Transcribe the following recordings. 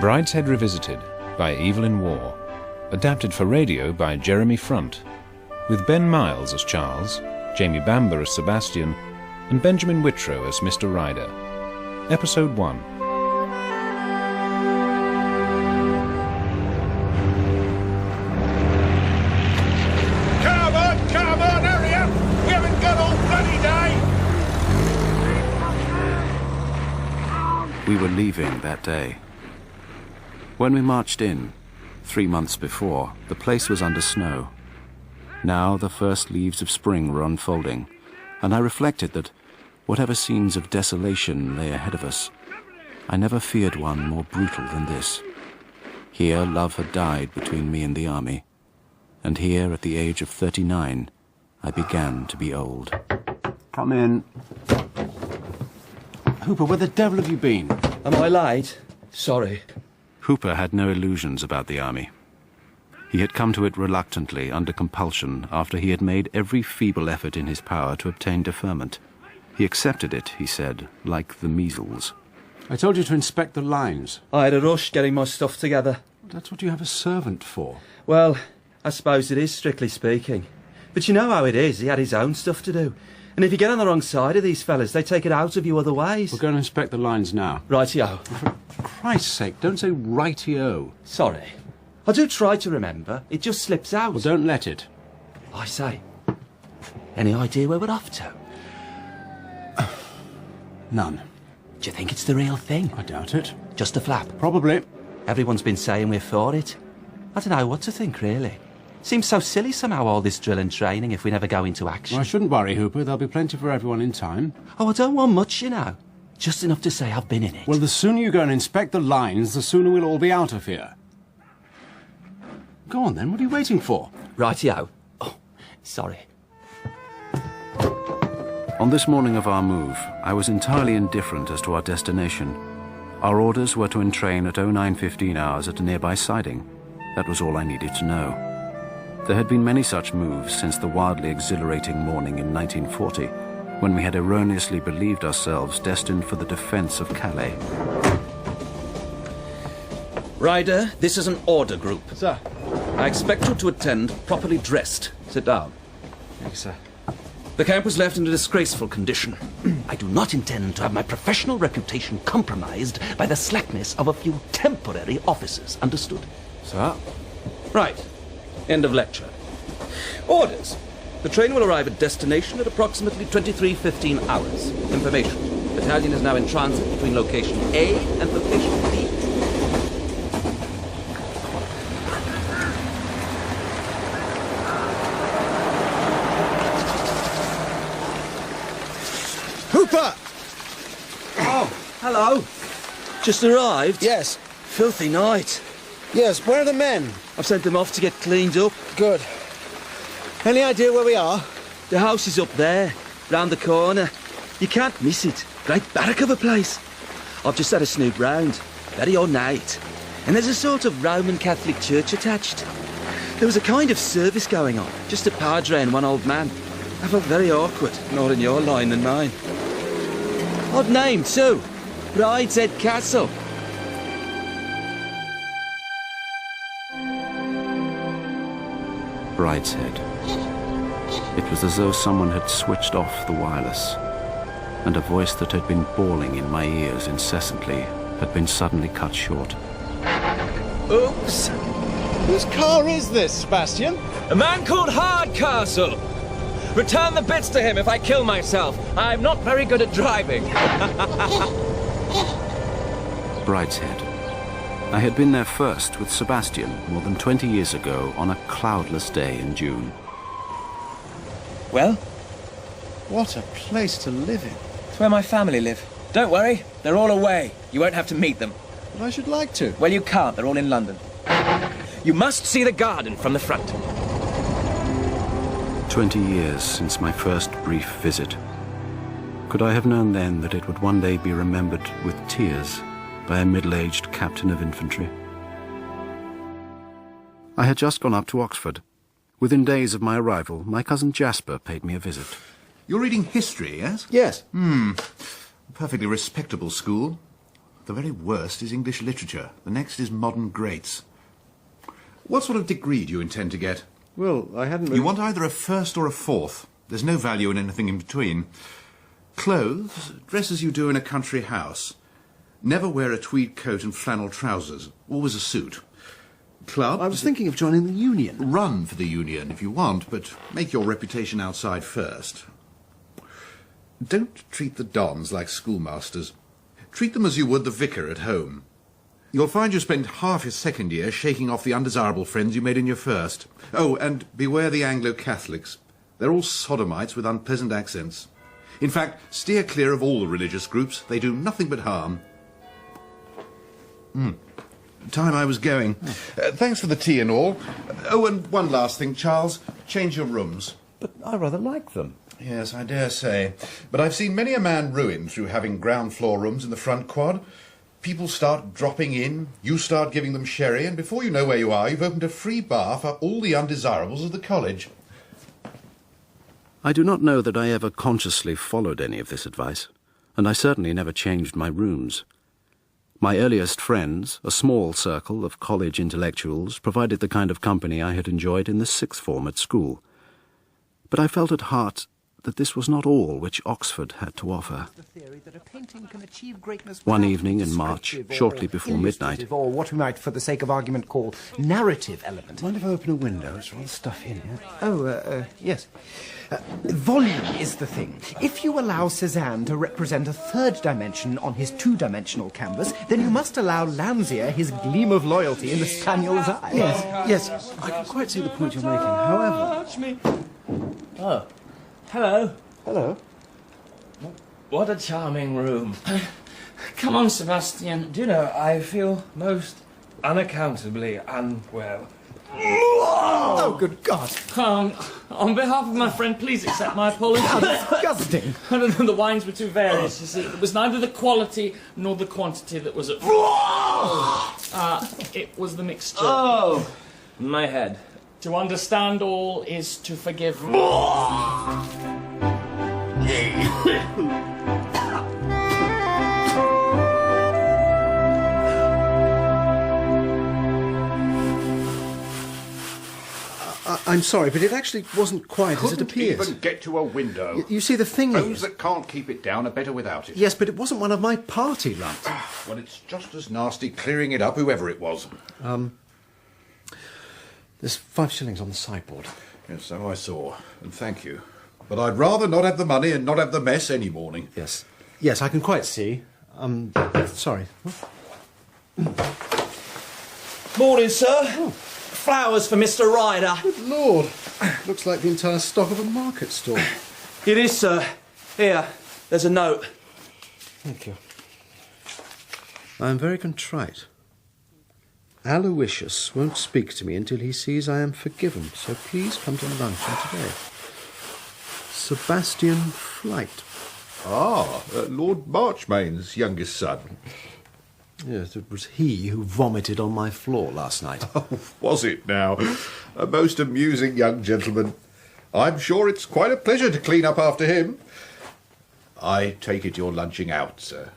Brideshead Revisited by Evelyn Waugh, adapted for radio by Jeremy Front, with Ben Miles as Charles, Jamie Bamber as Sebastian, and Benjamin Whitrow as Mr. Ryder. Episode 1. Come on, hurry up! We haven't got all bloody day! We were leaving that day. When we marched in, 3 months before, the place was under snow. Now the first leaves of spring were unfolding, and I reflected that whatever scenes of desolation lay ahead of us, I never feared one more brutal than this. Here love had died between me and the army, and here at the age of 39, I began to be old. Come in. Hooper, where the devil have you been? Am I late? Sorry. Hooper had no illusions about the army. He had come to it reluctantly, under compulsion, after he had made every feeble effort in his power to obtain deferment. He accepted it, he said, like the measles. I told you to inspect the lines. I had a rush getting my stuff together. That's what you have a servant for. Well, I suppose it is, strictly speaking. But you know how it is, he had his own stuff to do. And if you get on the wrong side of these fellas, they take it out of you other ways. We're going to inspect the lines now. Rightio. For Christ's sake, don't say rightio. Sorry. I do try to remember. It just slips out. Well, don't let it. I say, any idea where we're off to? None. Do you think it's the real thing? I doubt it. Just a flap? Probably. Everyone's been saying we're for it. I don't know what to think, really. Seems so silly somehow, all this drill and training, if we never go into action. Well, I shouldn't worry, Hooper. There'll be plenty for everyone in time. Oh, I don't want much, you know. Just enough to say I've been in it. Well, the sooner you go and inspect the lines, the sooner we'll all be out of here. Go on, then. What are you waiting for? Rightio. Oh, sorry. On this morning of our move, I was entirely indifferent as to our destination. Our orders were to entrain at 09:15 hours at a nearby siding. That was all I needed to know. There had been many such moves since the wildly exhilarating morning in 1940, when we had erroneously believed ourselves destined for the defense of Calais. Ryder, this is an order group. Sir. I expect you to attend properly dressed. Sit down. Thank you, sir. The camp was left in a disgraceful condition. I do not intend to have my professional reputation compromised by the slackness of a few temporary officers. Understood? Sir? Right. End of lecture. Orders. The train will arrive at destination at approximately 23:15 hours. Information. Battalion is now in transit between location A and location B. Hooper! Oh, hello. Just arrived? Yes. Filthy night. Yes, where are the men? I've sent them off to get cleaned up. Good. Any idea where we are? The house is up there, round the corner. You can't miss it. Great barrack of a place. I've just had a snoop round. Very ornate. And there's a sort of Roman Catholic church attached. There was a kind of service going on, just a padre and one old man. I felt very awkward, more in your line than mine. Odd name, too. Brideshead Castle. Brideshead. It was as though someone had switched off the wireless, and a voice that had been bawling in my ears incessantly had been suddenly cut short. Oops. Whose car is this, Sebastian? A man called Hardcastle. Return the bits to him if I kill myself. I'm not very good at driving. Brideshead. I had been there first with Sebastian more than 20 years ago on a cloudless day in June. Well, What a place to live in. it's where my family live. Don't worry, they're all away. You won't have to meet them. But I should like to. Well, you can't. They're all in London. You must see the garden from the front. 20 years since my first brief visit. Could I have known then that it would one day be remembered with tears by a middle-aged captain of infantry? I had just gone up to Oxford. Within days of my arrival, my cousin Jasper paid me a visit. You're reading history, yes? Yes. A perfectly respectable school. The very worst is English literature. The next is modern greats. What sort of degree do you intend to get? Well, I hadn't... You want either a first or a fourth. There's no value in anything in between. Clothes, dress as you do in a country house. Never wear a tweed coat and flannel trousers. Always a suit. Clubs... I was thinking of joining the union. Run for the union if you want, but make your reputation outside first. Don't treat the dons like schoolmasters. Treat them as you would the vicar at home. You'll find you spend half your second year shaking off the undesirable friends you made in your first. Oh, and beware the Anglo-Catholics. They're all sodomites with unpleasant accents. In fact, steer clear of all the religious groups. They do nothing but harm. Time I was going. Thanks for the tea and all. Oh, and one last thing, Charles. Change your rooms. But I rather like them. Yes, I dare say. But I've seen many a man ruined through having ground floor rooms in the front quad. People start dropping in, you start giving them sherry, and before you know where you are, you've opened a free bar for all the undesirables of the college. I do not know that I ever consciously followed any of this advice, and I certainly never changed my rooms. My earliest friends, a small circle of college intellectuals, provided the kind of company I had enjoyed in the sixth form at school. But I felt at heart that this was not all which Oxford had to offer. One evening in March, shortly before midnight, or what we might, for the sake of argument, call narrative element. Mind if I open a window? It's rather stuffy in here. Oh, yes. Volume is the thing. If you allow Cézanne to represent a third dimension on his two-dimensional canvas, then you must allow Landseer his gleam of loyalty in the spaniel's eye. Yes, I can quite see the point you're making. However... Oh. Hello. Hello. What a charming room. Come on, Sebastian. Do you know, I feel most unaccountably unwell. Oh, good God. On behalf of my friend, please accept my apologies. How disgusting. The wines were too various, you see. It was neither the quality nor the quantity that was at... it was the mixture. Oh, my head. To understand all is to forgive. I'm sorry, but it actually wasn't quite as it appears. Couldn't even get to a window. You see, the thing Those is... that can't keep it down are better without it. Yes, but it wasn't one of my party lunts. Well, it's just as nasty clearing it up, whoever it was. There's 5 shillings on the sideboard. Yes, so I saw, and thank you. But I'd rather not have the money and not have the mess any morning. Yes. Yes, I can quite see. Sorry. Morning, sir. Flowers for Mr. Ryder. Good Lord. Looks like the entire stock of a market stall. It is, sir. Here, there's a note. Thank you. I am very contrite. Aloysius won't speak to me until he sees I am forgiven, so please come to luncheon today. Sebastian Flyte. Lord Marchmain's youngest son. Yes, it was he who vomited on my floor last night. Oh, was it now? A most amusing young gentleman. I'm sure it's quite a pleasure to clean up after him. I take it you're lunching out, sir.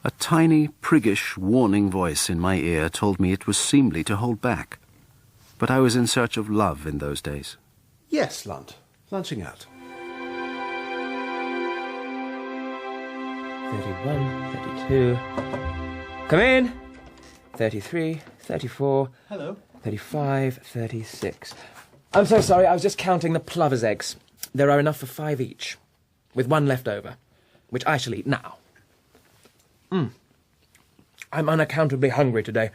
a tiny, priggish, warning voice in my ear told me it was seemly to hold back. But I was in search of love in those days. Yes, Lunt. Lunching out. 31, 32. Come in. 33, 34. Hello. 35, 36. I'm so sorry, I was just counting the plover's eggs. There are enough for 5 each, with 1 left over, which I shall eat now. I'm unaccountably hungry today.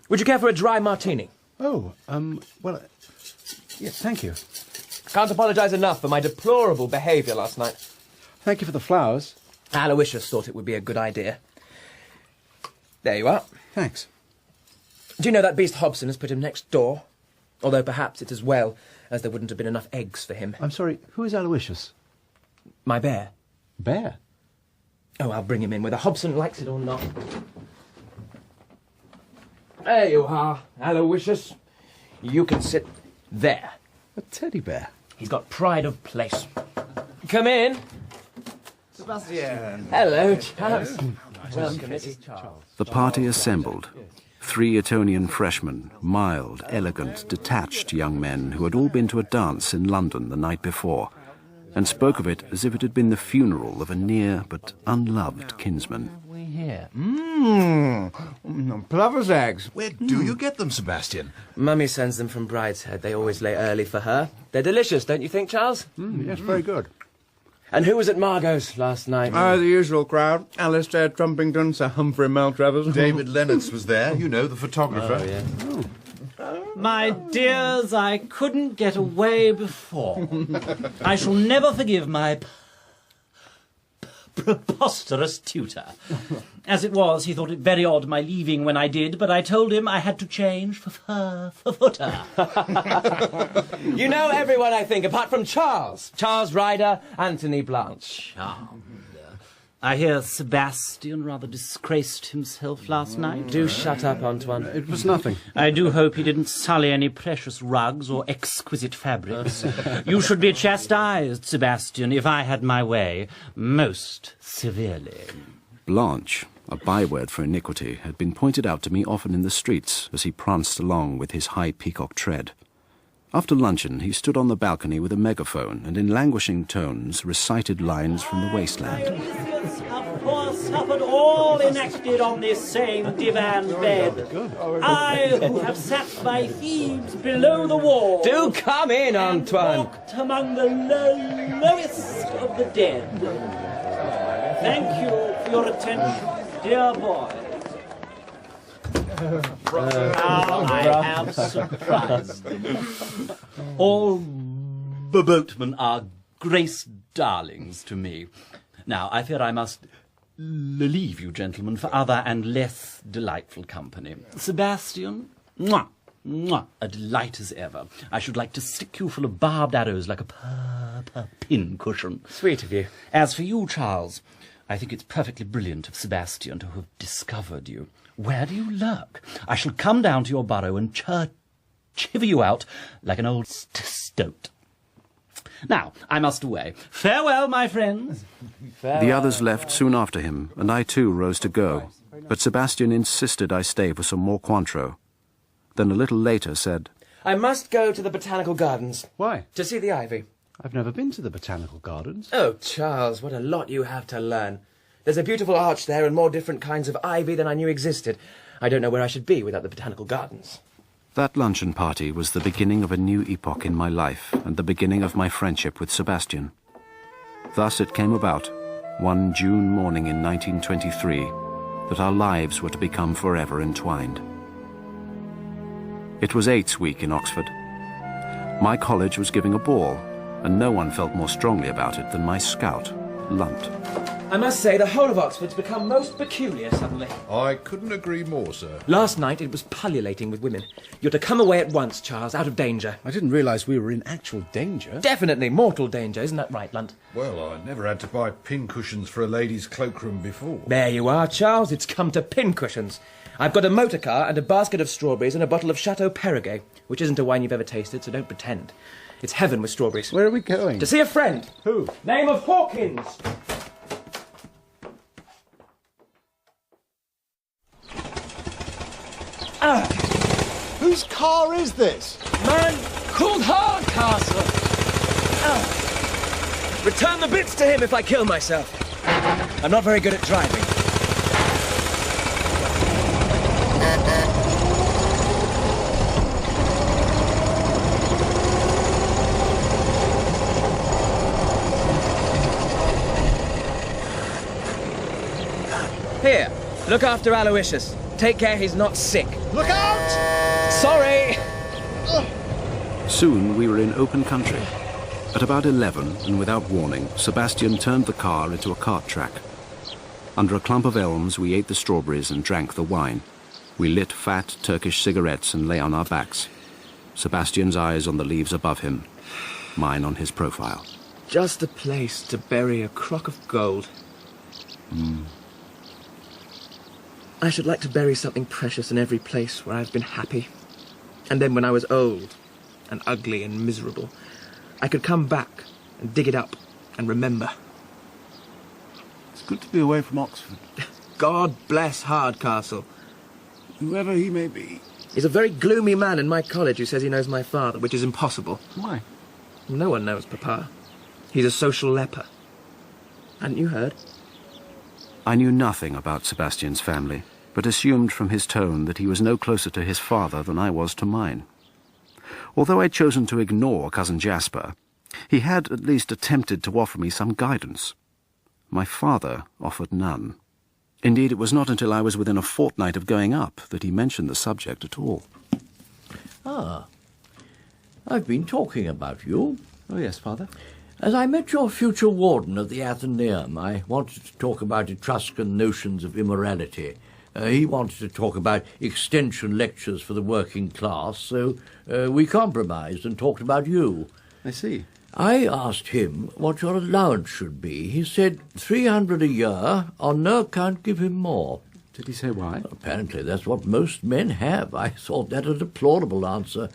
Would you care for a dry martini? Oh, well, yes, thank you. Can't apologise enough for my deplorable behaviour last night. Thank you for the flowers. Aloysius thought it would be a good idea. There you are. Thanks. Do you know that beast Hobson has put him next door? Although perhaps it's as well, as there wouldn't have been enough eggs for him. I'm sorry, who is Aloysius? My bear. Bear? Oh, I'll bring him in, whether Hobson likes it or not. There you are, Aloysius. You can sit there. A teddy bear? He's got pride of place. Come in. Sebastian. Hello, chaps. The party assembled. 3 Etonian freshmen, mild, elegant, detached young men who had all been to a dance in London the night before, and spoke of it as if it had been the funeral of a near but unloved kinsman. Plover's eggs. Where do you get them, Sebastian? Mummy sends them from Brideshead. They always lay early for her. They're delicious, don't you think, Charles? Yes, very good. And who was at Margot's last night? The usual crowd. Alistair Trumpington, Sir Humphrey Maltravers. David Lennox was there, you know, the photographer. Oh, yeah. My dears, I couldn't get away before. I shall never forgive my preposterous tutor. As it was, he thought it very odd my leaving when I did, but I told him I had to change for footer. You know everyone, I think, apart from Charles. Charles Ryder, Anthony Blanche. Charmed. I hear Sebastian rather disgraced himself last night. Do shut up, Antoine. It was nothing. I do hope he didn't sully any precious rugs or exquisite fabrics. You should be chastised, Sebastian, if I had my way, most severely. Blanche, a byword for iniquity, had been pointed out to me often in the streets as he pranced along with his high peacock tread. After luncheon, he stood on the balcony with a megaphone and in languishing tones recited lines from the wasteland. Of course, suffered all enacted on this same divan bed. I, who have sat by Thebes below the wall. Do come in, Antoine. Walked among the lowest of the dead. Thank you for your attention, dear boy. Now I am surprised. All boatmen are grace darlings to me. Now, I fear I must leave you, gentlemen, for other and less delightful company. Sebastian, mwah, mwah, a delight as ever. I should like to stick you full of barbed arrows like a pin cushion. Sweet of you. As for you, Charles, I think it's perfectly brilliant of Sebastian to have discovered you. Where do you lurk? I shall come down to your burrow and chiver you out like an old stoat. Now, I must away. Farewell, my friends. The others left soon after him, and I too rose to go. But Sebastian insisted I stay for some more Cointreau. Then a little later said, I must go to the Botanical Gardens. Why? To see the ivy. I've never been to the Botanical Gardens. Oh, Charles, what a lot you have to learn. There's a beautiful arch there and more different kinds of ivy than I knew existed. I don't know where I should be without the Botanical Gardens. That luncheon party was the beginning of a new epoch in my life and the beginning of my friendship with Sebastian. Thus it came about, one June morning in 1923, that our lives were to become forever entwined. It was Eights Week in Oxford. My college was giving a ball, and no one felt more strongly about it than my scout, Lunt. I must say, the whole of Oxford's become most peculiar suddenly. I couldn't agree more, sir. Last night it was pullulating with women. You're to come away at once, Charles, out of danger. I didn't realise we were in actual danger. Definitely mortal danger, isn't that right, Lunt? Well, I never had to buy pincushions for a lady's cloakroom before. There you are, Charles. It's come to pincushions. I've got a motor car and a basket of strawberries and a bottle of Chateau Perrier, which isn't a wine you've ever tasted, so don't pretend. It's heaven with strawberries. Where are we going? To see a friend. Who? Name of Hawkins. Whose car is this? Man called Hardcastle. Return the bits to him if I kill myself. I'm not very good at driving. Here, look after Aloysius. Take care he's not sick. Look out! Sorry! Soon we were in open country. At about 11, and without warning, Sebastian turned the car into a cart track. Under a clump of elms, we ate the strawberries and drank the wine. We lit fat Turkish cigarettes and lay on our backs. Sebastian's eyes on the leaves above him, mine on his profile. Just a place to bury a crock of gold. I should like to bury something precious in every place where I've been happy. And then when I was old and ugly and miserable, I could come back and dig it up and remember. It's good to be away from Oxford. God bless Hardcastle. Whoever he may be. He's a very gloomy man in my college who says he knows my father, which is impossible. Why? No one knows Papa. He's a social leper. Hadn't you heard? I knew nothing about Sebastian's family, but assumed from his tone that he was no closer to his father than I was to mine. Although I'd chosen to ignore Cousin Jasper, he had at least attempted to offer me some guidance. My father offered none. Indeed, it was not until I was within a fortnight of going up that he mentioned the subject at all. Ah, I've been talking about you. Oh, yes, Father. As I met your future warden at the Athenaeum, I wanted to talk about Etruscan notions of immorality. He wanted to talk about extension lectures for the working class, so we compromised and talked about you. I see. I asked him what your allowance should be. He said 300 a year, on no account give him more. Did he say why? Apparently that's what most men have. I thought that a deplorable answer.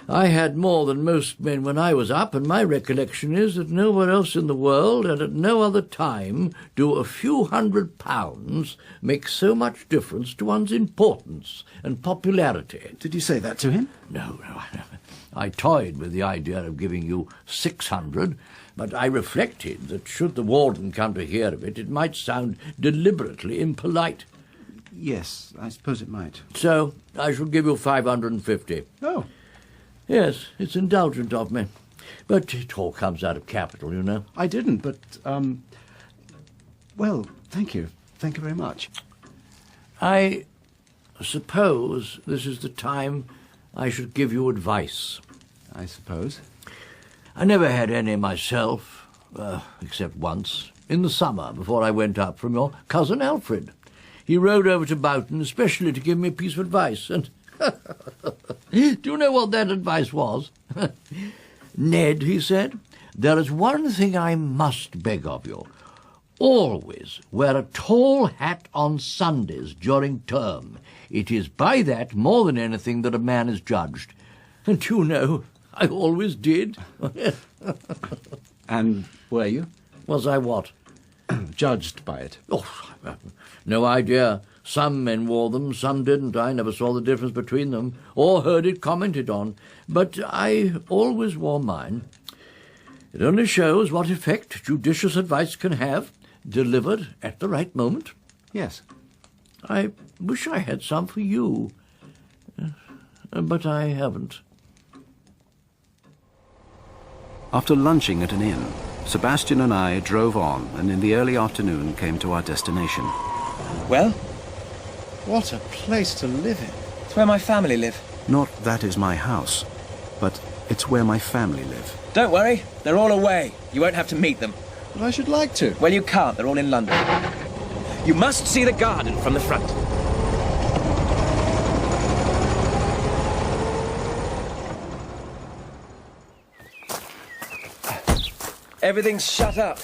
I had more than most men when I was up, and my recollection is that nowhere else in the world and at no other time do a few £100 make so much difference to one's importance and popularity. Did you say that to him? No. I toyed with the idea of giving you 600, but I reflected that should the warden come to hear of it, it might sound deliberately impolite. Yes, I suppose it might. So I shall give you 550. Oh. Yes, it's indulgent of me. But it all comes out of capital, you know. I didn't, but, well, thank you. Thank you very much. I suppose this is the time I should give you advice. I suppose. I never had any myself, except once, in the summer before I went up from your cousin Alfred. He rode over to Boughton especially to give me a piece of advice, and do you know what that advice was? Ned, he said, there is one thing I must beg of you. Always wear a tall hat on Sundays during term. It is by that more than anything that a man is judged. And you know, I always did. And were you? Was I what? Judged by it. Oh, no idea. Some men wore them, some didn't. I never saw the difference between them, or heard it commented on. But I always wore mine. It only shows what effect judicious advice can have, delivered at the right moment. Yes. I wish I had some for you, but I haven't. After lunching at an inn, Sebastian and I drove on, and in the early afternoon came to our destination. Well? What a place to live in. It's where my family live. Not that is my house, but it's where my family live. Don't worry, they're all away. You won't have to meet them. But I should like to. Well, you can't. They're all in London. You must see the garden from the front. Everything's shut up.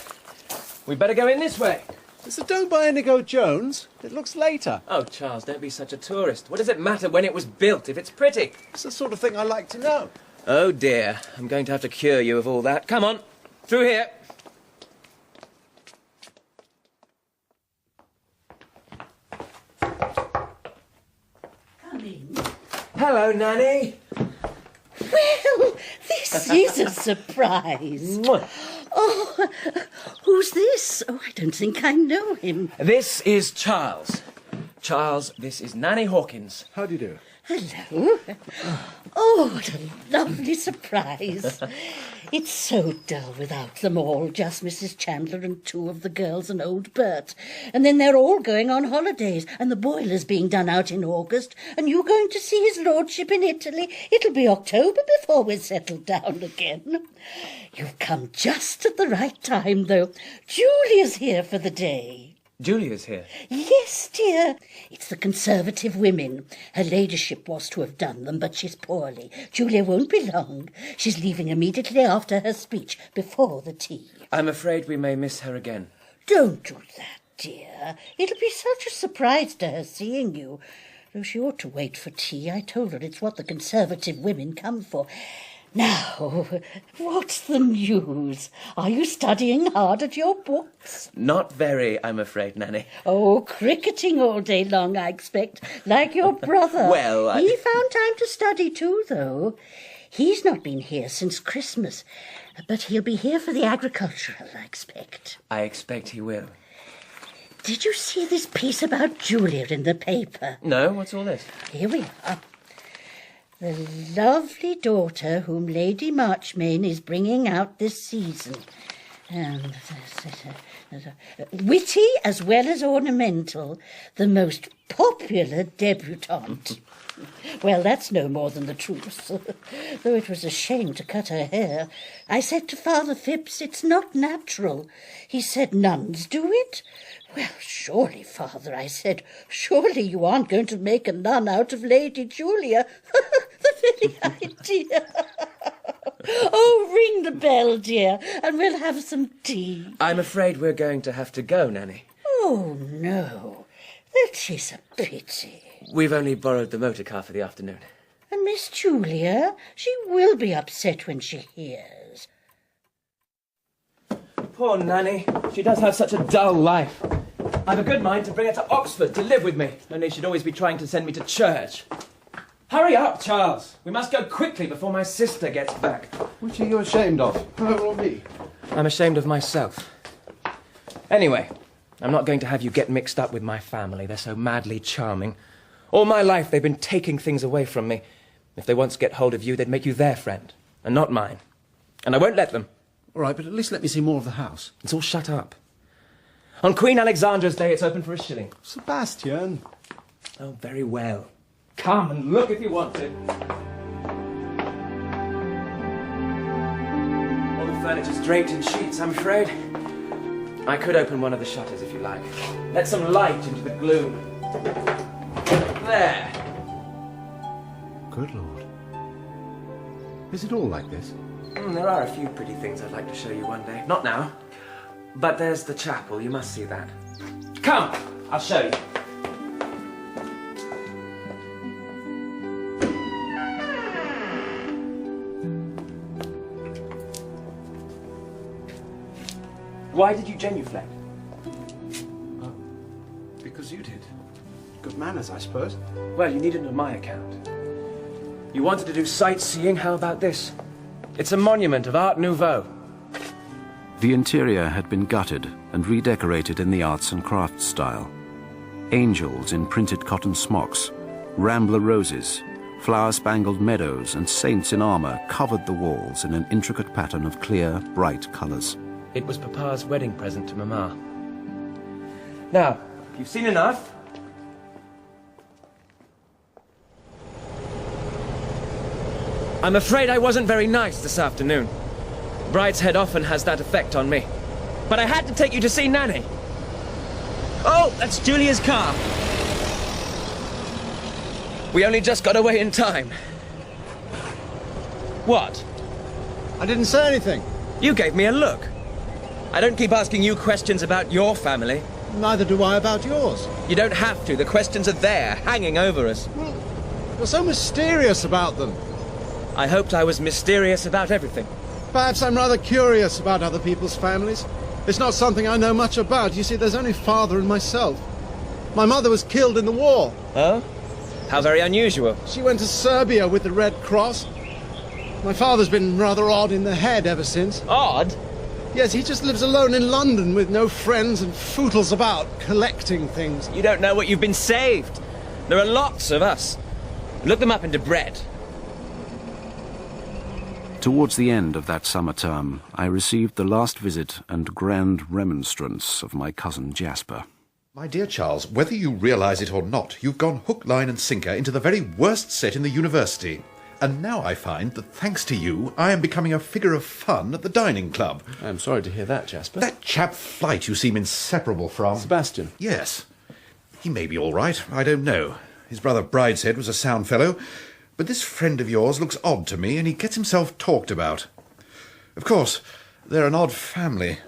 We better go in this way. So don't buy Indigo Jones. It looks later. Oh, Charles, don't be such a tourist. What does it matter when it was built, if it's pretty? It's the sort of thing I like to know. Oh, dear. I'm going to have to cure you of all that. Come on. Through here. Come in. Hello, Nanny. Well, this is a surprise. Oh, who's this? Oh, I don't think I know him. This is Charles. Charles, this is Nanny Hawkins. How do you do? Hello. Oh, what a lovely surprise. It's so dull without them all, just Mrs. Chandler and two of the girls and old Bert. And then they're all going on holidays, and the boiler's being done out in August, and you're going to see his lordship in Italy. It'll be October before we're settled down again. You've come just at the right time, though. Julia's here for the day. Julia's here? Yes, dear. It's the Conservative women. Her ladyship was to have done them, but she's poorly. Julia won't be long. She's leaving immediately after her speech, before the tea. I'm afraid we may miss her again. Don't do that, dear. It'll be such a surprise to her seeing you. Though she ought to wait for tea. I told her it's what the Conservative women come for. Now, what's the news? Are you studying hard at your books? Not very, I'm afraid, Nanny. Oh, cricketing all day long, I expect, like your brother. Well, He found time to study too, though. He's not been here since Christmas, but he'll be here for the agricultural, I expect. I expect he will. Did you see this piece about Julia in the paper? No, what's all this? Here we are. The lovely daughter whom Lady Marchmain is bringing out this season. Witty as well as ornamental, the most popular debutante. Well, that's no more than the truth, though it was a shame to cut her hair. I said to Father Phipps, it's not natural. He said, nuns do it. Well, surely, Father, I said, surely you aren't going to make a nun out of Lady Julia. The very idea. Oh, ring the bell, dear, and we'll have some tea. I'm afraid we're going to have to go, Nanny. Oh, no. That is a pity. We've only borrowed the motor car for the afternoon. And Miss Julia, she will be upset when she hears. Poor Nanny. She does have such a dull life. I've a good mind to bring her to Oxford to live with me, only she'd always be trying to send me to church. Hurry up, Charles. We must go quickly before my sister gets back. Which are you ashamed of, her or me? I'm ashamed of myself. Anyway, I'm not going to have you get mixed up with my family. They're so madly charming. All my life they've been taking things away from me. If they once get hold of you, they'd make you their friend, and not mine. And I won't let them. All right, but at least let me see more of the house. It's all shut up. On Queen Alexandra's Day, it's open for a shilling. Sebastian. Oh, very well. Come and look if you want to. All the furniture's draped in sheets, I'm afraid. I could open one of the shutters if you like. Let some light into the gloom. There. Good Lord. Is it all like this? There are a few pretty things I'd like to show you one day. Not now. But there's the chapel. You must see that. Come! I'll show you. Why did you genuflect? Oh, because you did. Good manners, I suppose. Well, you needn't on my account. You wanted to do sightseeing? How about this? It's a monument of Art Nouveau. The interior had been gutted and redecorated in the arts and crafts style. Angels in printed cotton smocks, rambler roses, flower-spangled meadows and saints in armour covered the walls in an intricate pattern of clear, bright colours. It was Papa's wedding present to Mamma. Now, you've seen enough. I'm afraid I wasn't very nice this afternoon. Brideshead often has that effect on me. But I had to take you to see Nanny. Oh, that's Julia's car. We only just got away in time. What? I didn't say anything. You gave me a look. I don't keep asking you questions about your family. Neither do I about yours. You don't have to. The questions are there, hanging over us. Well, you're so mysterious about them. I hoped I was mysterious about everything. Perhaps I'm rather curious about other people's families. It's not something I know much about. You see, there's only Father and myself. My mother was killed in the war. Oh? How very unusual. She went to Serbia with the Red Cross. My father's been rather odd in the head ever since. Odd? Yes, he just lives alone in London with no friends and footles about, collecting things. You don't know what you've been saved. There are lots of us. Look them up into bread. Towards the end of that summer term, I received the last visit and grand remonstrance of my cousin Jasper. My dear Charles, whether you realise it or not, you've gone hook, line and sinker into the very worst set in the university. And now I find that, thanks to you, I am becoming a figure of fun at the dining club. I'm sorry to hear that, Jasper. That chap Flyte you seem inseparable from. Sebastian. Yes. He may be all right, I don't know. His brother Brideshead was a sound fellow, but this friend of yours looks odd to me, and he gets himself talked about. Of course, they're an odd family.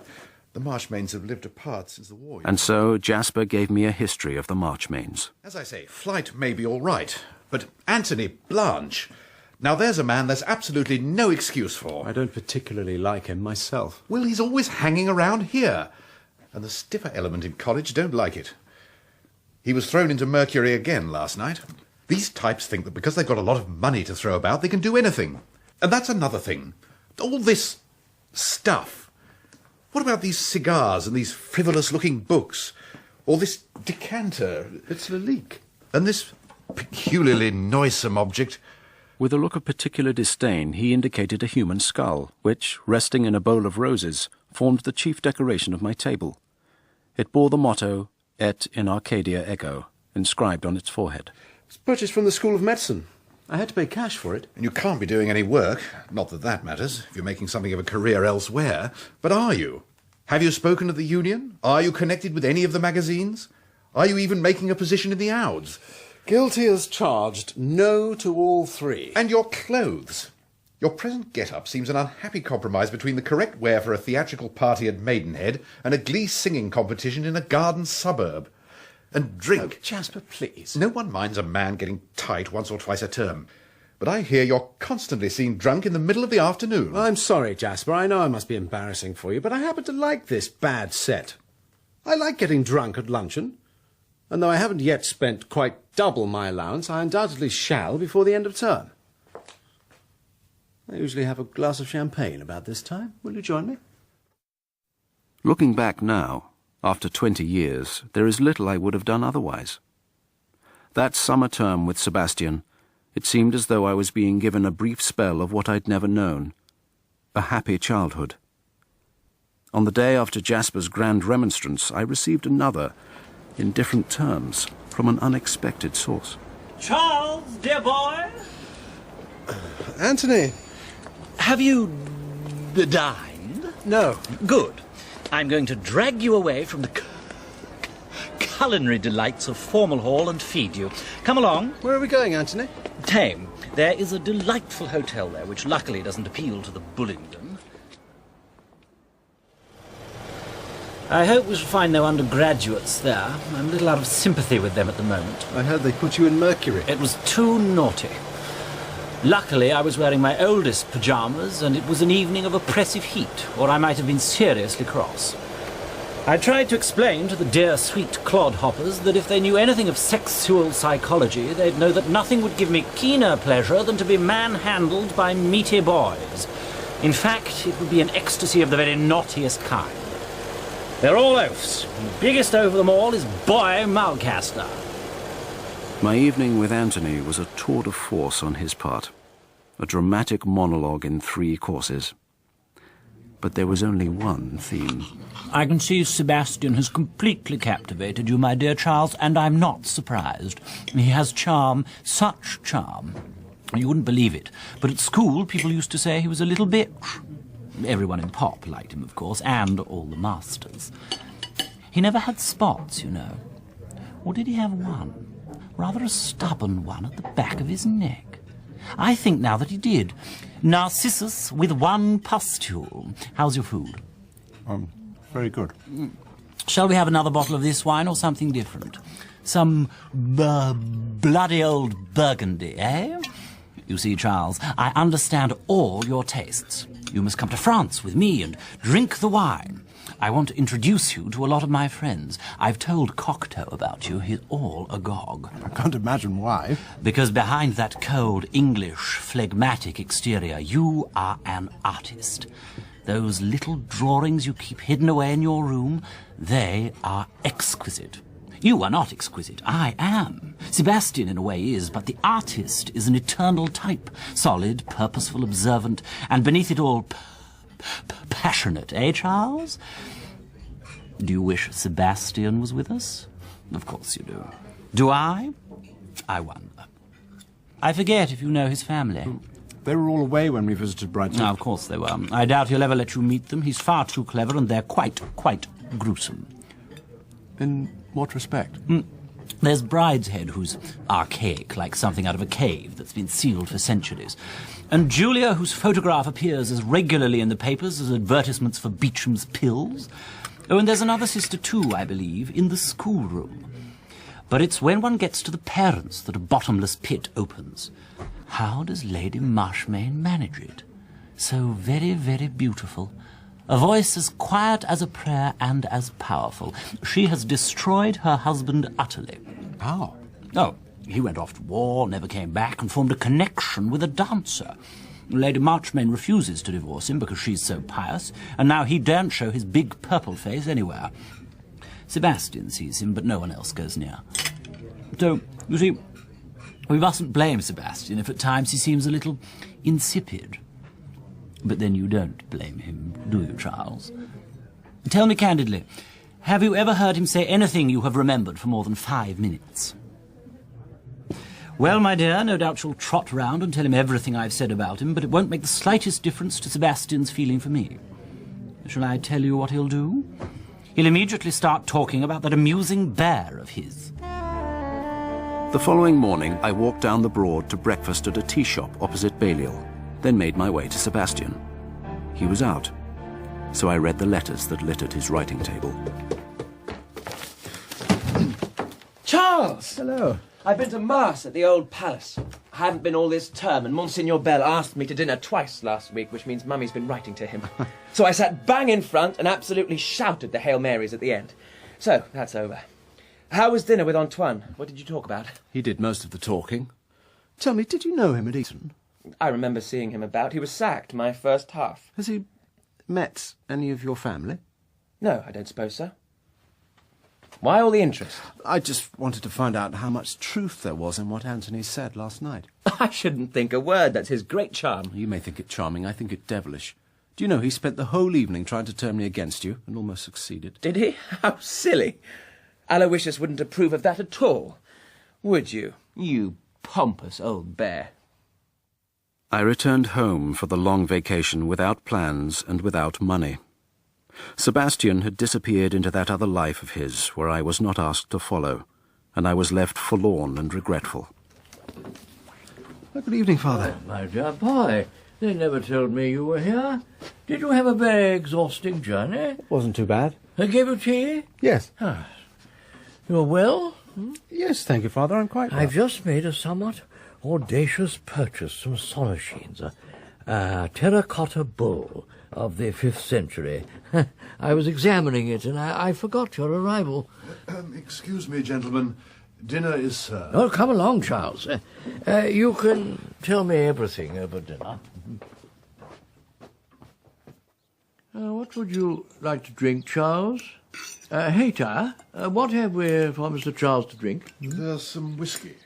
The Marchmains have lived apart since the war. And so Jasper gave me a history of the Marchmains. As I say, Flyte may be all right, but Anthony Blanche... Now there's a man there's absolutely no excuse for. I don't particularly like him myself. Well, he's always hanging around here. And the stiffer element in college don't like it. He was thrown into Mercury again last night. These types think that because they've got a lot of money to throw about, they can do anything. And that's another thing. All this stuff. What about these cigars and these frivolous-looking books? Or this decanter? It's Lalique. And this peculiarly noisome object. With a look of particular disdain, he indicated a human skull, which, resting in a bowl of roses, formed the chief decoration of my table. It bore the motto, Et in Arcadia Ego, inscribed on its forehead. It's purchased from the School of Medicine. I had to pay cash for it. And you can't be doing any work. Not that that matters, if you're making something of a career elsewhere. But are you? Have you spoken to the union? Are you connected with any of the magazines? Are you even making a position in the Ouds? Guilty as charged. No to all three. And your clothes? Your present get-up seems an unhappy compromise between the correct wear for a theatrical party at Maidenhead and a glee singing competition in a garden suburb. And drink. Oh, Jasper, please. No one minds a man getting tight once or twice a term. But I hear you're constantly seen drunk in the middle of the afternoon. I'm sorry, Jasper. I know I must be embarrassing for you, but I happen to like this bad set. I like getting drunk at luncheon. And though I haven't yet spent quite double my allowance, I undoubtedly shall before the end of term. I usually have a glass of champagne about this time. Will you join me? Looking back now, after 20 years, there is little I would have done otherwise. That summer term with Sebastian, it seemed as though I was being given a brief spell of what I'd never known, a happy childhood. On the day after Jasper's grand remonstrance, I received another, in different terms, from an unexpected source. Charles, dear boy! Anthony! Have you dined? No. Good. I'm going to drag you away from the culinary delights of Formal Hall and feed you. Come along. Where are we going, Anthony? Tame. There is a delightful hotel there, which luckily doesn't appeal to the Bullingdon. I hope we shall find no undergraduates there. I'm a little out of sympathy with them at the moment. I heard they put you in Mercury. It was too naughty. Luckily, I was wearing my oldest pyjamas, and it was an evening of oppressive heat, or I might have been seriously cross. I tried to explain to the dear, sweet clodhoppers that if they knew anything of sexual psychology, they'd know that nothing would give me keener pleasure than to be manhandled by meaty boys. In fact, it would be an ecstasy of the very naughtiest kind. They're all oafs. The biggest oaf of them all is Boy Mulcaster. My evening with Anthony was a tour de force on his part, a dramatic monologue in 3 courses. But there was only one theme. I can see Sebastian has completely captivated you, my dear Charles, and I'm not surprised. He has charm, such charm. You wouldn't believe it, but at school people used to say he was a little bitch. Everyone in Pop liked him, of course, and all the masters. He never had spots, you know. Or did he have one? Rather a stubborn one at the back of his neck. I think now that he did. Narcissus with one pustule. How's your food? Very good. Shall we have another bottle of this wine or something different? Some bloody old Burgundy, eh? You see, Charles, I understand all your tastes. You must come to France with me and drink the wine. I want to introduce you to a lot of my friends. I've told Cocteau about you. He's all agog. I can't imagine why. Because behind that cold, English, phlegmatic exterior, you are an artist. Those little drawings you keep hidden away in your room, they are exquisite. You are not exquisite. I am. Sebastian, in a way, is, but the artist is an eternal type. Solid, purposeful, observant, and beneath it all, passionate, eh, Charles? Do you wish Sebastian was with us? Of course you do. Do I? I wonder. I forget if you know his family. They were all away when we visited Brideshead. Of course they were. I doubt he'll ever let you meet them. He's far too clever, and they're quite gruesome. In what respect? There's Brideshead, who's archaic, like something out of a cave that's been sealed for centuries. And Julia, whose photograph appears as regularly in the papers as advertisements for Beecham's pills. Oh, and there's another sister too, I believe, in the schoolroom. But it's when one gets to the parents that a bottomless pit opens. How does Lady Marshmain manage it? So very, very beautiful. A voice as quiet as a prayer and as powerful. She has destroyed her husband utterly. How? Oh, he went off to war, never came back, and formed a connection with a dancer. Lady Marchmain refuses to divorce him because she's so pious, and now he daren't show his big purple face anywhere. Sebastian sees him, but no one else goes near. So, you see, we mustn't blame Sebastian if at times he seems a little insipid. But then you don't blame him, do you, Charles? Tell me candidly, have you ever heard him say anything you have remembered for more than 5 minutes? Well, my dear, no doubt you'll trot round and tell him everything I've said about him, but it won't make the slightest difference to Sebastian's feeling for me. Shall I tell you what he'll do? He'll immediately start talking about that amusing bear of his. The following morning, I walked down the Broad to breakfast at a tea shop opposite Balliol, then made my way to Sebastian. He was out, so I read the letters that littered his writing table. Charles! Hello. I've been to Mass at the Old Palace. I haven't been all this term, and Monsignor Bell asked me to dinner twice last week, which means Mummy's been writing to him. So I sat bang in front and absolutely shouted the Hail Marys at the end. So, that's over. How was dinner with Antoine? What did you talk about? He did most of the talking. Tell me, did you know him at Eton? I remember seeing him about. He was sacked my first half. Has he met any of your family? No, I don't suppose so. Why all the interest? I just wanted to find out how much truth there was in what Anthony said last night. I shouldn't think a word. That's his great charm. You may think it charming. I think it devilish. Do you know he spent the whole evening trying to turn me against you and almost succeeded? Did he? How silly. Aloysius wouldn't approve of that at all. Would you? You pompous old bear. I returned home for the long vacation without plans and without money. Sebastian had disappeared into that other life of his where I was not asked to follow, and I was left forlorn and regretful. Good evening, Father. Oh, my dear boy, they never told me you were here. Did you have a very exhausting journey? It wasn't too bad. They gave you tea? Yes. Ah. You're well? Yes, thank you, Father. I'm quite well. I've just made a somewhat audacious purchase from Sonosheens, a terracotta bull of the 5th century. I was examining it, and I forgot your arrival. Excuse me, gentlemen. Dinner is served. Oh, come along, Charles. You can tell me everything over dinner. What would you like to drink, Charles? Hater, what have we for Mr. Charles to drink? There's some whiskey.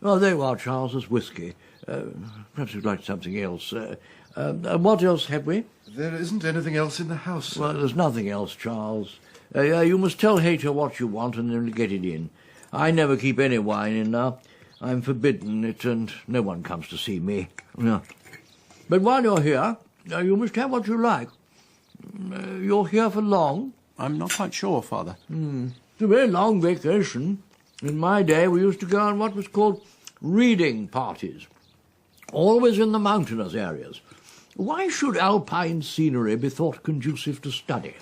Oh, there you are, Charles. There's whiskey. Perhaps you'd like something else. What else have we? There isn't anything else in the house, sir. Well, there's nothing else, Charles. You must tell Hater what you want and then get it in. I never keep any wine in now. I'm forbidden it, and no one comes to see me. No. But while you're here, you must have what you like. You're here for long? I'm not quite sure, Father. It's a very long vacation. In my day, we used to go on what was called reading parties. Always in the mountainous areas. Why should alpine scenery be thought conducive to study?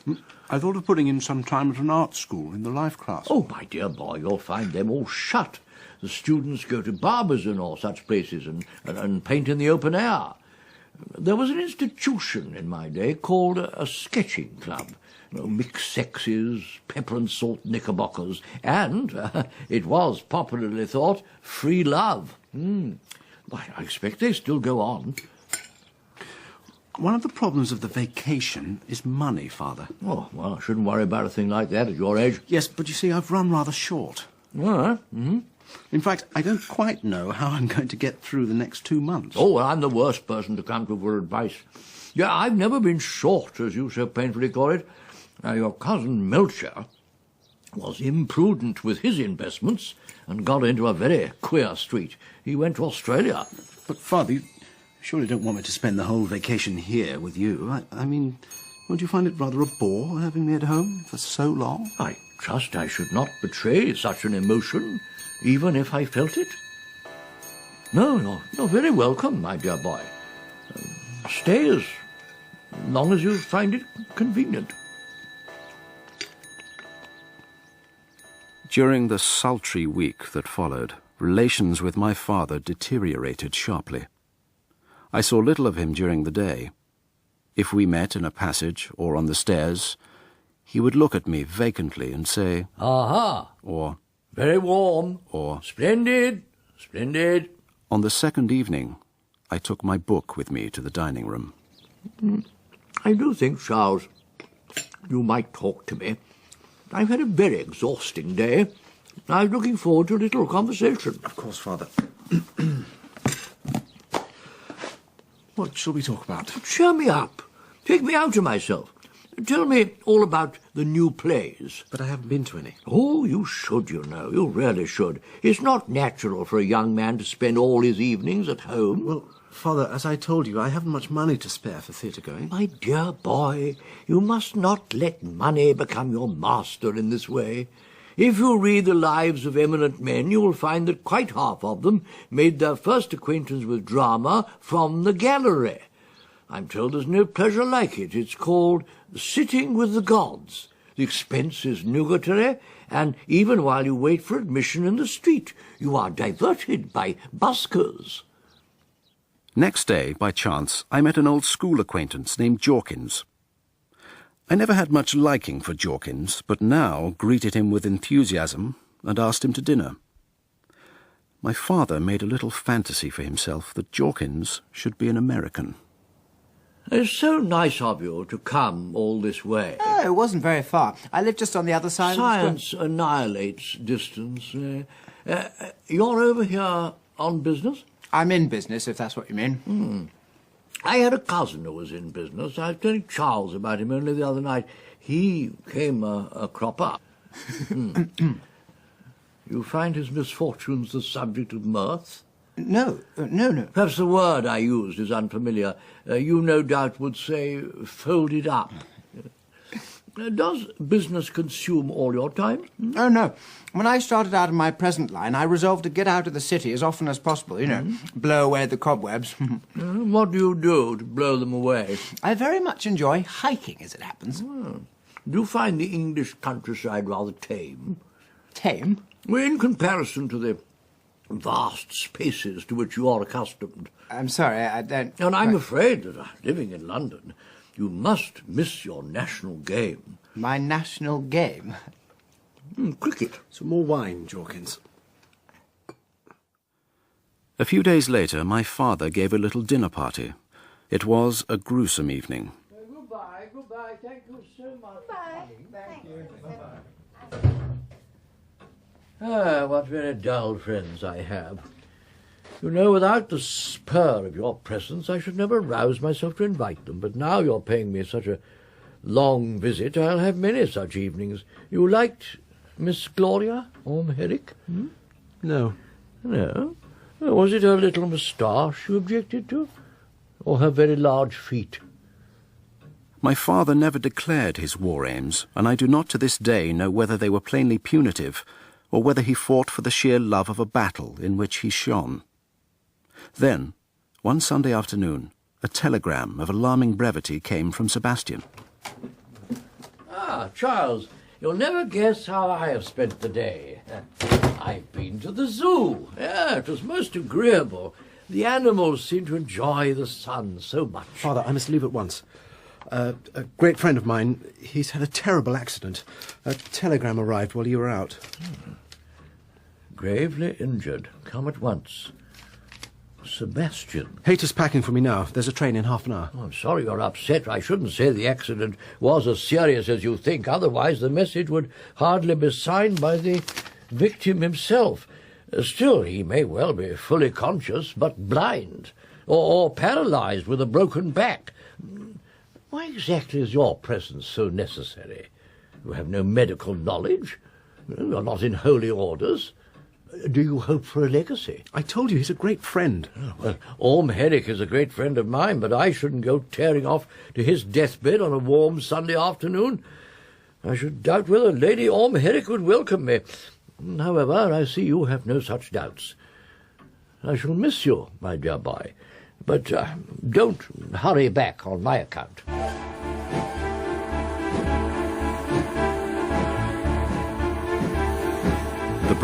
I thought of putting in some time at an art school in the life class. Oh, my dear boy, you'll find them all shut. The students go to Barbizon or such places and paint in the open air. There was an institution in my day called a sketching club. Mixed sexes, pepper and salt knickerbockers, and it was popularly thought free love. Why, I expect they still go on. One of the problems of the vacation is money, Father. Oh, well, I shouldn't worry about a thing like that at your age. Yes, but you see, I've run rather short. All right. Mm-hmm. In fact, I don't quite know how I'm going to get through the next 2 months. Oh, well, I'm the worst person to come to for advice. Yeah, I've never been short, as you so painfully call it. Your cousin Melcher was imprudent with his investments and got into a very queer street. He went to Australia. But, Father, you surely don't want me to spend the whole vacation here with you. I mean, won't you find it rather a bore having me at home for so long? I trust I should not betray such an emotion, even if I felt it. No, you're very welcome, my dear boy. Stay as long as you find it convenient. During the sultry week that followed, relations with my father deteriorated sharply. I saw little of him during the day. If we met in a passage or on the stairs, he would look at me vacantly and say, "Aha!" or "Very warm," or "Splendid, splendid." On the second evening, I took my book with me to the dining room. I do think, Charles, you might talk to me. I've had a very exhausting day. I was looking forward to a little conversation. Of course, Father. What shall we talk about? Cheer me up. Take me out of myself. Tell me all about the new plays. But I haven't been to any. Oh, you should, you know. You really should. It's not natural for a young man to spend all his evenings at home. Well, Father, as I told you, I haven't much money to spare for theatre-going. My dear boy, you must not let money become your master in this way. If you read the lives of eminent men, you will find that quite half of them made their first acquaintance with drama from the gallery. I'm told there's no pleasure like it. It's called sitting with the gods. The expense is nugatory, and even while you wait for admission in the street, you are diverted by buskers. Next day, by chance, I met an old school acquaintance named Jorkins. I never had much liking for Jorkins, but now greeted him with enthusiasm and asked him to dinner. My father made a little fantasy for himself that Jorkins should be an American. It's so nice of you to come all this way. Oh, it wasn't very far. I live just on the other side Science annihilates distance. You're over here on business? I'm in business, if that's what you mean. I had a cousin who was in business. I was telling Charles about him only the other night. He came a crop up. You find his misfortunes the subject of mirth? No. Perhaps the word I used is unfamiliar. You no doubt would say folded up. Does business consume all your time? Oh, no. When I started out in my present line, I resolved to get out of the city as often as possible, blow away the cobwebs. What do you do to blow them away? I very much enjoy hiking, as it happens. Do you find the English countryside rather tame? Tame? Well, in comparison to the vast spaces to which you are accustomed. I'm sorry, I don't... And I'm afraid that, living in London, you must miss your national game. My national game? Cricket. Some more wine, Jorkins. A few days later, my father gave a little dinner party. It was a gruesome evening. Goodbye. Thank you so much. Bye. Thank you. Bye-bye. Ah, what very dull friends I have. You know, without the spur of your presence, I should never rouse myself to invite them. But now you're paying me such a long visit, I'll have many such evenings. You liked Miss Gloria Orme-Herrick? No. No? Was it her little moustache you objected to? Or her very large feet? My father never declared his war aims, and I do not to this day know whether they were plainly punitive, or whether he fought for the sheer love of a battle in which he shone. Then, one Sunday afternoon, a telegram of alarming brevity came from Sebastian. Ah, Charles, you'll never guess how I have spent the day. I've been to the zoo. Yeah, it was most agreeable. The animals seem to enjoy the sun so much. Father, I must leave at once. A great friend of mine, he's had a terrible accident. A telegram arrived while you were out. Gravely injured. Come at once. Sebastian. Hayter's packing for me now. There's a train in half an hour. Oh, I'm sorry you're upset. I shouldn't say the accident was as serious as you think. Otherwise, the message would hardly be signed by the victim himself. Still, he may well be fully conscious, but blind, or paralyzed with a broken back. Why exactly is your presence so necessary? You have no medical knowledge. You're not in holy orders. Do you hope for a legacy? I told you he's a great friend. Well, Orme-Herrick is a great friend of mine, but I shouldn't go tearing off to his deathbed on a warm Sunday afternoon. I should doubt whether Lady Orme-Herrick would welcome me. However, I see you have no such doubts. I shall miss you, my dear boy, but don't hurry back on my account.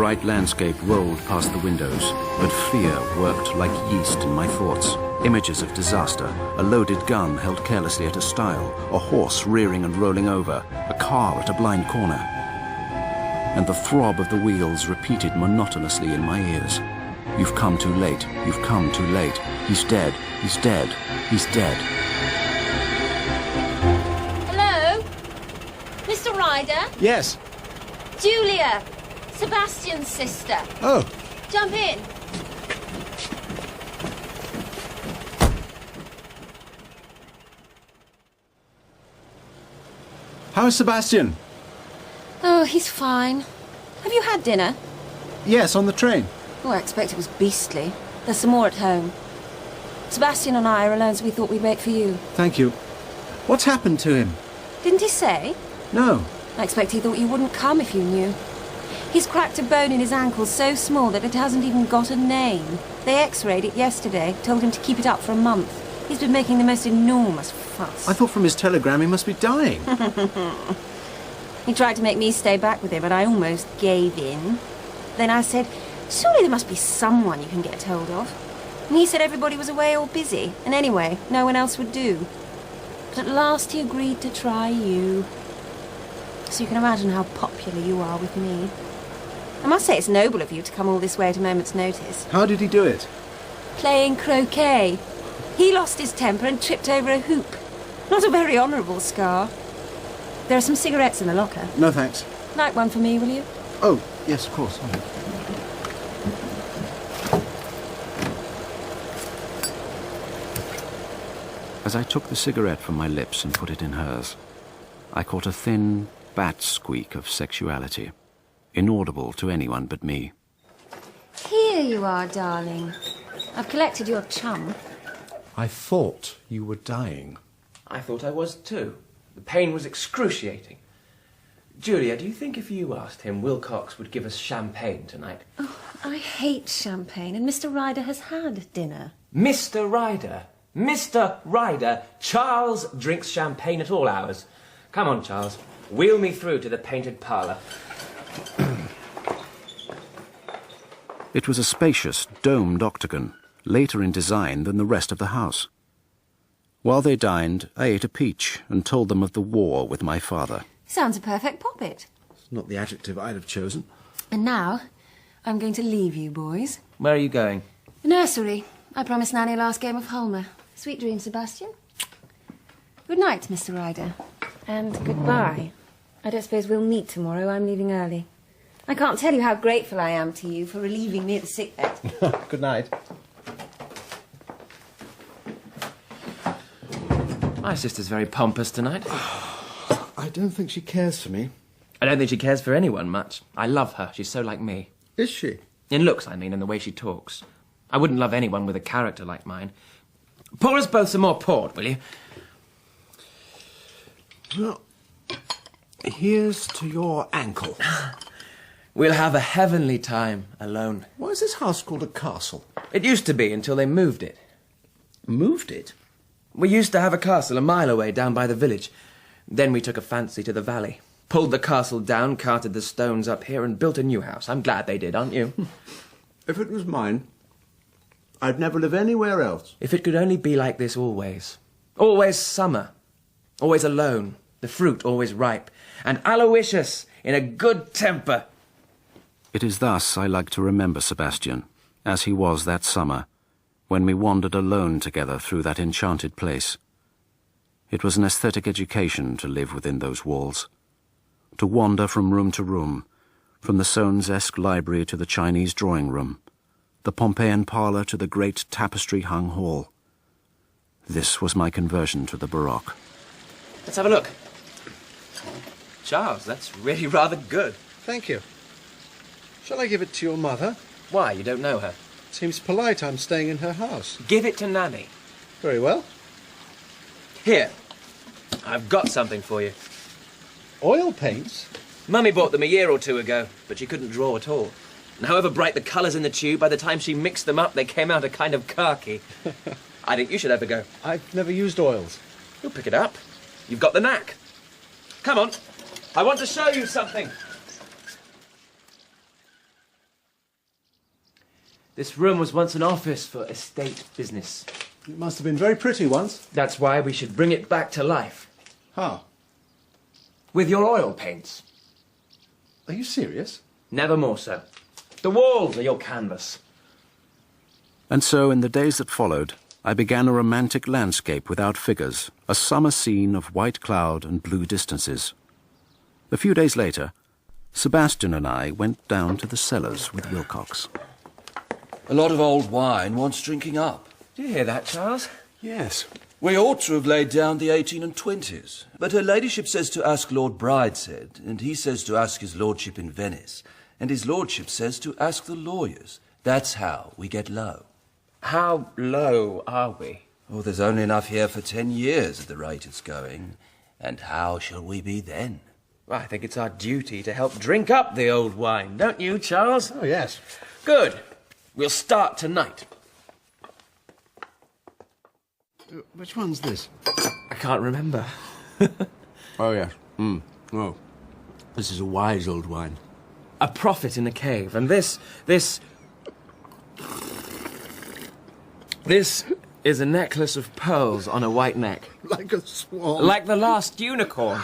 bright landscape rolled past the windows, but fear worked like yeast in my thoughts. Images of disaster, a loaded gun held carelessly at a stile, a horse rearing and rolling over, a car at a blind corner. And the throb of the wheels repeated monotonously in my ears. You've come too late, you've come too late. He's dead, he's dead, he's dead. Hello? Mr. Ryder? Yes. Julia, Sebastian's sister. Oh. Jump in. How's Sebastian? Oh, he's fine. Have you had dinner? Yes, on the train. Oh, I expect it was beastly. There's some more at home. Sebastian and I are alone, so we thought we'd make for you. Thank you. What's happened to him? Didn't he say? No. I expect he thought you wouldn't come if you knew. He's cracked a bone in his ankle so small that it hasn't even got a name. They x-rayed it yesterday, told him to keep it up for a month. He's been making the most enormous fuss. I thought from his telegram he must be dying. He tried to make me stay back with him, but I almost gave in. Then I said, surely there must be someone you can get hold of. And he said everybody was away or busy, and anyway, no one else would do. But at last he agreed to try you. So you can imagine how popular you are with me. I must say it's noble of you to come all this way at a moment's notice. How did he do it? Playing croquet. He lost his temper and tripped over a hoop. Not a very honourable scar. There are some cigarettes in the locker. No, thanks. Light one for me, will you? Oh, yes, of course. As I took the cigarette from my lips and put it in hers, I caught a thin bat squeak of sexuality, inaudible to anyone but me. Here you are, darling. I've collected your chum. I thought you were dying. I thought I was too. The pain was excruciating. Julia, do you think if you asked him, Wilcox would give us champagne tonight? Oh, I hate champagne, and Mr. Ryder has had dinner. Mr. Ryder? Mr. Ryder? Charles drinks champagne at all hours. Come on, Charles. Wheel me through to the painted parlour. It was a spacious, domed octagon, later in design than the rest of the house. While they dined, I ate a peach and told them of the war with my father. Sounds a perfect poppet. It's not the adjective I'd have chosen. And now, I'm going to leave you, boys. Where are you going? The nursery. I promised Nanny a last game of Holmer. Sweet dreams, Sebastian. Good night, Mr. Ryder. And goodbye. I don't suppose we'll meet tomorrow. I'm leaving early. I can't tell you how grateful I am to you for relieving me at the sickbed. Good night. My sister's very pompous tonight. I don't think she cares for me. I don't think she cares for anyone much. I love her. She's so like me. Is she? In looks, I mean, and the way she talks. I wouldn't love anyone with a character like mine. Pour us both some more port, will you? Well, here's to your ankle. We'll have a heavenly time alone. Why is this house called a castle? It used to be until they moved it. Moved it? We used to have a castle a mile away down by the village. Then we took a fancy to the valley. Pulled the castle down, carted the stones up here and built a new house. I'm glad they did, aren't you? If it was mine, I'd never live anywhere else. If it could only be like this always. Always summer. Always alone. The fruit always ripe. And Aloysius in a good temper. It is thus I like to remember Sebastian, as he was that summer, when we wandered alone together through that enchanted place. It was an aesthetic education to live within those walls, to wander from room to room, from the Soanes-esque library to the Chinese drawing room, the Pompeian parlour to the great tapestry-hung hall. This was my conversion to the Baroque. Let's have a look. Charles, that's really rather good. Thank you. Shall I give it to your mother? Why? You don't know her? Seems polite I'm staying in her house. Give it to Nanny. Very well. Here. I've got something for you. Oil paints? Mummy bought them a year or two ago, but she couldn't draw at all. And however bright the colours in the tube, by the time she mixed them up, they came out a kind of khaki. I think you should have a go. I've never used oils. You'll pick it up. You've got the knack. Come on. I want to show you something. This room was once an office for estate business. It must have been very pretty once. That's why we should bring it back to life. How? With your oil paints. Are you serious? Never more so. The walls are your canvas. And so, in the days that followed, I began a romantic landscape without figures, a summer scene of white cloud and blue distances. A few days later, Sebastian and I went down to the cellars with Wilcox. A lot of old wine wants drinking up. Do you hear that, Charles? Yes. We ought to have laid down the 18 and 20s. But her ladyship says to ask Lord Brideshead, and he says to ask his lordship in Venice, and his lordship says to ask the lawyers. That's how we get low. How low are we? Oh, there's only enough here for 10 years at the rate it's going. And how shall we be then? Well, I think it's our duty to help drink up the old wine, don't you, Charles? Oh, yes. Good. We'll start tonight. Which one's this? I can't remember. Oh, yes. Oh. This is a wise old wine. A prophet in a cave, and this is a necklace of pearls on a white neck. Like a swan. Like the last unicorn.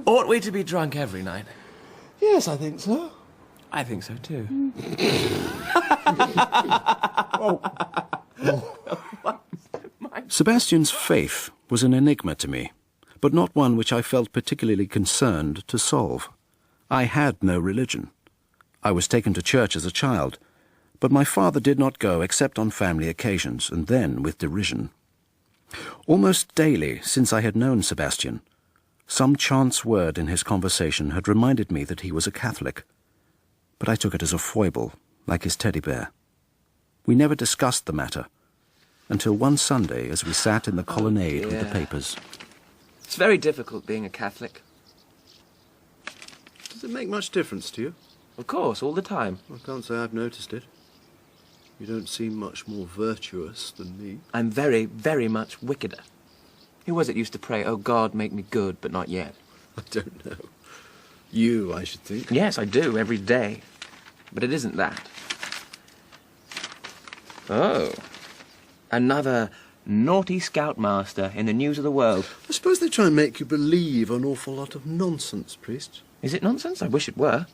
Ought we to be drunk every night? Yes, I think so. I think so too. Sebastian's faith was an enigma to me, but not one which I felt particularly concerned to solve. I had no religion. I was taken to church as a child, but my father did not go except on family occasions, and then with derision. Almost daily since I had known Sebastian, some chance word in his conversation had reminded me that he was a Catholic, but I took it as a foible, like his teddy bear. We never discussed the matter, until one Sunday as we sat in the colonnade with the papers. It's very difficult being a Catholic. Does it make much difference to you? Of course, all the time. I can't say I've noticed it. You don't seem much more virtuous than me. I'm very, very much wickeder. Who was it used to pray, "Oh God, make me good, but not yet"? I don't know. You, I should think. Yes, I do, every day. But it isn't that. Oh. Another naughty scoutmaster in the news of the world. I suppose they try and make you believe an awful lot of nonsense, priest. Is it nonsense? I wish it were.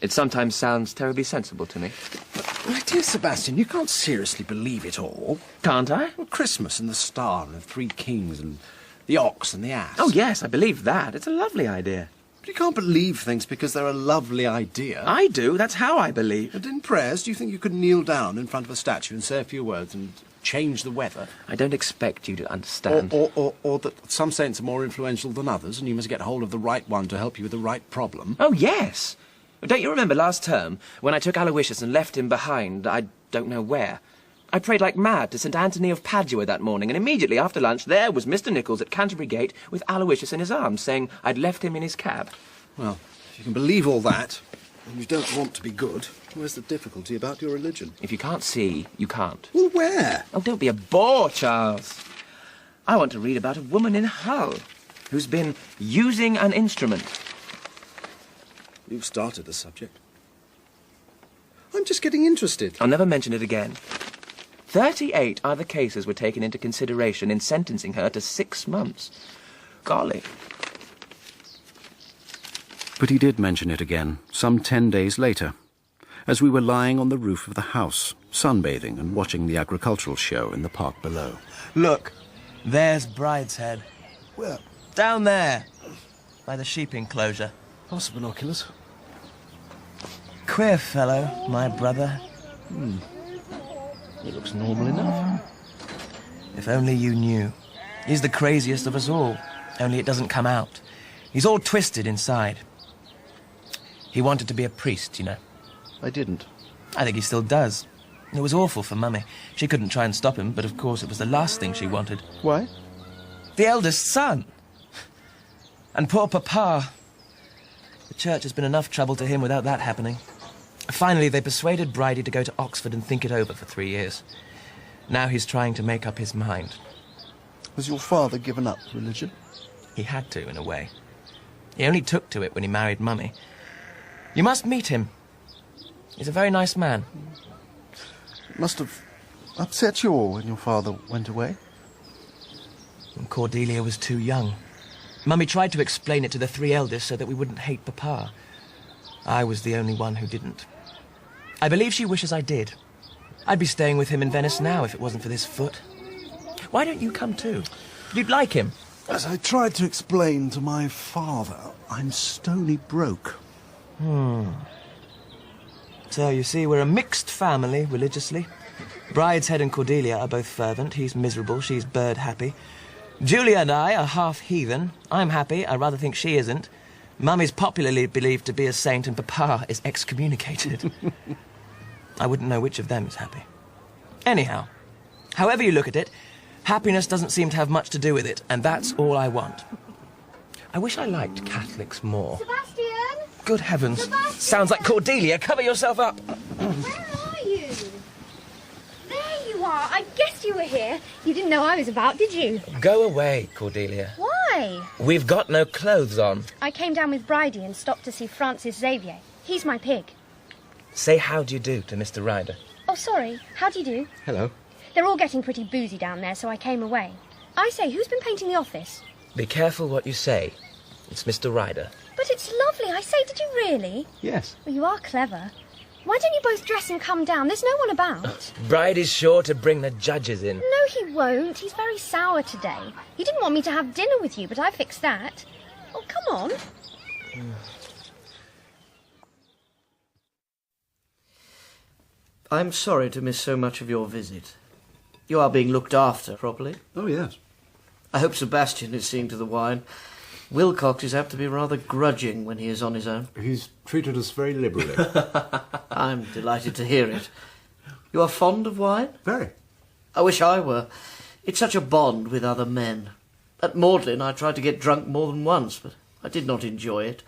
It sometimes sounds terribly sensible to me. But, my dear Sebastian, you can't seriously believe it all. Can't I? Well, Christmas and the star and the three kings and the ox and the ass. Oh, yes, I believe that. It's a lovely idea. But you can't believe things because they're a lovely idea. I do. That's how I believe. And in prayers, do you think you could kneel down in front of a statue and say a few words and change the weather? I don't expect you to understand. Or that some saints are more influential than others and you must get hold of the right one to help you with the right problem. Oh, yes. Don't you remember last term when I took Aloysius and left him behind, I don't know where? I prayed like mad to St. Anthony of Padua that morning, and immediately after lunch there was Mr. Nichols at Canterbury Gate with Aloysius in his arms, saying I'd left him in his cab. Well, if you can believe all that, and you don't want to be good, where's the difficulty about your religion? If you can't see, you can't. Well, where? Oh, don't be a bore, Charles. I want to read about a woman in Hull who's been using an instrument. You've started the subject. I'm just getting interested. I'll never mention it again. 38 other cases were taken into consideration in sentencing her to 6 months. Golly. But he did mention it again, some 10 days later, as we were lying on the roof of the house, sunbathing and watching the agricultural show in the park below. Look, there's Brideshead. Where? Down there, by the sheep enclosure. Pass the binoculars. Queer fellow, my brother. He looks normal enough. If only you knew. He's the craziest of us all, only it doesn't come out. He's all twisted inside. He wanted to be a priest, you know. I didn't. I think he still does. It was awful for Mummy. She couldn't try and stop him, but of course it was the last thing she wanted. Why? The eldest son. And poor Papa. The church has been enough trouble to him without that happening. Finally, they persuaded Bridie to go to Oxford and think it over for 3 years. Now he's trying to make up his mind. Has your father given up religion? He had to, in a way. He only took to it when he married Mummy. You must meet him. He's a very nice man. It must have upset you all when your father went away. And Cordelia was too young. Mummy tried to explain it to the three eldest so that we wouldn't hate Papa. I was the only one who didn't. I believe she wishes I did. I'd be staying with him in Venice now if it wasn't for this foot. Why don't you come too? You'd like him. As I tried to explain to my father, I'm stony broke. So, you see, we're a mixed family, religiously. Brideshead and Cordelia are both fervent. He's miserable, she's bird-happy. Julia and I are half heathen. I'm happy, I rather think she isn't. Mummy's popularly believed to be a saint and Papa is excommunicated. I wouldn't know which of them is happy. Anyhow, however you look at it, happiness doesn't seem to have much to do with it, and that's all I want. I wish I liked Catholics more. Sebastian! Good heavens. Sebastian! Sounds like Cordelia. Cover yourself up. Where are you? There you are. I guessed you were here. You didn't know I was about, did you? Go away, Cordelia. Why? We've got no clothes on. I came down with Bridie and stopped to see Francis Xavier. He's my pig. Say how do you do to Mr. Ryder. Oh, sorry. How do you do? Hello. They're all getting pretty boozy down there, so I came away. I say, who's been painting the office? Be careful what you say. It's Mr. Ryder. But it's lovely. I say, did you really? Yes. Well, you are clever. Why don't you both dress and come down? There's no one about. Bride is sure to bring the judges in. No, he won't. He's very sour today. He didn't want me to have dinner with you, but I fixed that. Oh, come on. I'm sorry to miss so much of your visit. You are being looked after properly. Oh, yes. I hope Sebastian is seeing to the wine. Wilcox is apt to be rather grudging when he is on his own. He's treated us very liberally. I'm delighted to hear it. You are fond of wine? Very. I wish I were. It's such a bond with other men. At Magdalen I tried to get drunk more than once, but I did not enjoy it.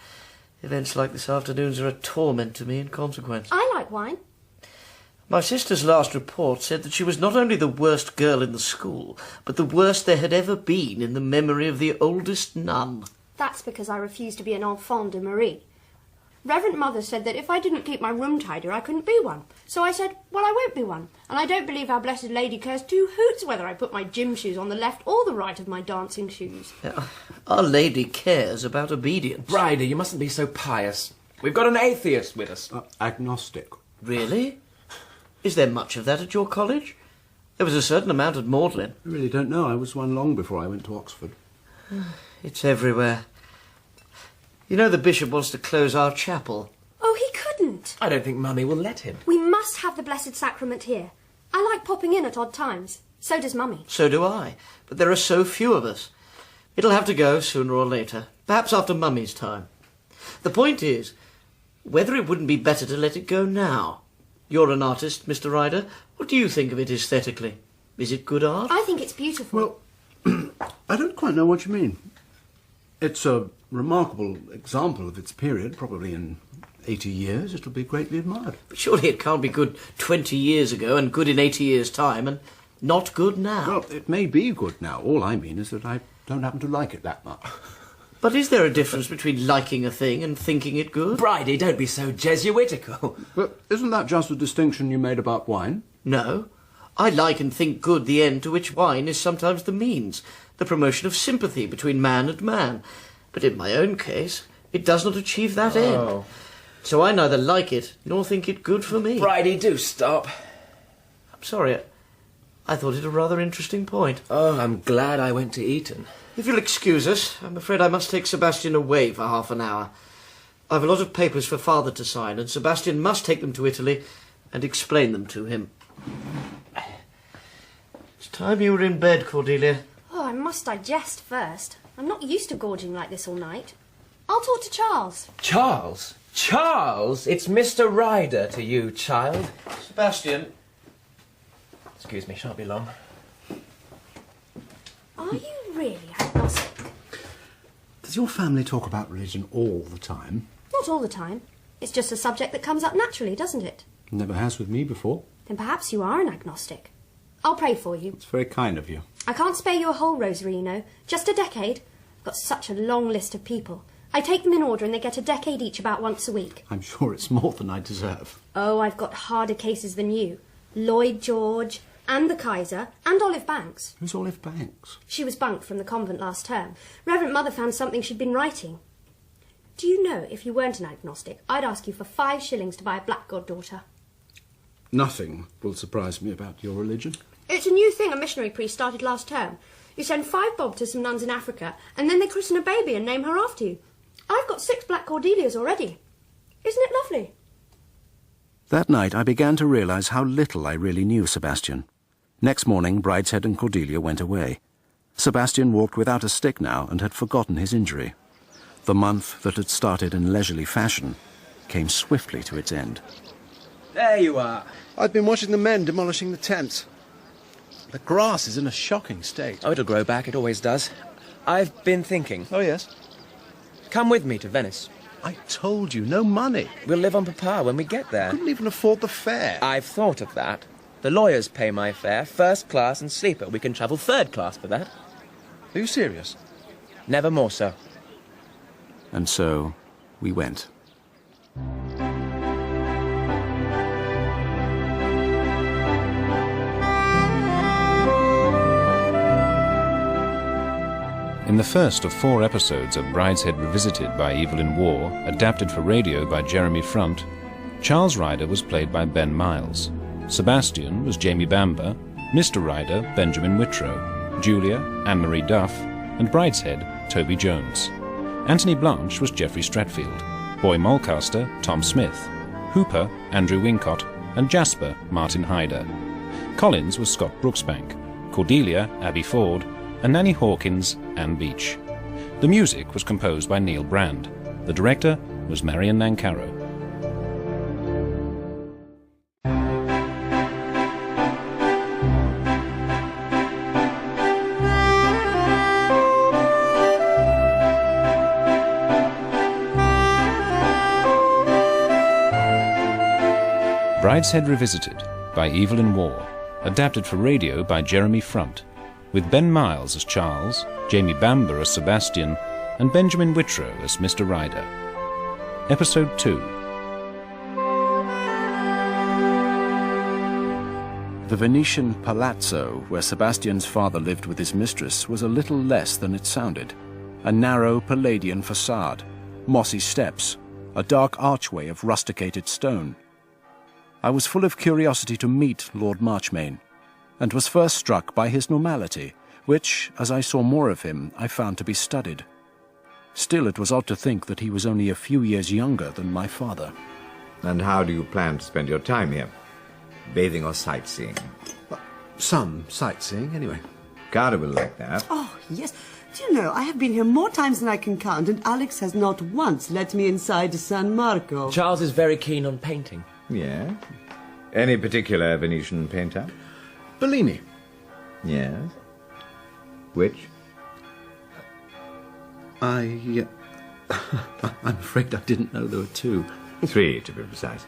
Events like this afternoon's are a torment to me in consequence. I like wine. My sister's last report said that she was not only the worst girl in the school, but the worst there had ever been in the memory of the oldest nun. That's because I refused to be an enfant de Marie. Reverend Mother said that if I didn't keep my room tidy, I couldn't be one. So I said, well, I won't be one. And I don't believe Our Blessed Lady cares two hoots whether I put my gym shoes on the left or the right of my dancing shoes. Our Lady cares about obedience. Ryder, you mustn't be so pious. We've got an atheist with us. Agnostic. Really? Is there much of that at your college? There was a certain amount at Magdalen. I really don't know. I was one long before I went to Oxford. It's everywhere. You know the bishop wants to close our chapel. Oh, he couldn't. I don't think Mummy will let him. We must have the Blessed Sacrament here. I like popping in at odd times. So does Mummy. So do I. But there are so few of us. It'll have to go sooner or later. Perhaps after Mummy's time. The point is, whether it wouldn't be better to let it go now. You're an artist, Mr. Ryder. What do you think of it aesthetically? Is it good art? I think it's beautiful. Well, I don't quite know what you mean. It's a remarkable example of its period. Probably in 80 years it'll be greatly admired. But surely it can't be good 20 years ago and good in 80 years' time and not good now. Well, it may be good now. All I mean is that I don't happen to like it that much. But is there a difference between liking a thing and thinking it good? Bridie, don't be so Jesuitical. But isn't that just the distinction you made about wine? No. I like and think good the end to which wine is sometimes the means, the promotion of sympathy between man and man. But in my own case, it does not achieve that end. So I neither like it nor think it good for me. Bridie, do stop. I'm sorry. I thought it a rather interesting point. Oh, I'm glad I went to Eton. If you'll excuse us, I'm afraid I must take Sebastian away for half an hour. I've a lot of papers for Father to sign, and Sebastian must take them to Italy and explain them to him. It's time you were in bed, Cordelia. Oh, I must digest first. I'm not used to gorging like this all night. I'll talk to Charles. Charles? Charles? It's Mr. Ryder to you, child. Sebastian. Excuse me, shan't be long. Are you really agnostic? Does your family talk about religion all the time? Not all the time. It's just a subject that comes up naturally, doesn't it? Never has with me before. Then perhaps you are an agnostic. I'll pray for you. It's very kind of you. I can't spare you a whole rosary, you know. Just a decade. I've got such a long list of people. I take them in order and they get a decade each about once a week. I'm sure it's more than I deserve. Oh, I've got harder cases than you. Lloyd George, and the Kaiser, and Olive Banks. Who's Olive Banks? She was bunked from the convent last term. Reverend Mother found something she'd been writing. Do you know, if you weren't an agnostic, I'd ask you for 5 shillings to buy a black goddaughter. Nothing will surprise me about your religion. It's a new thing a missionary priest started last term. You send 5 bob to some nuns in Africa, and then they christen a baby and name her after you. I've got 6 black Cordelias already. Isn't it lovely? That night I began to realize how little I really knew Sebastian. Next morning, Brideshead and Cordelia went away. Sebastian walked without a stick now and had forgotten his injury. The month that had started in leisurely fashion came swiftly to its end. There you are. I've been watching the men demolishing the tents. The grass is in a shocking state. Oh, it'll grow back, it always does. I've been thinking. Oh, yes? Come with me to Venice. I told you, no money. We'll live on Papa when we get there. I couldn't even afford the fare. I've thought of that. The lawyers pay my fare, first class and sleeper. We can travel third class for that. Are you serious? Never more so. And so we went. In the first of 4 episodes of Brideshead Revisited by Evelyn Waugh, adapted for radio by Jeremy Front, Charles Ryder was played by Ben Miles. Sebastian was Jamie Bamber, Mr. Ryder, Benjamin Whitrow, Julia, Anne-Marie Duff, and Brideshead, Toby Jones. Anthony Blanche was Geoffrey Stratfield, Boy Mulcaster, Tom Smith, Hooper, Andrew Wincott, and Jasper, Martin Hyder. Collins was Scott Brooksbank, Cordelia, Abby Ford, and Nanny Hawkins, Anne Beach. The music was composed by Neil Brand. The director was Marion Nancaro. Brideshead Revisited by Evelyn Waugh, adapted for radio by Jeremy Front, with Ben Miles as Charles, Jamie Bamber as Sebastian, and Benjamin Whitrow as Mr. Ryder. Episode 2. The Venetian palazzo where Sebastian's father lived with his mistress was a little less than it sounded. A narrow Palladian facade, mossy steps, a dark archway of rusticated stone. I was full of curiosity to meet Lord Marchmain, and was first struck by his normality, which, as I saw more of him, I found to be studied. Still, it was odd to think that he was only a few years younger than my father. And how do you plan to spend your time here? Bathing or sightseeing? Some sightseeing, anyway. Carter will like that. Oh, yes. Do you know, I have been here more times than I can count, and Alex has not once let me inside San Marco. Charles is very keen on painting. Yeah? Any particular Venetian painter? Bellini. Yes. Which? I'm afraid I didn't know there were 2. 3, to be precise.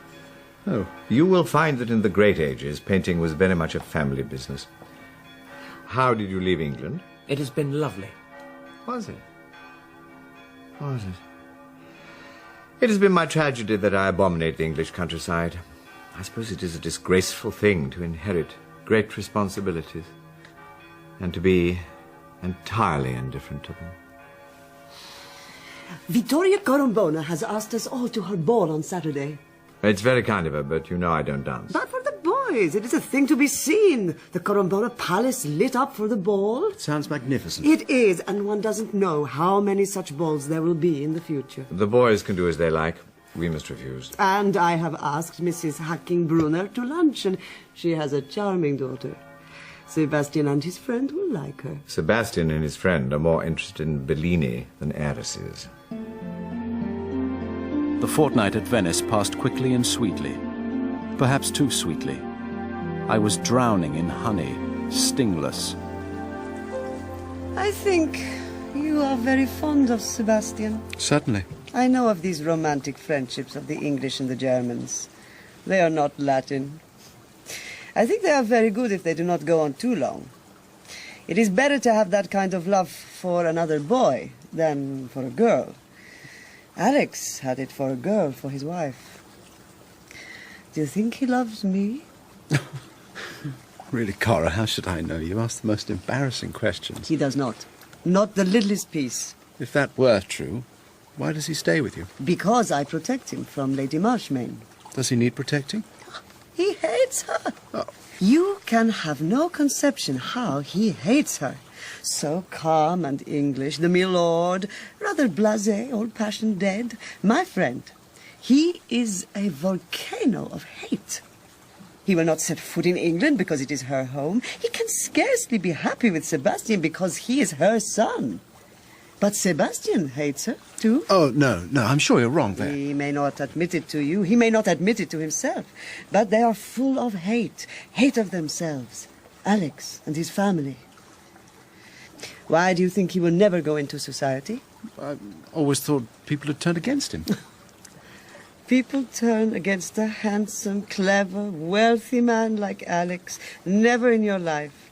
Oh. You will find that in the great ages, painting was very much a family business. How did you leave England? It has been lovely. Was it? Was it? It has been my tragedy that I abominate the English countryside. I suppose it is a disgraceful thing to inherit great responsibilities and to be entirely indifferent to them. Vittoria Corombona has asked us all to her ball on Saturday. It's very kind of her, but you know I don't dance. But for the boys, it is a thing to be seen. The Corombona Palace lit up for the ball. It sounds magnificent. It is, and one doesn't know how many such balls there will be in the future. The boys can do as they like. We must refuse. And I have asked Mrs. Hacking-Brunner to luncheon. She has a charming daughter. Sebastian and his friend will like her. Sebastian and his friend are more interested in Bellini than heiresses. The fortnight at Venice passed quickly and sweetly. Perhaps too sweetly. I was drowning in honey, stingless. I think you are very fond of Sebastian. Certainly. I know of these romantic friendships of the English and the Germans. They are not Latin. I think they are very good if they do not go on too long. It is better to have that kind of love for another boy than for a girl. Alex had it for a girl, for his wife. Do you think he loves me? Really, Cora, how should I know? You ask the most embarrassing questions. He does not. Not the littlest piece. If that were true, why does he stay with you? Because I protect him from Lady Marshmain. Does he need protecting? He hates her. Oh. You can have no conception how he hates her. So calm and English, the milord, rather blasé, old-fashioned dead. My friend, he is a volcano of hate. He will not set foot in England because it is her home. He can scarcely be happy with Sebastian because he is her son. But Sebastian hates her, too. Oh, no, I'm sure you're wrong there. He may not admit it to you. He may not admit it to himself. But they are full of hate. Hate of themselves. Alex and his family. Why do you think he will never go into society? I always thought people had turned against him. People turn against a handsome, clever, wealthy man like Alex. Never in your life.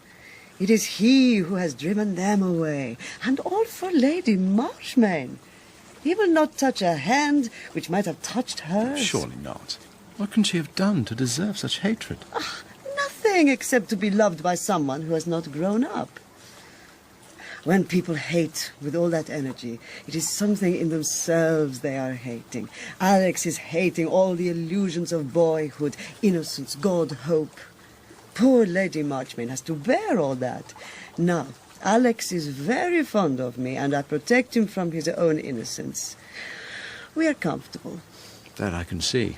It is he who has driven them away. And all for Lady Marshmain. He will not touch a hand which might have touched hers. Surely not. What can she have done to deserve such hatred? Nothing except to be loved by someone who has not grown up. When people hate with all that energy, it is something in themselves they are hating. Alex is hating all the illusions of boyhood, innocence, God, hope. Poor Lady Marshmain has to bear all that. Now, Alex is very fond of me, and I protect him from his own innocence. We are comfortable. That I can see.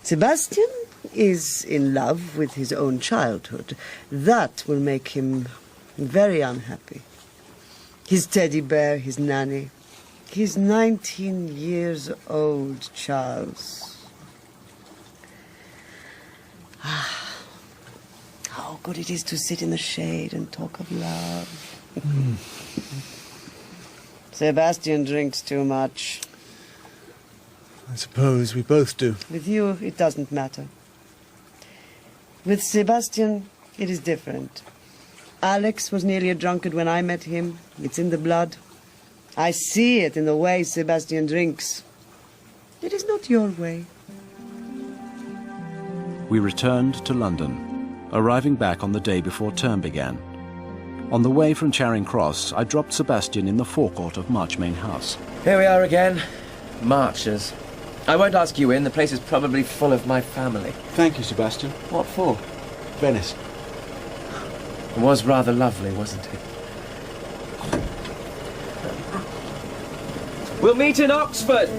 Sebastian is in love with his own childhood. That will make him very unhappy. His teddy bear, his nanny. He's 19 years old, Charles. How good it is to sit in the shade and talk of love. Sebastian drinks too much. I suppose we both do. With you, it doesn't matter. With Sebastian, it is different. Alex was nearly a drunkard when I met him. It's in the blood. I see it in the way Sebastian drinks. It is not your way. We returned to London, arriving back on the day before term began. On the way from Charing Cross, I dropped Sebastian in the forecourt of Marchmain House. Here we are again. Marchers. I won't ask you in. The place is probably full of my family. Thank you, Sebastian. What for? Venice. It was rather lovely, wasn't it? We'll meet in Oxford!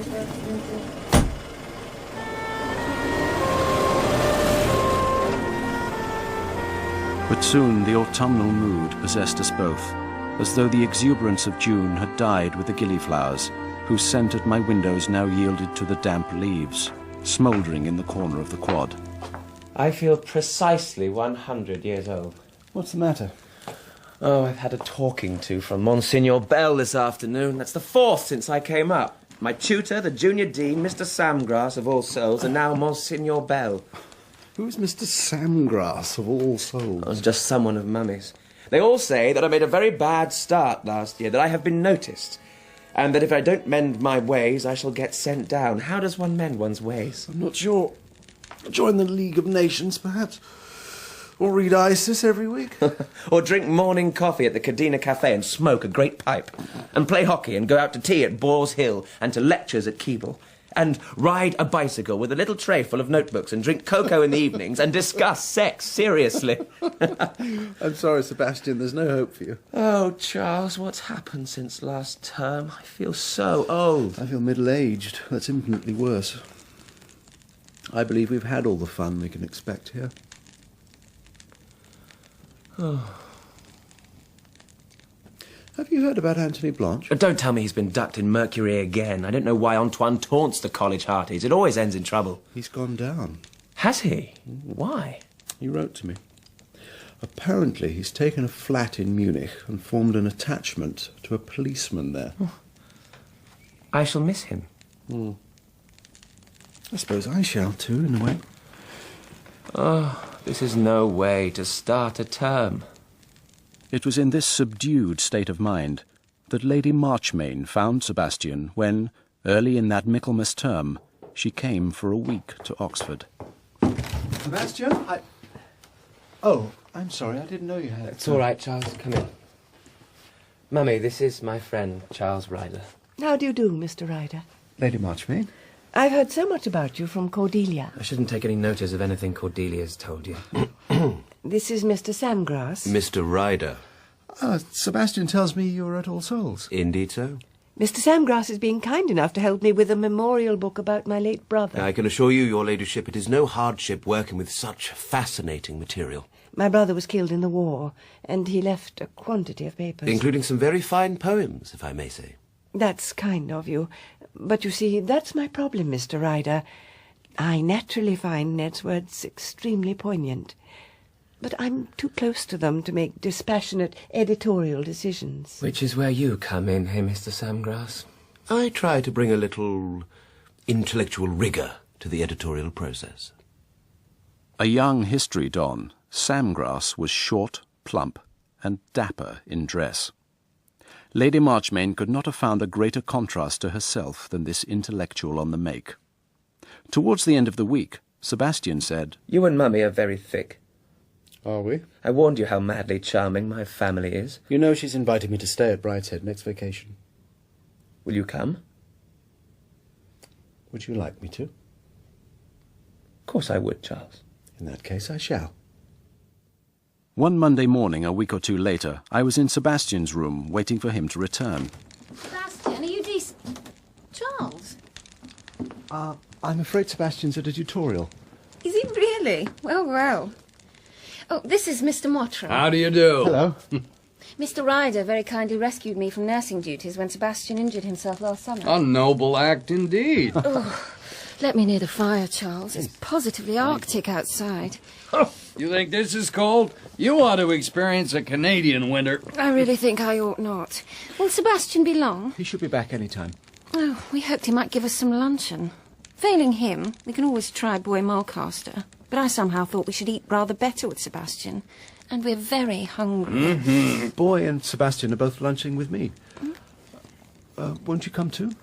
But soon the autumnal mood possessed us both, as though the exuberance of June had died with the gillyflowers, whose scent at my windows now yielded to the damp leaves, smouldering in the corner of the quad. I feel precisely 100 years old. What's the matter? Oh, I've had a talking to from Monsignor Bell this afternoon. That's the 4th since I came up. My tutor, the junior dean, Mr. Samgrass of All Souls, and now Monsignor Bell. Who's Mr. Samgrass of All Souls? I was just someone of Mummy's. They all say that I made a very bad start last year, that I have been noticed, and that if I don't mend my ways, I shall get sent down. How does one mend one's ways? I'm not sure. Join the League of Nations, perhaps? Or read Isis every week? Or drink morning coffee at the Cadena Cafe and smoke a great pipe. And play hockey and go out to tea at Boars Hill and to lectures at Keble. And ride a bicycle with a little tray full of notebooks and drink cocoa in the evenings and discuss sex seriously. I'm sorry, Sebastian, there's no hope for you. Oh, Charles, what's happened since last term? I feel so old. I feel middle-aged. That's infinitely worse. I believe we've had all the fun we can expect here. Oh. Have you heard about Anthony Blanche? Don't tell me he's been ducked in Mercury again. I don't know why Antoine taunts the college hearties. It always ends in trouble. He's gone down. Has he? Why? He wrote to me. Apparently he's taken a flat in Munich and formed an attachment to a policeman there. Oh. I shall miss him. I suppose I shall too, in a way. Oh, this is no way to start a term. It was in this subdued state of mind that Lady Marchmain found Sebastian when, early in that Michaelmas term, she came for a week to Oxford. Sebastian, Oh, I'm sorry, I didn't know you had... It's all right, Charles. Come in. Mummy, this is my friend, Charles Ryder. How do you do, Mr. Ryder? Lady Marchmain? I've heard so much about you from Cordelia. I shouldn't take any notice of anything Cordelia's told you. This is Mr. Samgrass. Mr. Ryder. Sebastian tells me you're at All Souls. Indeed so. Mr. Samgrass is being kind enough to help me with a memorial book about my late brother. I can assure you, your ladyship, it is no hardship working with such fascinating material. My brother was killed in the war, and he left a quantity of papers. Including some very fine poems, if I may say. That's kind of you. But you see, that's my problem, Mr. Ryder. I naturally find Ned's words extremely poignant. But I'm too close to them to make dispassionate editorial decisions. Which is where you come in here, Mr. Samgrass. I try to bring a little intellectual rigour to the editorial process. A young history don, Samgrass was short, plump, and dapper in dress. Lady Marchmain could not have found a greater contrast to herself than this intellectual on the make. Towards the end of the week, Sebastian said, You and Mummy are very thick. Are we? I warned you how madly charming my family is. You know she's invited me to stay at Brideshead next vacation. Will you come? Would you like me to? Of course I would, Charles. In that case, I shall. One Monday morning, a week or two later, I was in Sebastian's room, waiting for him to return. Sebastian, are you decent? Charles? I'm afraid Sebastian's at a tutorial. Is he really? Well, well. Oh, this is Mr. Mottram. How do you do? Hello. Mr. Ryder very kindly rescued me from nursing duties when Sebastian injured himself last summer. A noble act indeed. Oh, let me near the fire, Charles. It's positively Arctic outside. You think this is cold? You ought to experience a Canadian winter. I really think I ought not. Will Sebastian be long? He should be back any time. Oh, we hoped he might give us some luncheon. Failing him, we can always try Boy Mulcaster. But I somehow thought we should eat rather better with Sebastian. And we're very hungry. Mm-hmm. Boy and Sebastian are both lunching with me. Won't you come too?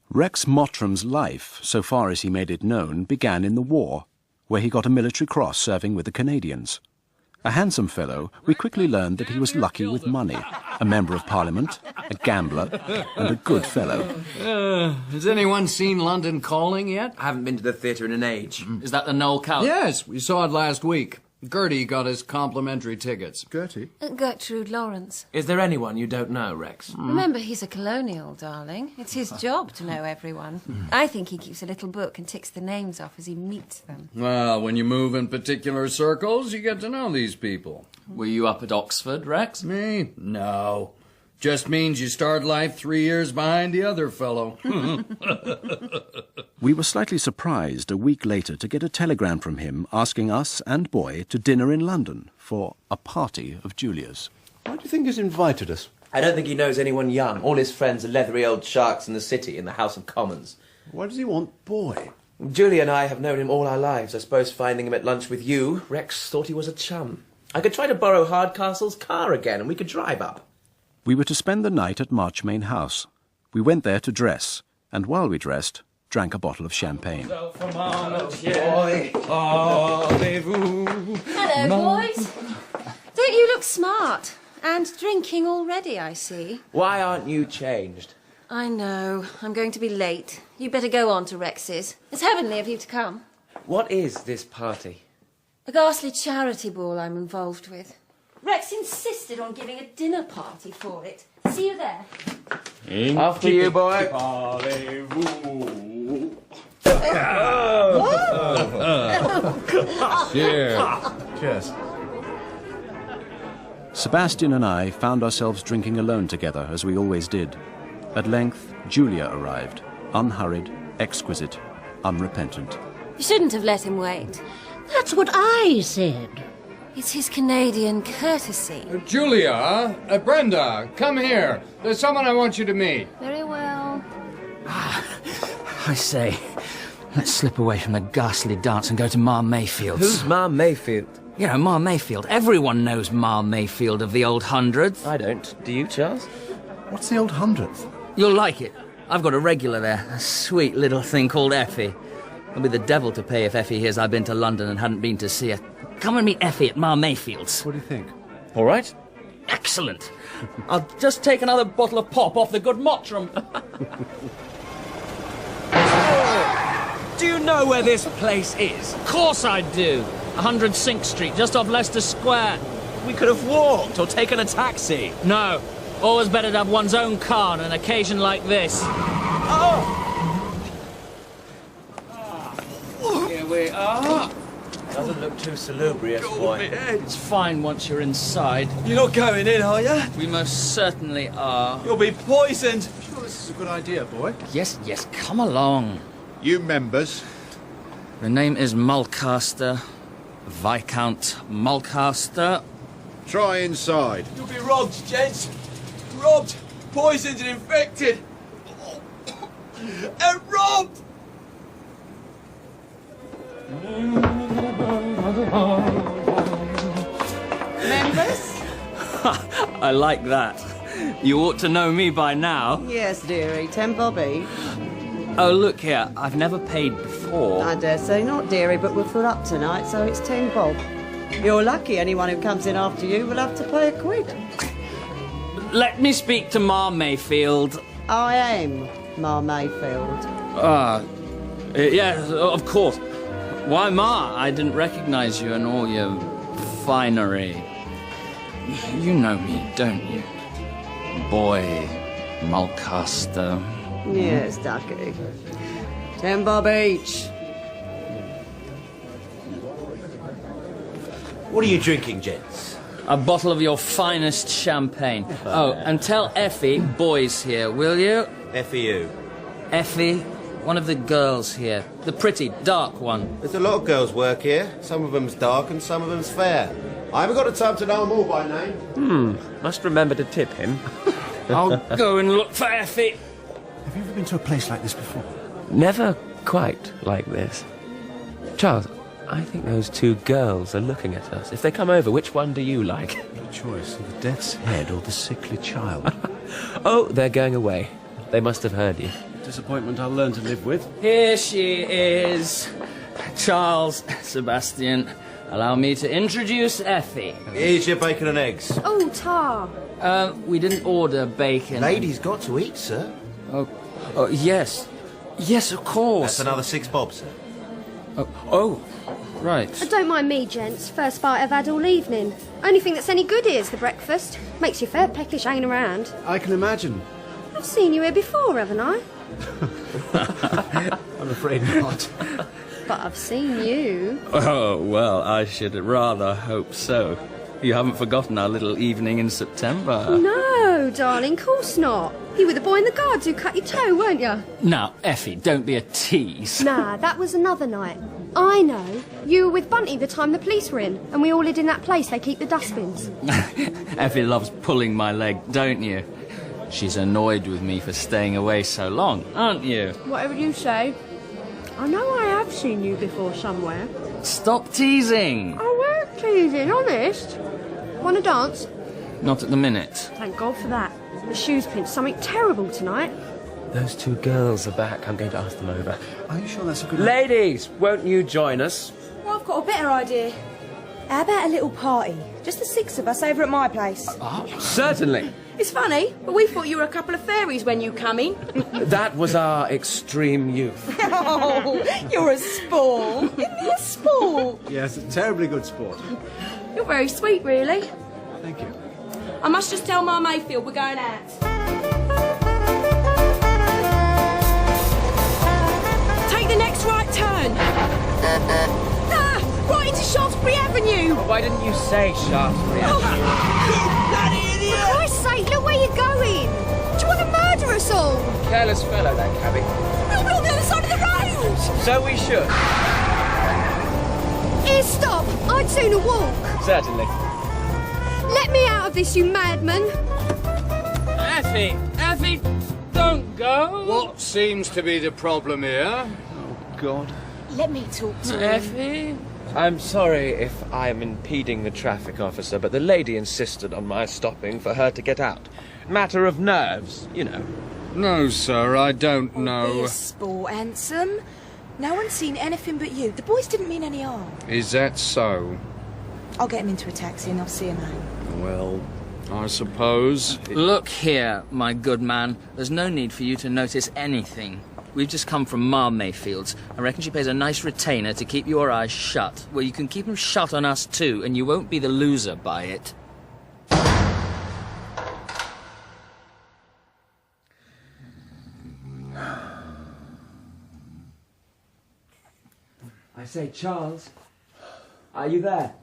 Rex Mottram's life, so far as he made it known, began in the war, where he got a military cross serving with the Canadians. A handsome fellow, we quickly learned that he was lucky with money, a member of Parliament, a gambler, and a good fellow. Has anyone seen London Calling yet? I haven't been to the theatre in an age. Is that the Noel Coward? Yes, we saw it last week. Gertie got us complimentary tickets. Gertie? Gertrude Lawrence. Is there anyone you don't know, Rex? Remember, he's a colonial, darling. It's his job to know everyone. I think he keeps a little book and ticks the names off as he meets them. Well, when you move in particular circles, you get to know these people. Were you up at Oxford, Rex? Me? No. Just means you start life 3 years behind the other fellow. We were slightly surprised a week later to get a telegram from him asking us and Boy to dinner in London for a party of Julia's. Why do you think he's invited us? I don't think he knows anyone young. All his friends are leathery old sharks in the city, in the House of Commons. Why does he want Boy? Julia and I have known him all our lives. I suppose finding him at lunch with you, Rex thought he was a chum. I could try to borrow Hardcastle's car again and we could drive up. We were to spend the night at Marchmain House. We went there to dress, and while we dressed, drank a bottle of champagne. Hello, boys. Don't you look smart? And drinking already, I see. Why aren't you changed? I know. I'm going to be late. You better go on to Rex's. It's heavenly of you to come. What is this party? A ghastly charity ball I'm involved with. Rex insisted on giving a dinner party for it. See you there. After you, Boy. Cheers. Sebastian and I found ourselves drinking alone together, as we always did. At length, Julia arrived, unhurried, exquisite, unrepentant. You shouldn't have let him wait. That's what I said. It's his Canadian courtesy. Julia, Brenda, come here. There's someone I want you to meet. Very well. I say, let's slip away from the ghastly dance and go to Ma Mayfield's. Who's Ma Mayfield? You know, Ma Mayfield. Everyone knows Ma Mayfield of the old hundreds. I don't. Do you, Charles? What's the old 100th? You'll like it. I've got a regular there, a sweet little thing called Effie. It'll be the devil to pay if Effie hears I've been to London and hadn't been to see her. Come and meet Effie at Ma Mayfield's. What do you think? All right. Excellent. I'll just take another bottle of pop off the good Mottram. Do you know where this place is? Of course I do. 100 Sink Street, just off Leicester Square. We could have walked or taken a taxi. No. Always better to have one's own car on an occasion like this. Here we are. Doesn't look too salubrious, boy. It's fine once you're inside. You're not going in, are you? We most certainly are. You'll be poisoned. Sure, this is a good idea, boy. Yes, yes, come along. You members. The name is Mulcaster. Viscount Mulcaster. Try inside. You'll be robbed, gents. Robbed, poisoned and infected. And robbed! Members? I like that. You ought to know me by now. Yes, dearie. 10 bob each. Oh, look here. I've never paid before. I dare say not, dearie, but we're full up tonight, so it's 10 bob. You're lucky. Anyone who comes in after you will have to pay a quid. Let me speak to Ma Mayfield. I am Ma Mayfield. Yes, of course. Why, Ma? I didn't recognize you in all your finery. You know me, don't you? Boy Mulcaster. Yes, ducky. 10 bob each. What are you drinking, gents? A bottle of your finest champagne. Oh, and tell Effie boy's here, will you? Effie who? Effie, one of the girls here. The pretty, dark one. There's a lot of girls work here. Some of them's dark and some of them's fair. I haven't got the time to know them all by name. Must remember to tip him. I'll go and look for Effie. Have you ever been to a place like this before? Never quite like this. Charles, I think those two girls are looking at us. If they come over, which one do you like? Your choice, the death's head or the sickly child. Oh, they're going away. They must have heard you. Disappointment I'll learn to live with. Here she is. Charles, Sebastian, allow me to introduce Effie. Here's your bacon and eggs. Oh, tar. We didn't order bacon. Lady's got to eat, sir. Oh, yes. Yes, of course. That's another 6 bob, sir. Oh, right. Don't mind me, gents. First bite I've had all evening. Only thing that's any good here is the breakfast. Makes you fair peckish hanging around. I can imagine. I've seen you here before, haven't I? I'm afraid not. But I've seen you. Oh, well, I should rather hope so. You haven't forgotten our little evening in September. No, darling, course not. You were the boy in the guards who cut your toe, weren't you? Now, Effie, don't be a tease. Nah, that was another night. I know. You were with Bunty the time the police were in, and we all lived in that place they keep the dustbins. Effie loves pulling my leg, don't you? She's annoyed with me for staying away so long, aren't you? Whatever you say. I know I have seen you before somewhere. Stop teasing. I weren't teasing, honest. Want to dance? Not at the minute. Thank God for that. The shoes pinched something terrible tonight. Those two girls are back. I'm going to ask them over. Are you sure that's a good idea? Ladies, won't you join us? Well, I've got a better idea. How about a little party? Just the 6 of us over at my place. Certainly. It's funny, but we thought you were a couple of fairies when you come in. That was our extreme youth. Oh, you're a sport. Isn't he a sport? Yes, a terribly good sport. You're very sweet, really. Thank you. I must just tell Ma Mayfield we're going out. Take the next right turn. Right into Shaftesbury Avenue. Why didn't you say Shaftesbury Avenue? You bloody idiot! For Christ's sake, look where you're going. Do you want to murder us all? Careless fellow, that cabby. We'll be on the other side of the road. So we should. Here, stop. I'd sooner walk. Certainly. Let me out of this, you madman. Effie, don't go. What seems to be the problem here? Oh, God. Let me talk to him. Effie? I'm sorry if I'm impeding the traffic officer, but the lady insisted on my stopping for her to get out. Matter of nerves, you know. No, sir, I don't know. Be a sport, handsome. No one's seen anything but you. The boys didn't mean any harm. Is that so? I'll get him into a taxi and I'll see him home. Well, I suppose... Look here, my good man. There's no need for you to notice anything. We've just come from Ma Mayfield's. I reckon she pays a nice retainer to keep your eyes shut. Well, you can keep them shut on us too, and you won't be the loser by it. I say, Charles, are you there?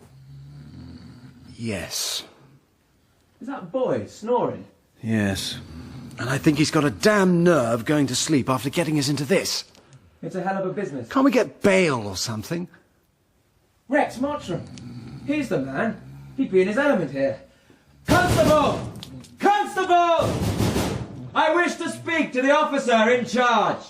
Yes. Is that boy snoring? Yes. And I think he's got a damn nerve going to sleep after getting us into this. It's a hell of a business. Can't we get bail or something? Rex Mottram. He's the man. He'd be in his element here. Constable! Constable! I wish to speak to the officer in charge.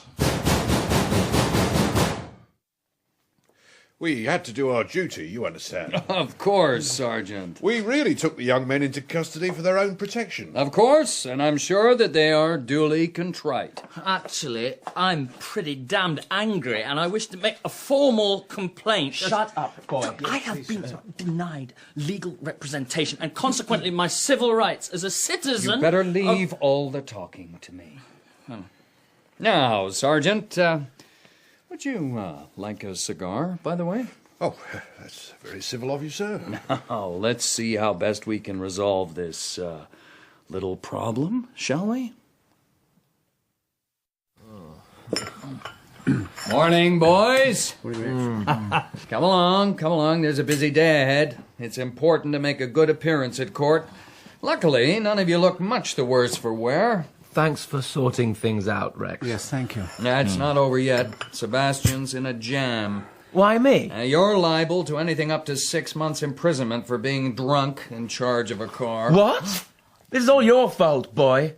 We had to do our duty, you understand. Of course, Sergeant. We really took the young men into custody for their own protection. Of course, and I'm sure that they are duly contrite. Actually, I'm pretty damned angry, and I wish to make a formal complaint. Shut up, boy. I have been denied legal representation, and consequently my civil rights as a citizen... You better leave all the talking to me. Now, Sergeant, would you like a cigar, by the way? Oh, that's very civil of you, sir. Now, let's see how best we can resolve this little problem, shall we? Morning, boys. Come along. There's a busy day ahead. It's important to make a good appearance at court. Luckily, none of you look much the worse for wear. Thanks for sorting things out, Rex. Yes, thank you. It's not over yet. Sebastian's in a jam. Why me? You're liable to anything up to 6 months imprisonment for being drunk in charge of a car. What? This is all your fault, boy.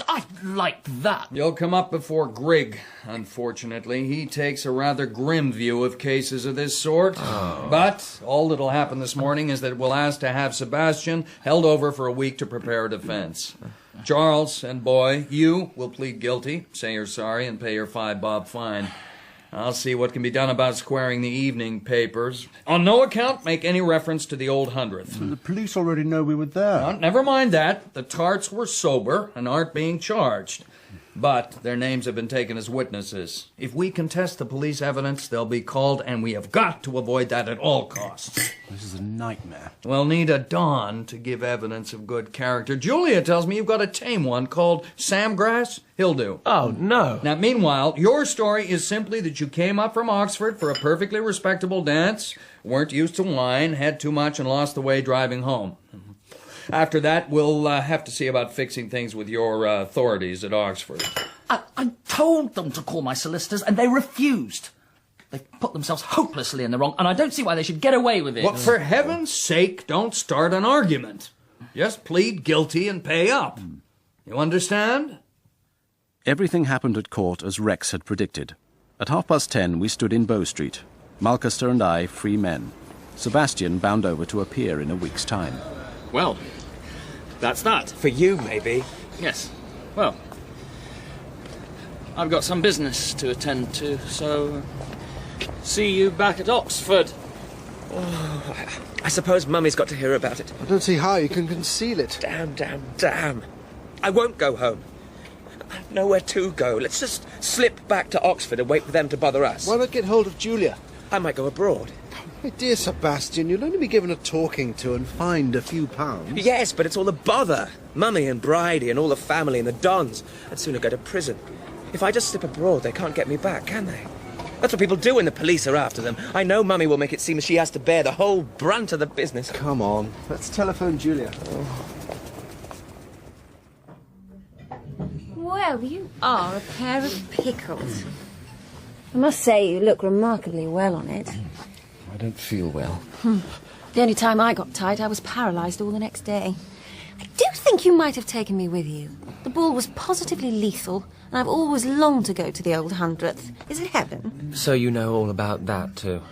I like that. You'll come up before Grigg, unfortunately. He takes a rather grim view of cases of this sort. Oh. But all that'll happen this morning is that we'll ask to have Sebastian held over for a week to prepare a defense. Charles and Boy, you will plead guilty, say you're sorry, and pay your $5 fine. I'll see what can be done about squaring the evening papers. On no account make any reference to the old 100th. The police already know we were there. Never mind that. The tarts were sober and aren't being charged. But their names have been taken as witnesses. If we contest the police evidence, they'll be called, and we have got to avoid that at all costs. This is a nightmare. We'll need a Don to give evidence of good character. Julia tells me you've got a tame one called Sam Grass. He'll do. Oh, no. Now, meanwhile, your story is simply that you came up from Oxford for a perfectly respectable dance, weren't used to wine, had too much, and lost the way driving home. After that, we'll have to see about fixing things with your authorities at Oxford. I told them to call my solicitors, and they refused. They've put themselves hopelessly in the wrong, and I don't see why they should get away with it. Well, for heaven's sake, don't start an argument. Just plead guilty and pay up. You understand? Everything happened at court as Rex had predicted. At 10:30 we stood in Bow Street. Mulcaster and I, free men. Sebastian bound over to appear in a week's time. Well, that's that. For you, maybe. Yes. Well, I've got some business to attend to, so see you back at Oxford. Oh, I suppose Mummy's got to hear about it. I don't see how you can conceal it. Damn. I won't go home. I've nowhere to go. Let's just slip back to Oxford and wait for them to bother us. Why not get hold of Julia? I might go abroad. My dear Sebastian, you'll only be given a talking to and fined a few pounds. Yes, but it's all the bother. Mummy and Bridie and all the family and the Dons. I'd sooner go to prison. If I just slip abroad, they can't get me back, can they? That's what people do when the police are after them. I know Mummy will make it seem as she has to bear the whole brunt of the business. Come on, let's telephone Julia. Well, you are a pair of pickles. I must say you look remarkably well on it. I don't feel well. The only time I got tight, I was paralysed all the next day. I do think you might have taken me with you. The ball was positively lethal, and I've always longed to go to the old 100th. Is it heaven? So you know all about that, too?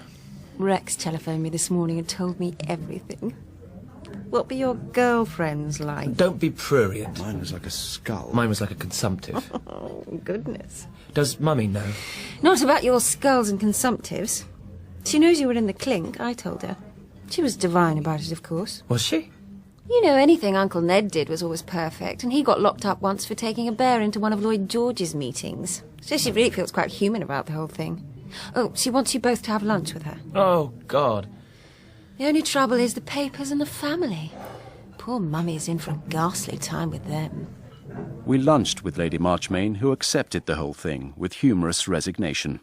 Rex telephoned me this morning and told me everything. What were your girlfriends like? Don't be prurient. Mine was like a skull. Mine was like a consumptive. Oh, goodness. Does Mummy know? Not about your skulls and consumptives. She knows you were in the clink, I told her. She was divine about it, of course. Was she? You know, anything Uncle Ned did was always perfect, and he got locked up once for taking a bear into one of Lloyd George's meetings. So she really feels quite human about the whole thing. Oh, she wants you both to have lunch with her. Oh, God. The only trouble is the papers and the family. Poor Mummy's in for a ghastly time with them. We lunched with Lady Marchmain, who accepted the whole thing with humorous resignation.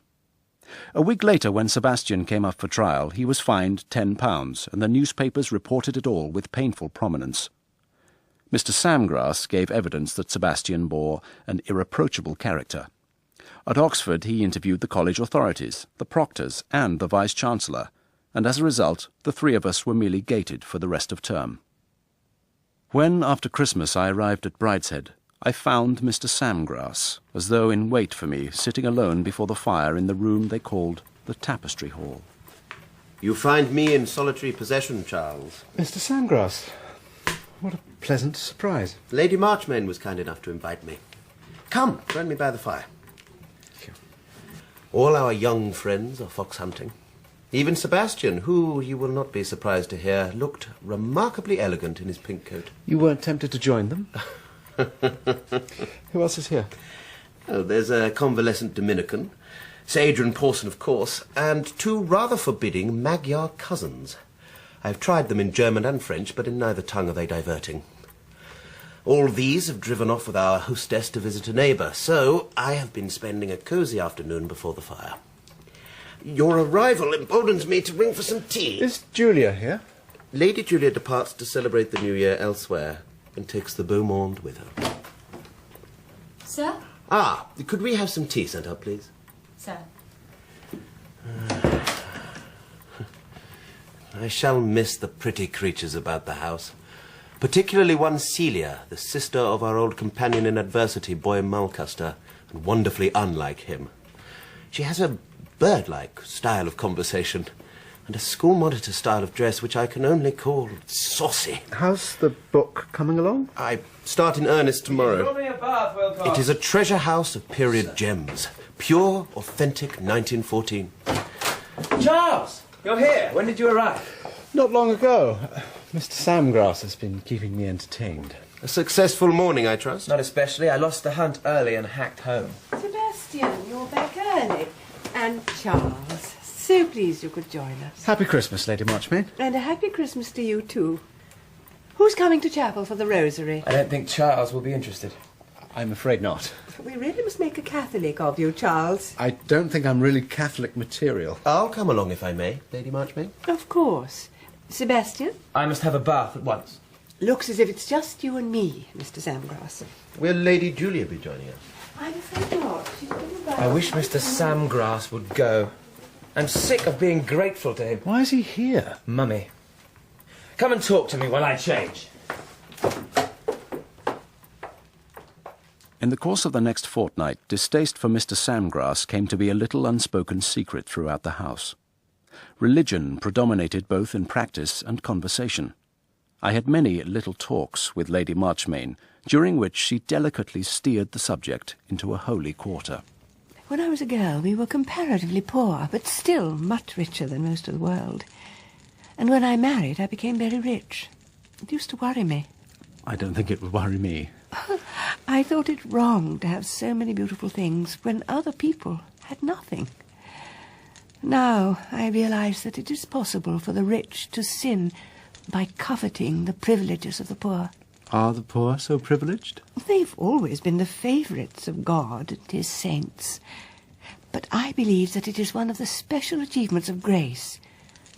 A week later, when Sebastian came up for trial, he was fined £10, and the newspapers reported it all with painful prominence. Mr. Samgrass gave evidence that Sebastian bore an irreproachable character. At Oxford, he interviewed the college authorities, the proctors, and the vice-chancellor, and as a result, the three of us were merely gated for the rest of term. When, after Christmas, I arrived at Brideshead, I found Mr. Samgrass, as though in wait for me, sitting alone before the fire in the room they called the Tapestry Hall. You find me in solitary possession, Charles. Mr. Samgrass, what a pleasant surprise. Lady Marchmain was kind enough to invite me. Come, join me by the fire. All our young friends are fox hunting. Even Sebastian, who, you will not be surprised to hear, looked remarkably elegant in his pink coat. You weren't tempted to join them? Who else is here? Oh, there's a convalescent Dominican, Sir Adrian Pawson, of course, and two rather forbidding Magyar cousins. I've tried them in German and French, but in neither tongue are they diverting. All these have driven off with our hostess to visit a neighbour, so I have been spending a cosy afternoon before the fire. Your arrival emboldens me to ring for some tea. Is Julia here? Lady Julia departs to celebrate the New Year elsewhere and takes the beau monde with her. Sir? Ah, could we have some tea sent up, please? Sir. I shall miss the pretty creatures about the house. Particularly one Celia, the sister of our old companion in adversity, Boy Mulcaster, and wonderfully unlike him. She has a bird-like style of conversation, and a school monitor style of dress which I can only call saucy. How's the book coming along? I start in earnest tomorrow. Draw me a bath, Wilcox. It is a treasure house of period gems. Pure, authentic 1914. Charles! You're here. When did you arrive? Not long ago. Mr. Samgrass has been keeping me entertained. A successful morning, I trust? Not especially. I lost the hunt early and hacked home. Sebastian, you're back early. And Charles, so pleased you could join us. Happy Christmas, Lady Marchmain. And a happy Christmas to you, too. Who's coming to chapel for the rosary? I don't think Charles will be interested. I'm afraid not. We really must make a Catholic of you, Charles. I don't think I'm really Catholic material. I'll come along if I may, Lady Marchmain. Of course. Sebastian? I must have a bath at once. Looks as if it's just you and me, Mr. Samgrass. Will Lady Julia be joining us? I'm afraid not. She's been about. I wish Mr. Samgrass would go. I'm sick of being grateful to him. Why is he here? Mummy, come and talk to me while I change. In the course of the next fortnight, distaste for Mr. Samgrass came to be a little unspoken secret throughout the house. Religion predominated both in practice and conversation. I had many little talks with Lady Marchmain, during which she delicately steered the subject into a holy quarter. When I was a girl, we were comparatively poor, but still much richer than most of the world. And when I married, I became very rich. It used to worry me. I don't think it would worry me. I thought it wrong to have so many beautiful things when other people had nothing. Now I realize that it is possible for the rich to sin by coveting the privileges of the poor. Are the poor so privileged? They've always been the favourites of God and his saints. But I believe that it is one of the special achievements of grace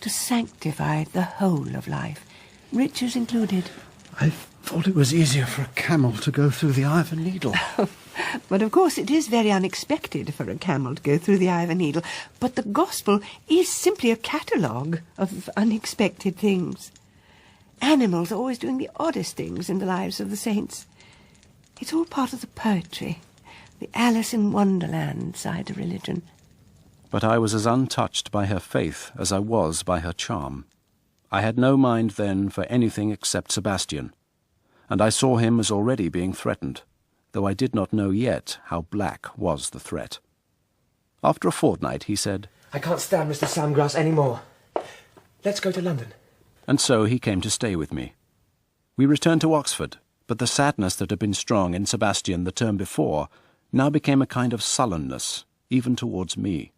to sanctify the whole of life, riches included. I thought it was easier for a camel to go through the eye of a needle. But of course it is very unexpected for a camel to go through the eye of a needle. But the gospel is simply a catalogue of unexpected things. Animals are always doing the oddest things in the lives of the saints. It's all part of the poetry, the Alice in Wonderland side of religion. But I was as untouched by her faith as I was by her charm. I had no mind then for anything except Sebastian, and I saw him as already being threatened, though I did not know yet how black was the threat. After a fortnight, he said, I can't stand Mr. Samgrass any more. Let's go to London. And so he came to stay with me. We returned to Oxford, but the sadness that had been strong in Sebastian the term before now became a kind of sullenness, even towards me.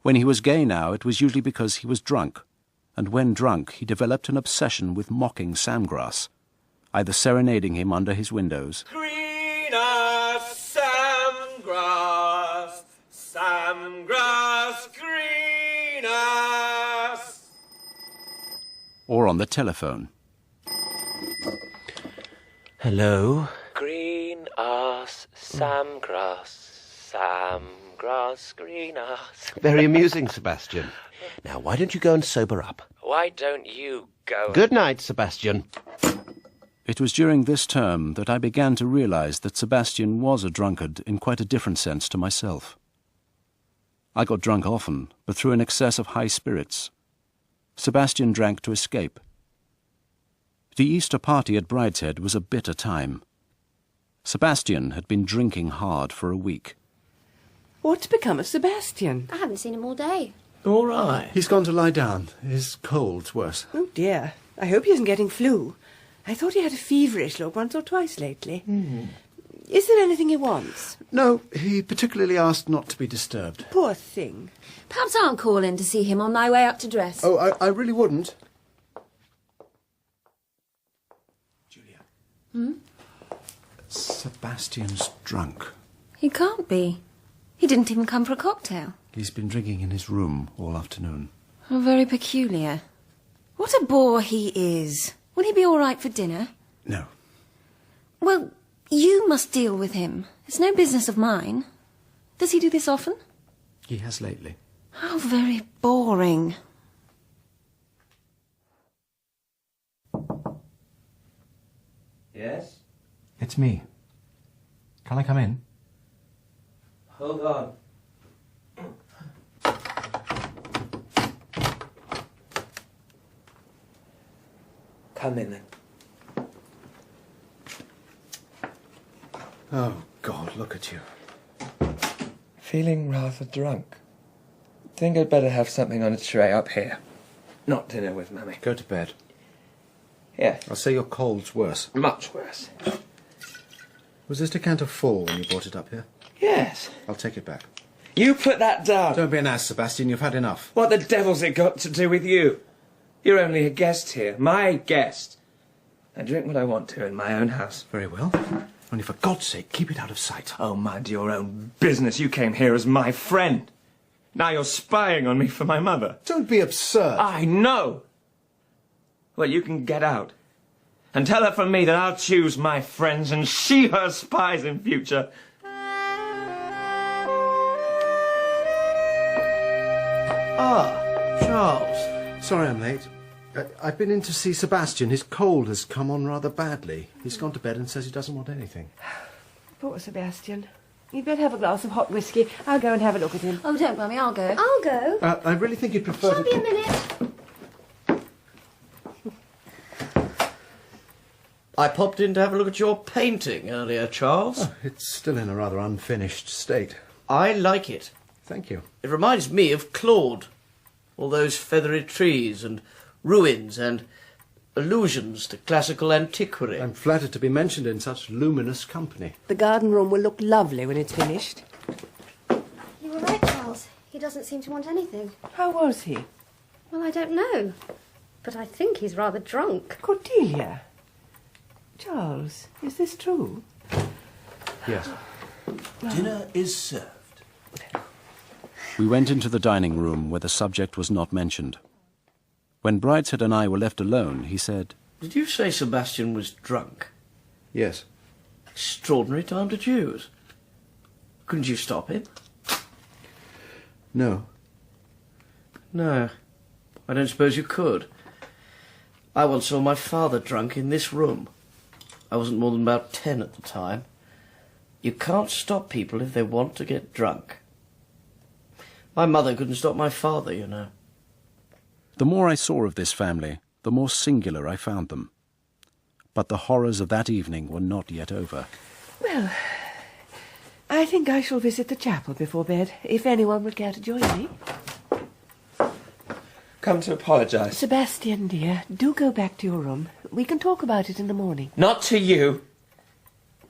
When he was gay now, it was usually because he was drunk, and when drunk he developed an obsession with mocking Samgrass, either serenading him under his windows, Greener Samgrass, Samgrass greener, or on the telephone. Hello? green ass, Samgrass, Samgrass green ass. Very amusing, Sebastian. Now, why don't you go and sober up? Why don't you go? Good night, Sebastian. It was during this term that I began to realize that Sebastian was a drunkard in quite a different sense to myself. I got drunk often, but through an excess of high spirits. Sebastian drank to escape. The Easter party at Brideshead was a bitter time. Sebastian had been drinking hard for a week. What's become of Sebastian? I haven't seen him all day. All right. He's gone to lie down. His cold's worse. Oh, dear. I hope he isn't getting flu. I thought he had a feverish look once or twice lately. Is there anything he wants? No, he particularly asked not to be disturbed. Poor thing. Perhaps I'll call in to see him on my way up to dress. Oh, I really wouldn't. Hmm? Sebastian's drunk. He can't be. He didn't even come for a cocktail. He's been drinking in his room all afternoon. Oh, very peculiar. What a bore he is. Will he be all right for dinner? No. Well, you must deal with him. It's no business of mine. Does he do this often? He has lately. How very boring. Yes? It's me. Can I come in? Hold on. Come in then. Oh, God, look at you. Feeling rather drunk. Think I'd better have something on a tray up here. Not dinner with Mummy. Go to bed. Yes. I'll say your cold's worse. Much worse. Was this decanter full when you brought it up here? Yes. I'll take it back. You put that down. Don't be an ass, Sebastian. You've had enough. What the devil's it got to do with you? You're only a guest here. My guest. I drink what I want to in my own house. Very well. Only for God's sake, keep it out of sight. Oh, mind your own business. You came here as my friend. Now you're spying on me for my mother. Don't be absurd. I know. Well, you can get out. And tell her from me that I'll choose my friends and she her spies in future. Ah, Charles. Sorry I'm late. I've been in to see Sebastian. His cold has come on rather badly. He's gone to bed and says he doesn't want anything. Poor Sebastian. You'd better have a glass of hot whiskey. I'll go and have a look at him. Oh, don't, Mummy, I'll go. I'll go. I really think you'd prefer Shall to... be a minute. I popped in to have a look at your painting earlier, Charles. Oh, it's still in a rather unfinished state. I like it. Thank you. It reminds me of Claude. All those feathery trees and ruins and allusions to classical antiquity. I'm flattered to be mentioned in such luminous company. The garden room will look lovely when it's finished. You were right, Charles. He doesn't seem to want anything. How was he? Well, I don't know. But I think he's rather drunk. Cordelia. Charles, is this true? Yes. Dinner is served. We went into the dining room where the subject was not mentioned. When Brideshead and I were left alone, he said, Did you say Sebastian was drunk? Yes. Extraordinary time to choose. Couldn't you stop him? No. No. I don't suppose you could. I once saw my father drunk in this room. I wasn't more than about 10 at the time. You can't stop people if they want to get drunk. My mother couldn't stop my father, you know. The more I saw of this family, the more singular I found them. But the horrors of that evening were not yet over. Well, I think I shall visit the chapel before bed, if anyone would care to join me. Come to apologise. Sebastian, dear, do go back to your room. We can talk about it in the morning. Not to you.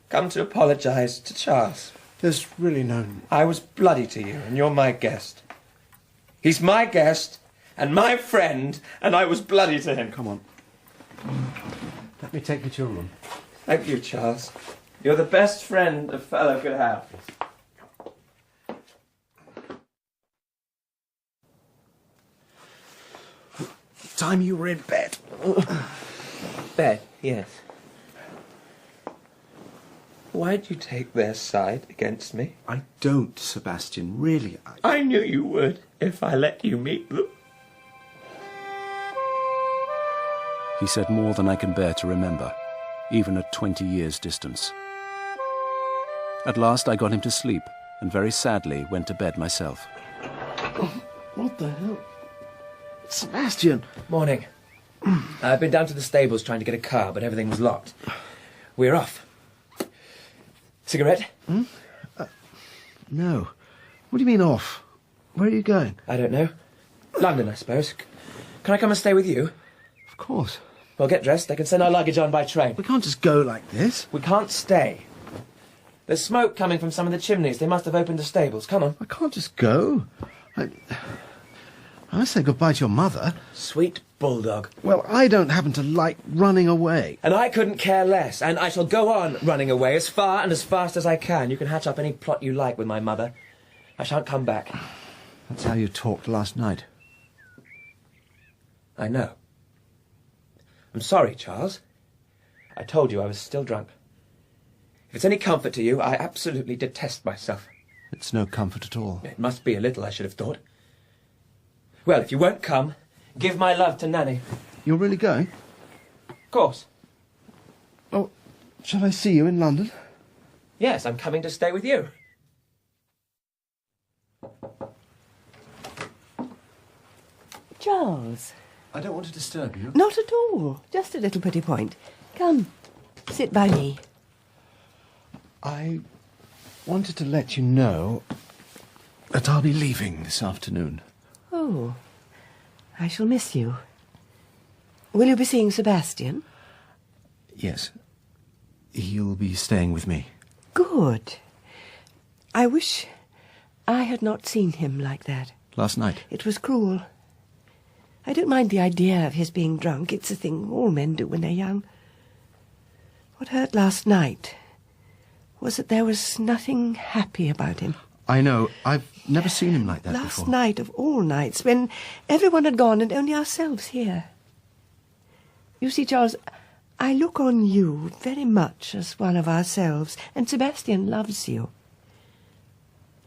Come to apologise to Charles. There's really no... I was bloody to you, and you're my guest. He's my guest, and my friend, and I was bloody to him. Come on. Let me take you to your room. Thank you, Charles. You're the best friend a fellow could have. Time you were in bed. Bed, yes. Why'd you take their side against me? I don't, Sebastian, really. I knew you would, if I let you meet them. He said more than I can bear to remember, even at 20 years' distance. At last I got him to sleep, and very sadly went to bed myself. What the hell? Sebastian! Morning. I've been down to the stables trying to get a car, but everything was locked. We're off. Cigarette? No. What do you mean off? Where are you going? I don't know. London, I suppose. Can I come and stay with you? Of course. Well, get dressed. They can send our luggage on by train. We can't just go like this. We can't stay. There's smoke coming from some of the chimneys. They must have opened the stables. Come on. I can't just go. I must say goodbye to your mother. Sweet bulldog. Well, I don't happen to like running away. And I couldn't care less. And I shall go on running away as far and as fast as I can. You can hatch up any plot you like with my mother. I shan't come back. That's how you talked last night. I know. I'm sorry, Charles. I told you I was still drunk. If it's any comfort to you, I absolutely detest myself. It's no comfort at all. It must be a little, I should have thought. Well, if you won't come, give my love to Nanny. You're really going? Of course. Oh, shall I see you in London? Yes, I'm coming to stay with you. Charles. I don't want to disturb you. Not at all. Just a little pretty point. Come, sit by me. I wanted to let you know that I'll be leaving this afternoon. Oh, I shall miss you. Will you be seeing Sebastian? Yes. He'll be staying with me. Good. I wish I had not seen him like that. Last night? It was cruel. I don't mind the idea of his being drunk. It's a thing all men do when they're young. What hurt last night was that there was nothing happy about him. I know. I've never seen him like that Last before. night of all nights, when everyone had gone and only ourselves here. You see, Charles, I look on you very much as one of ourselves, and Sebastian loves you.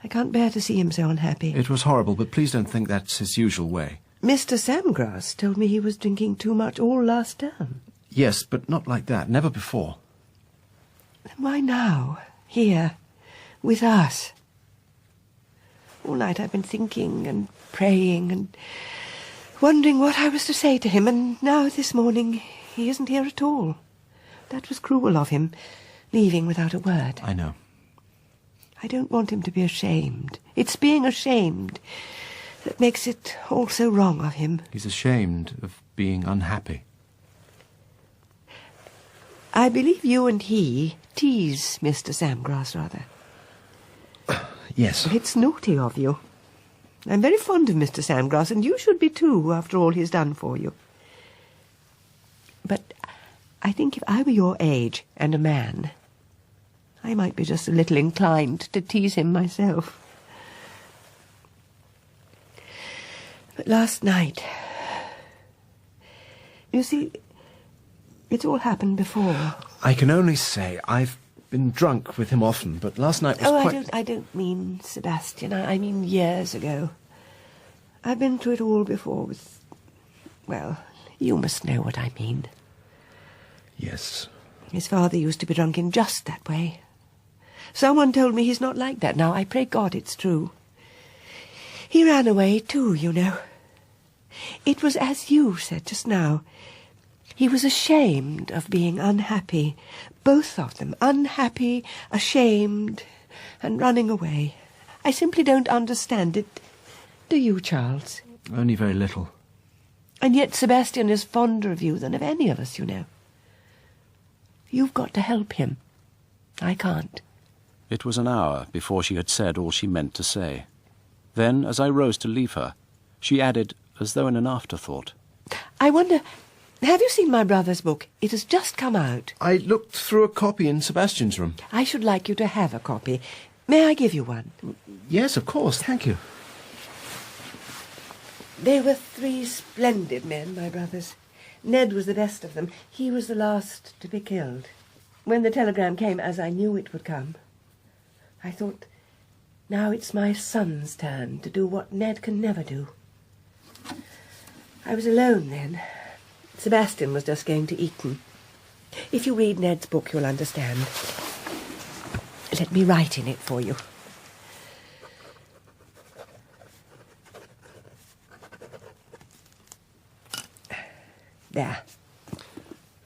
I can't bear to see him so unhappy. It was horrible, but please don't think that's his usual way. Mr. Samgrass told me he was drinking too much all last term. Yes, but not like that. Never before. Then why now, here, with us? All night I've been thinking and praying and wondering what I was to say to him, and now this morning he isn't here at all. That was cruel of him, leaving without a word. I know. I don't want him to be ashamed. It's being ashamed that makes it all so wrong of him. He's ashamed of being unhappy. I believe you and he tease Mr. Samgrass, rather. Yes. It's naughty of you. I'm very fond of Mr. Samgrass, and you should be too, after all he's done for you. But I think if I were your age and a man, I might be just a little inclined to tease him myself. But last night... You see, it's all happened before. I can only say I've been drunk with him often, but last night was quite... I don't mean Sebastian. I mean years ago. I've been through it all before with... Well, you must know what I mean. Yes. His father used to be drunk in just that way. Someone told me he's not like that now. I pray God it's true. He ran away too, you know. It was as you said just now. He was ashamed of being unhappy. Both of them, unhappy, ashamed, and running away. I simply don't understand it. Do you, Charles? Only very little. And yet Sebastian is fonder of you than of any of us, you know. You've got to help him. I can't. It was an hour before she had said all she meant to say. Then, as I rose to leave her, she added, as though in an afterthought, I wonder, have you seen my brother's book? It has just come out. I looked through a copy in Sebastian's room. I should like you to have a copy. May I give you one? Yes, of course, thank you. They were 3 splendid men, my brothers. Ned was the best of them. He was the last to be killed. When the telegram came, as I knew it would come, I thought, now it's my son's turn to do what Ned can never do. I was alone then. Sebastian was just going to Eton. If you read Ned's book, you'll understand. Let me write in it for you. There.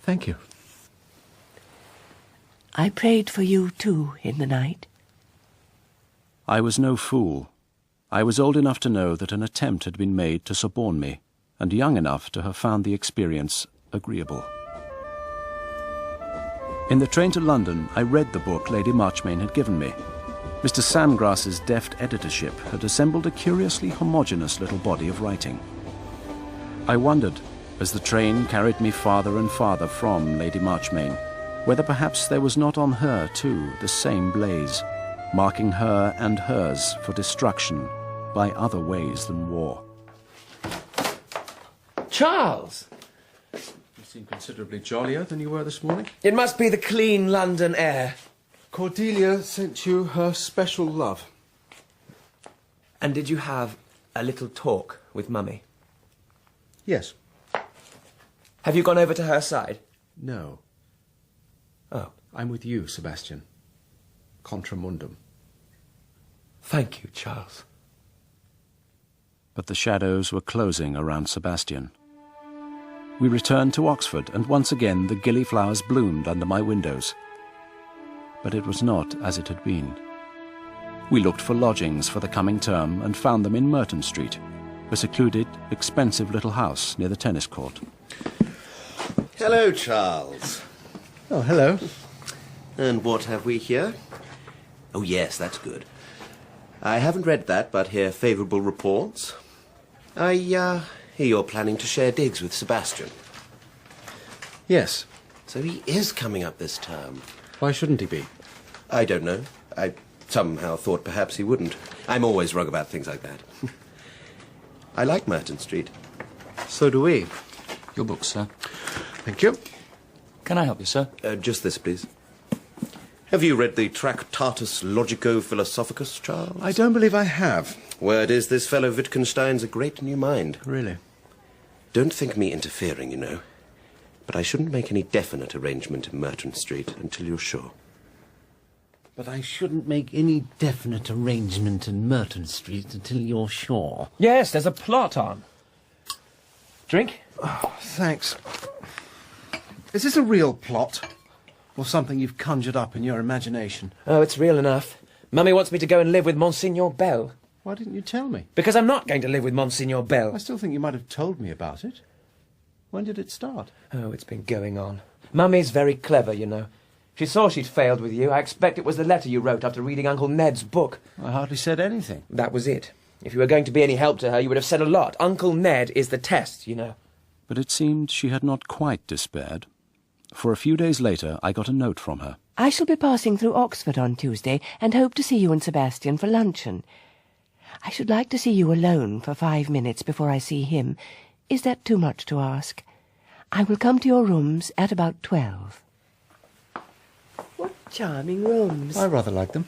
Thank you. I prayed for you too in the night. I was no fool. I was old enough to know that an attempt had been made to suborn me, and young enough to have found the experience agreeable. In the train to London, I read the book Lady Marchmain had given me. Mr. Sandgrass's deft editorship had assembled a curiously homogeneous little body of writing. I wondered, as the train carried me farther and farther from Lady Marchmain, whether perhaps there was not on her, too, the same blaze, marking her and hers for destruction by other ways than war. Charles! You seem considerably jollier than you were this morning. It must be the clean London air. Cordelia sent you her special love. And did you have a little talk with Mummy? Yes. Have you gone over to her side? No. Oh. I'm with you, Sebastian. Contra mundum. Thank you, Charles. But the shadows were closing around Sebastian. We returned to Oxford, and once again the gillyflowers bloomed under my windows. But it was not as it had been. We looked for lodgings for the coming term and found them in Merton Street, a secluded, expensive little house near the tennis court. Hello, Charles. Oh, hello. And what have we here? Oh, yes, that's good. I haven't read that, but hear favourable reports. I hear you're planning to share digs with Sebastian. Yes. So he is coming up this term. Why shouldn't he be? I don't know. I somehow thought perhaps he wouldn't. I'm always wrong about things like that. I like Merton Street. So do we. Your book, sir. Thank you. Can I help you, sir? Just this, please. Have you read the Tractatus Logico-Philosophicus, Charles? I don't believe I have. Word is this fellow Wittgenstein's a great new mind. Really? Don't think me interfering, you know. But I shouldn't make any definite arrangement in Merton Street until you're sure. But I shouldn't make any definite arrangement in Merton Street until you're sure. Yes, there's a plot on. Drink? Oh, thanks. Is this a real plot? Or something you've conjured up in your imagination? Oh, it's real enough. Mummy wants me to go and live with Monsignor Bell. Why didn't you tell me? Because I'm not going to live with Monsignor Bell. I still think you might have told me about it. When did it start? Oh, it's been going on. Mummy's very clever, you know. She saw she'd failed with you. I expect it was the letter you wrote after reading Uncle Ned's book. I hardly said anything. That was it. If you were going to be any help to her, you would have said a lot. Uncle Ned is the test, you know. But it seemed she had not quite despaired. For a few days later, I got a note from her. I shall be passing through Oxford on Tuesday and hope to see you and Sebastian for luncheon. I should like to see you alone for 5 minutes before I see him. Is that too much to ask? I will come to your rooms at about 12. What charming rooms. I rather like them.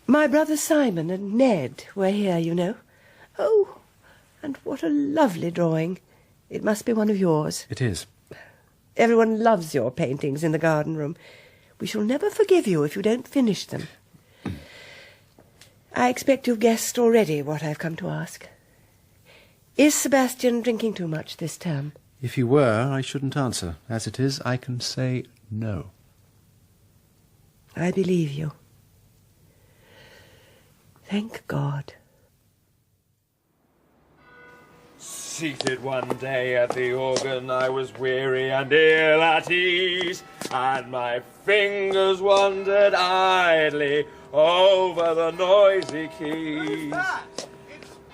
My brother Simon and Ned were here, you know. Oh, and what a lovely drawing. It must be one of yours. It is. Everyone loves your paintings in the garden room. We shall never forgive you if you don't finish them. I expect you've guessed already what I've come to ask. Is Sebastian drinking too much this term? If he were, I shouldn't answer. As it is, I can say no. I believe you. Thank God. Seated one day at the organ, I was weary and ill at ease, and my fingers wandered idly over the noisy keys.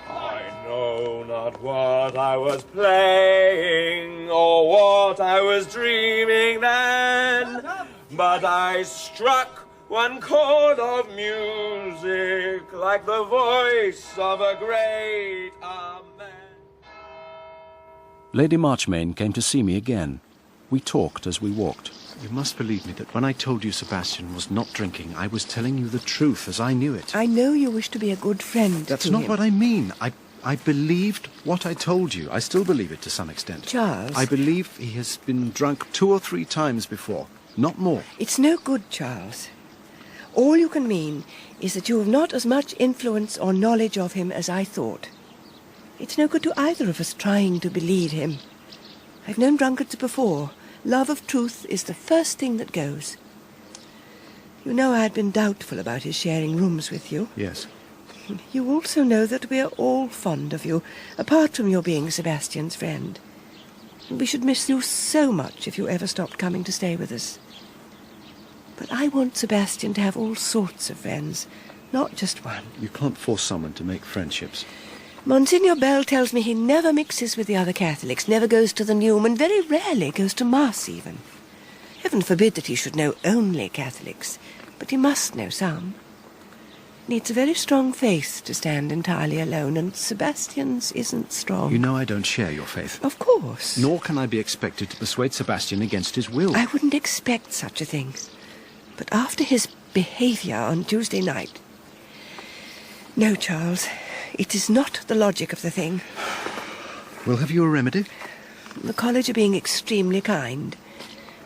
I know not what I was playing, or what I was dreaming then, but I struck one chord of music like the voice of a great amen. Lady Marchmain came to see me again. We talked as we walked. You must believe me that when I told you Sebastian was not drinking, I was telling you the truth as I knew it. I know you wish to be a good friend That's to not him. what I mean. I believed what I told you. I still believe it to some extent. Charles. I believe he has been drunk 2 or 3 times before. Not more. It's no good, Charles. All you can mean is that you have not as much influence or knowledge of him as I thought. It's no good to either of us trying to believe him. I've known drunkards before. Love of truth is the first thing that goes. You know I had been doubtful about his sharing rooms with you. Yes. You also know that we are all fond of you, apart from your being Sebastian's friend. And we should miss you so much if you ever stopped coming to stay with us. But I want Sebastian to have all sorts of friends, not just one. You can't force someone to make friendships. Monsignor Bell tells me he never mixes with the other Catholics, never goes to the Neum, and very rarely goes to Mass even. Heaven forbid that he should know only Catholics, but he must know some. Needs a very strong faith to stand entirely alone, and Sebastian's isn't strong. You know I don't share your faith. Of course. Nor can I be expected to persuade Sebastian against his will. I wouldn't expect such a thing. But after his behaviour on Tuesday night... No, Charles, it is not the logic of the thing. Well, have you a remedy? The college are being extremely kind.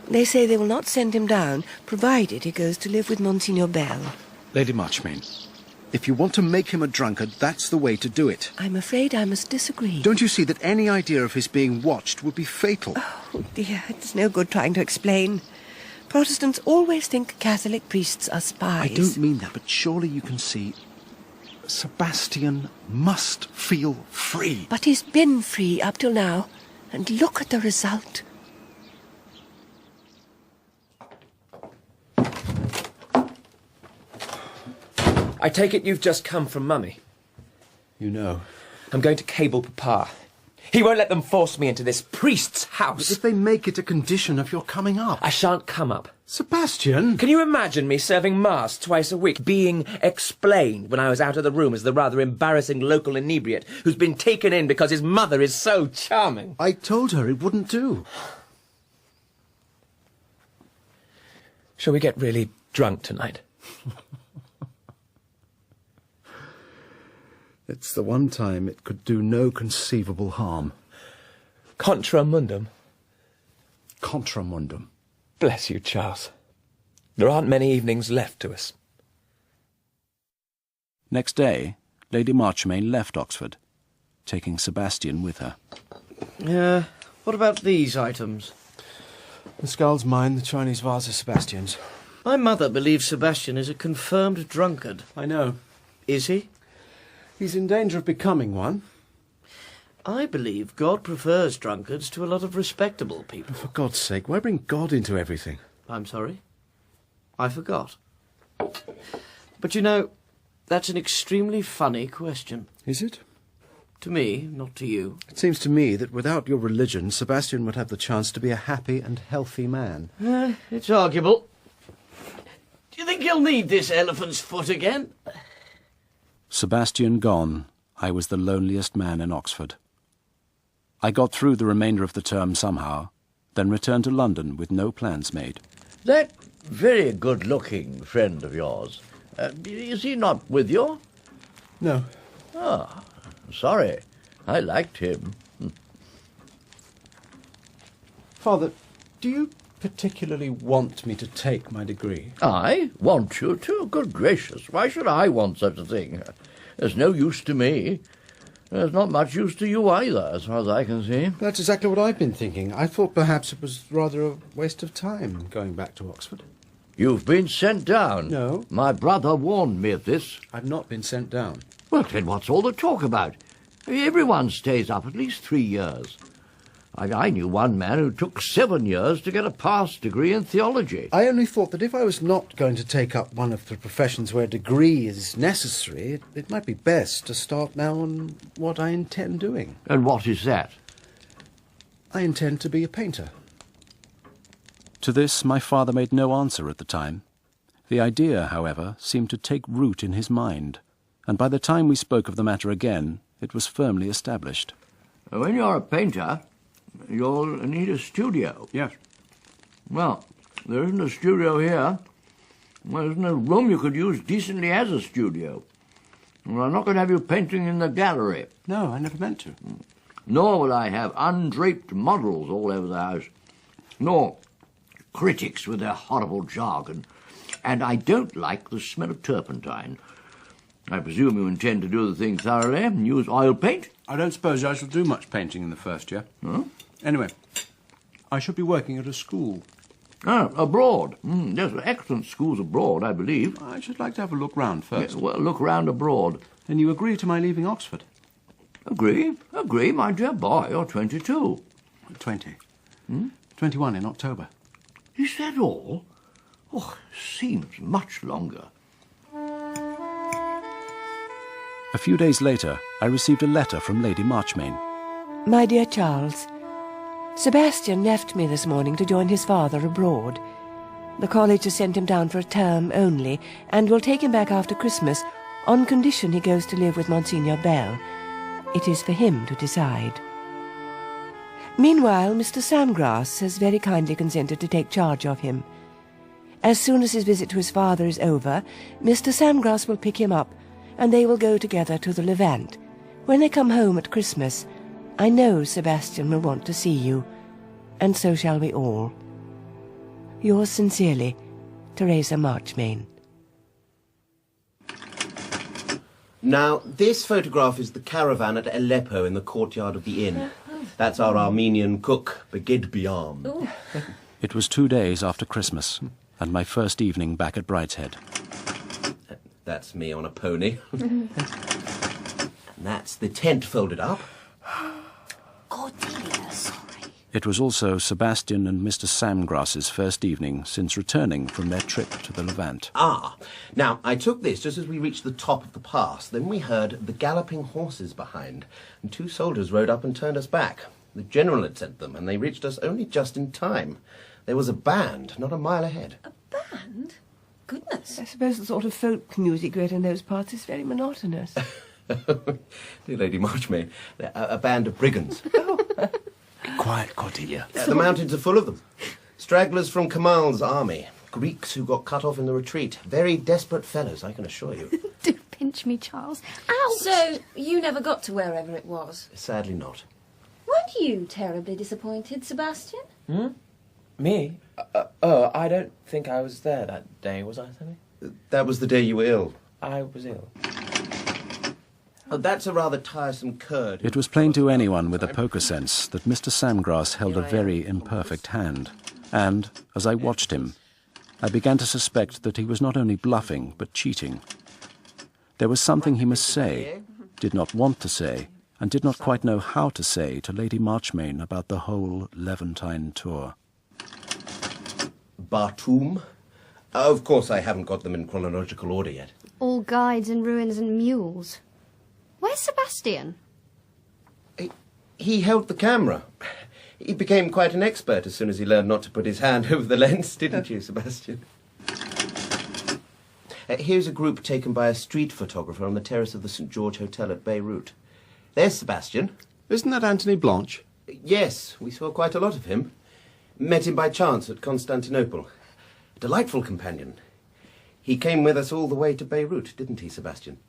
They say they will not send him down, provided he goes to live with Monsignor Bell. Lady Marchmain, if you want to make him a drunkard, that's the way to do it. I'm afraid I must disagree. Don't you see that any idea of his being watched would be fatal? Oh, dear, it's no good trying to explain. Protestants always think Catholic priests are spies. I don't mean that, but surely you can see... Sebastian must feel free. But he's been free up till now, and look at the result. I take it you've just come from Mummy. You know. I'm going to cable Papa. He won't let them force me into this priest's house. But if they make it a condition of your coming up... I shan't come up. Sebastian! Can you imagine me serving Mass twice a week, being explained when I was out of the room as the rather embarrassing local inebriate who's been taken in because his mother is so charming? I told her it wouldn't do. Shall we get really drunk tonight? It's the one time it could do no conceivable harm. Contra mundum. Contra mundum. Bless you, Charles. There aren't many evenings left to us. Next day, Lady Marchmain left Oxford, taking Sebastian with her. What about these items? The skull's mine, the Chinese vase is Sebastian's. My mother believes Sebastian is a confirmed drunkard. I know. Is he? He's in danger of becoming one. I believe God prefers drunkards to a lot of respectable people. For God's sake, why bring God into everything? I'm sorry. I forgot. But you know, that's an extremely funny question. Is it? To me, not to you. It seems to me that without your religion, Sebastian would have the chance to be a happy and healthy man. It's arguable. Do you think he'll need this elephant's foot again? Sebastian gone, I was the loneliest man in Oxford. I got through the remainder of the term somehow, then returned to London with no plans made. That very good-looking friend of yours, is he not with you? No. Ah, sorry. I liked him. Father, do you particularly want me to take my degree? I want you to? Good gracious, why should I want such a thing? There's no use to me. There's not much use to you either, as far as I can see. That's exactly what I've been thinking. I thought perhaps it was rather a waste of time going back to Oxford. You've been sent down. No. My brother warned me of this. I've not been sent down. Well, then what's all the talk about? Everyone stays up at least 3 years. I knew one man who took 7 years to get a pass degree in theology. I only thought that if I was not going to take up one of the professions where a degree is necessary, it might be best to start now on what I intend doing. And what is that? I intend to be a painter. To this my father made no answer at the time. The idea, however, seemed to take root in his mind, and by the time we spoke of the matter again, it was firmly established. When you're a painter, you'll need a studio. Yes. Well, there isn't a studio here. Well, there isn't a room you could use decently as a studio. Well, I'm not going to have you painting in the gallery. No, I never meant to. Nor will I have undraped models all over the house. Nor critics with their horrible jargon. And I don't like the smell of turpentine. I presume you intend to do the thing thoroughly and use oil paint? I don't suppose I shall do much painting in the first year. Huh? Anyway, I shall be working at a school. Ah, abroad. There's excellent schools abroad, I believe. I should like to have a look round first. Yeah, well, look round abroad. Then you agree to my leaving Oxford? Agree, my dear boy. You're 22. 20. 21 in October. Is that all? Oh, seems much longer. A few days later, I received a letter from Lady Marchmain. My dear Charles, Sebastian left me this morning to join his father abroad. The college has sent him down for a term only, and will take him back after Christmas, on condition he goes to live with Monsignor Bell. It is for him to decide. Meanwhile, Mr. Samgrass has very kindly consented to take charge of him. As soon as his visit to his father is over, Mr. Samgrass will pick him up, and they will go together to the Levant. When they come home at Christmas, I know Sebastian will want to see you, and so shall we all. Yours sincerely, Teresa Marchmain. Now, this photograph is the caravan at Aleppo in the courtyard of the inn. That's our Armenian cook, Begid Biam. It was 2 days after Christmas, and my first evening back at Brideshead. That's me on a pony. And that's the tent folded up. Cordelia, sorry. It was also Sebastian and Mr. Samgrass's first evening since returning from their trip to the Levant. Now, I took this just as we reached the top of the pass. Then we heard the galloping horses behind, and 2 soldiers rode up and turned us back. The general had sent them, and they reached us only just in time. There was a band not a mile ahead. A band? Goodness. I suppose the sort of folk music you heard in those parts is very monotonous. Dear Lady Marchmain, a band of brigands. Quiet, Cordelia. The mountains are full of them. Stragglers from Kamal's army. Greeks who got cut off in the retreat. Very desperate fellows, I can assure you. Do pinch me, Charles. Ouch! So, you never got to wherever it was? Sadly not. Weren't you terribly disappointed, Sebastian? Me? I don't think I was there that day, was I, Sammy? That was the day you were ill. I was ill. That's a rather tiresome Kurd. It was plain to anyone with a poker sense that Mr. Samgrass held a very imperfect hand, and, as I watched him, I began to suspect that he was not only bluffing, but cheating. There was something he must say, did not want to say, and did not quite know how to say to Lady Marchmain about the whole Levantine tour. Bartoum? Of course I haven't got them in chronological order yet. All guides and ruins and mules. Where's Sebastian? He held the camera. He became quite an expert as soon as he learned not to put his hand over the lens, didn't you, Sebastian? Here's a group taken by a street photographer on the terrace of the St. George Hotel at Beirut. There's Sebastian. Isn't that Anthony Blanche? Yes, we saw quite a lot of him. Met him by chance at Constantinople. A delightful companion. He came with us all the way to Beirut, didn't he, Sebastian?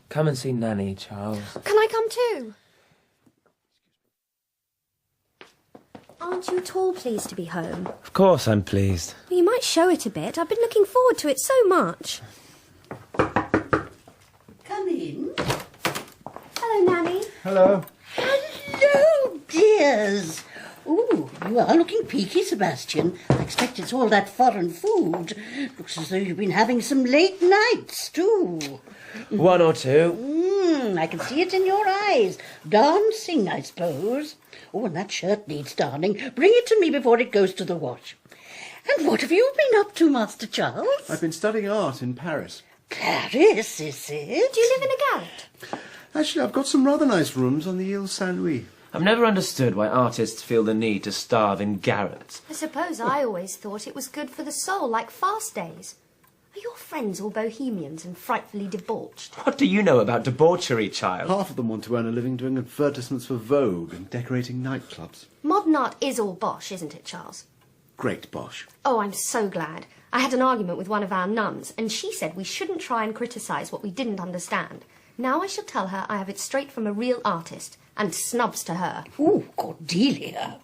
Come and see Nanny, Charles. Can I come too? Aren't you at all pleased to be home? Of course I'm pleased. Well, you might show it a bit. I've been looking forward to it so much. Come in. Hello, Nanny. Hello. Hello, dears. Ooh, you are looking peaky, Sebastian. I expect it's all that foreign food. Looks as though you've been having some late nights, too. One or two. I can see it in your eyes. Dancing, I suppose. Oh, and that shirt needs darning. Bring it to me before it goes to the wash. And what have you been up to, Master Charles? I've been studying art in Paris. Paris, is it? Do you live in a garret? Actually, I've got some rather nice rooms on the Ile Saint-Louis. I've never understood why artists feel the need to starve in garrets. I suppose I always thought it was good for the soul, like fast days. Are your friends all bohemians and frightfully debauched? What do you know about debauchery, child? Half of them want to earn a living doing advertisements for Vogue and decorating nightclubs. Modern art is all bosh, isn't it, Charles? Great bosh. Oh, I'm so glad. I had an argument with one of our nuns, and she said we shouldn't try and criticise what we didn't understand. Now I shall tell her I have it straight from a real artist, and snubs to her. Ooh, Cordelia.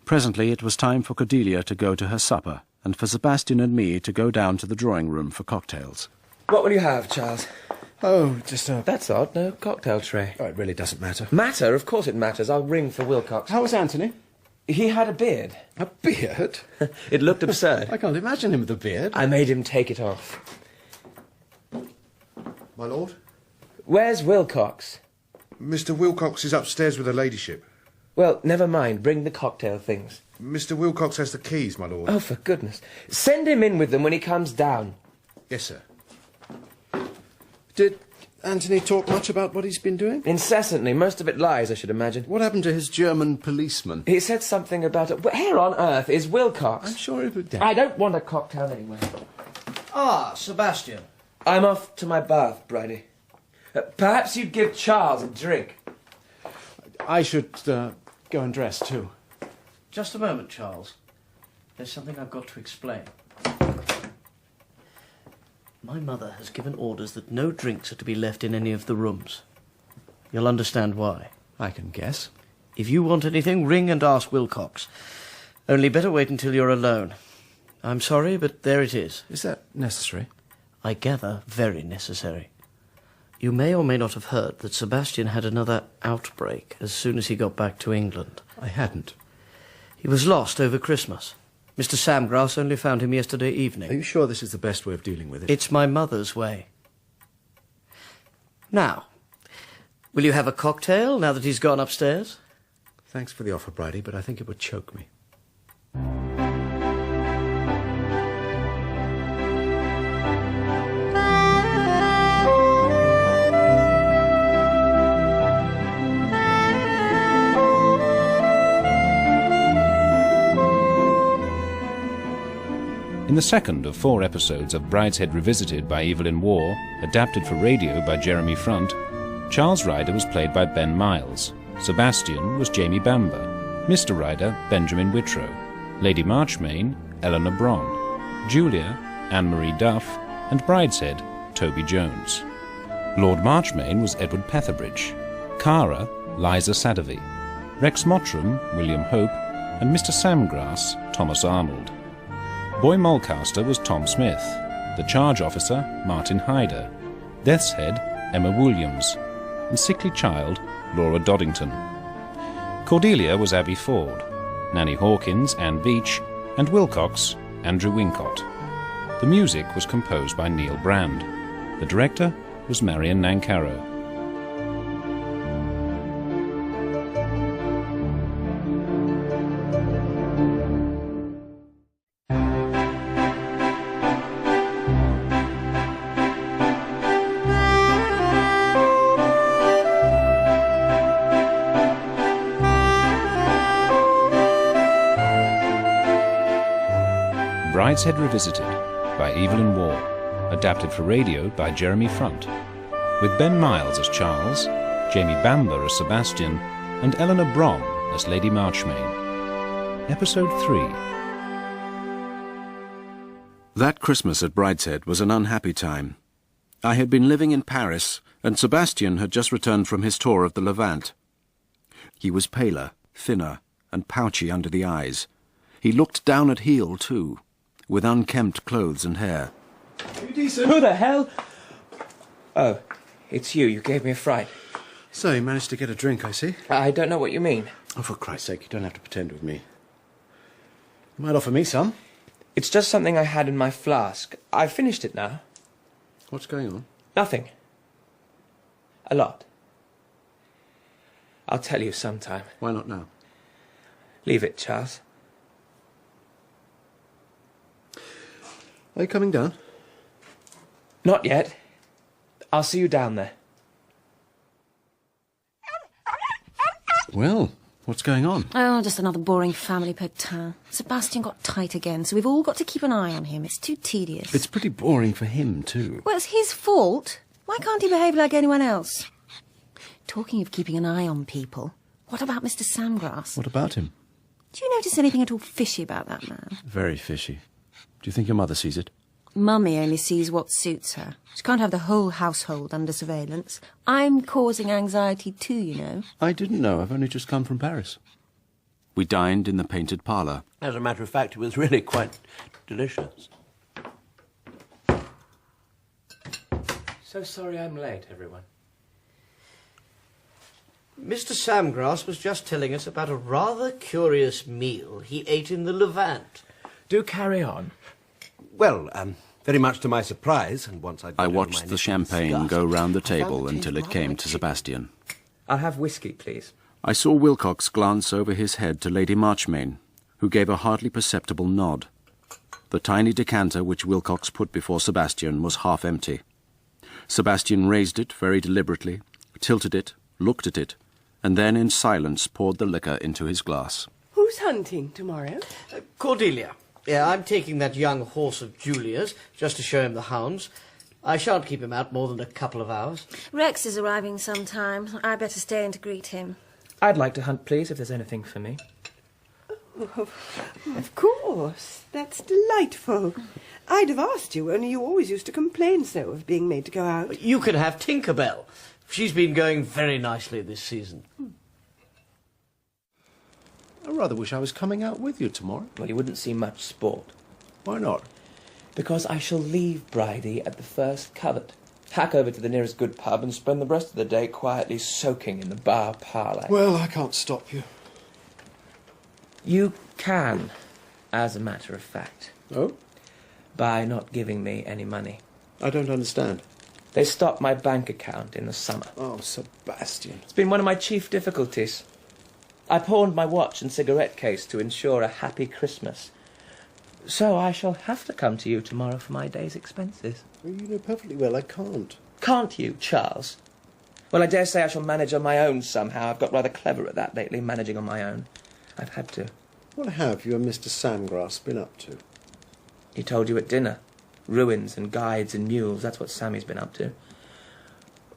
Presently it was time for Cordelia to go to her supper, and for Sebastian and me to go down to the drawing room for cocktails. What will you have, Charles? Oh, just a... That's odd, no cocktail tray. Oh, it really doesn't matter. Matter? Of course it matters. I'll ring for Wilcox. How was Anthony? He had a beard. A beard? It looked absurd. I can't imagine him with a beard. I made him take it off. My lord? Where's Wilcox? Mr. Wilcox is upstairs with her ladyship. Well, never mind. Bring the cocktail things. Mr. Wilcox has the keys, my lord. Oh, for goodness. Send him in with them when he comes down. Yes, sir. Did Anthony talk much about what he's been doing? Incessantly. Most of it lies, I should imagine. What happened to his German policeman? He said something about it. Where on earth is Wilcox? I'm sure it would... I don't want a cocktail anyway. Ah, Sebastian. I'm off to my bath, Bridie. Perhaps you'd give Charles a drink. I should go and dress, too. Just a moment, Charles. There's something I've got to explain. My mother has given orders that no drinks are to be left in any of the rooms. You'll understand why. I can guess. If you want anything, ring and ask Wilcox. Only better wait until you're alone. I'm sorry, but there it is. Is that necessary? I gather very necessary. You may or may not have heard that Sebastian had another outbreak as soon as he got back to England. I hadn't. He was lost over Christmas. Mr. Samgrass only found him yesterday evening. Are you sure this is the best way of dealing with it? It's my mother's way. Now, will you have a cocktail now that he's gone upstairs? Thanks for the offer, Bridie, but I think it would choke me. In the second of 4 episodes of Brideshead Revisited by Evelyn Waugh, adapted for radio by Jeremy Front, Charles Ryder was played by Ben Miles, Sebastian was Jamie Bamber, Mr. Ryder, Benjamin Whitrow, Lady Marchmain, Eleanor Bron, Julia, Anne-Marie Duff, and Brideshead, Toby Jones. Lord Marchmain was Edward Petherbridge, Cara, Liza Sadovy, Rex Mottram, William Hope, and Mr. Samgrass, Thomas Arnold. Boy Mulcaster was Tom Smith, the charge officer, Martin Hyder, Death's Head, Emma Williams, and Sickly Child, Laura Doddington. Cordelia was Abby Ford, Nanny Hawkins, Anne Beach, and Wilcox, Andrew Wincott. The music was composed by Neil Brand. The director was Marion Nancaro. Brideshead Revisited by Evelyn Waugh, adapted for radio by Jeremy Front, with Ben Miles as Charles, Jamie Bamber as Sebastian, and Eleanor Bron as Lady Marchmain. Episode 3. That Christmas at Brideshead was an unhappy time. I had been living in Paris, and Sebastian had just returned from his tour of the Levant. He was paler, thinner, and pouchy under the eyes. He looked down at heel, too, with unkempt clothes and hair. Who the hell? Oh, it's you. You gave me a fright. So you managed to get a drink, I see. I don't know what you mean. Oh, for Christ's sake, you don't have to pretend with me. You might offer me some. It's just something I had in my flask. I've finished it now. What's going on? Nothing. A lot. I'll tell you sometime. Why not now? Leave it, Charles. Are you coming down? Not yet. I'll see you down there. Well, what's going on? Oh, just another boring family putain. Sebastian got tight again, so we've all got to keep an eye on him. It's too tedious. It's pretty boring for him, too. Well, it's his fault. Why can't he behave like anyone else? Talking of keeping an eye on people, what about Mr. Samgrass? What about him? Do you notice anything at all fishy about that man? Very fishy. Do you think your mother sees it? Mummy only sees what suits her. She can't have the whole household under surveillance. I'm causing anxiety too, you know. I didn't know. I've only just come from Paris. We dined in the painted parlour. As a matter of fact, it was really quite delicious. So sorry I'm late, everyone. Mr. Samgrass was just telling us about a rather curious meal he ate in the Levant. Do carry on. Well, very much to my surprise, and once I watched the champagne go round the table until it came to Sebastian. I'll have whiskey, please. I saw Wilcox glance over his head to Lady Marchmain, who gave a hardly perceptible nod. The tiny decanter which Wilcox put before Sebastian was half empty. Sebastian raised it very deliberately, tilted it, looked at it, and then in silence poured the liquor into his glass. Who's hunting tomorrow? Cordelia. Yeah, I'm taking that young horse of Julia's, just to show him the hounds. I shan't keep him out more than a couple of hours. Rex is arriving sometime. I better stay in to greet him. I'd like to hunt, please, if there's anything for me. Oh, of course. That's delightful. I'd have asked you, only you always used to complain so of being made to go out. You can have Tinkerbell. She's been going very nicely this season. I rather wish I was coming out with you tomorrow. Well, you wouldn't see much sport. Why not? Because I shall leave Bridie at the first covert, hack over to the nearest good pub and spend the rest of the day quietly soaking in the bar parlour. Well, I can't stop you. You can, as a matter of fact. Oh? By not giving me any money. I don't understand. They stopped my bank account in the summer. Oh, Sebastian. It's been one of my chief difficulties. I pawned my watch and cigarette case to ensure a happy Christmas. So I shall have to come to you tomorrow for my day's expenses. Well, you know perfectly well I can't. Can't you, Charles? Well, I dare say I shall manage on my own somehow. I've got rather clever at that lately, managing on my own. I've had to. What have you and Mr. Samgrass been up to? He told you at dinner. Ruins and guides and mules, that's what Sammy's been up to.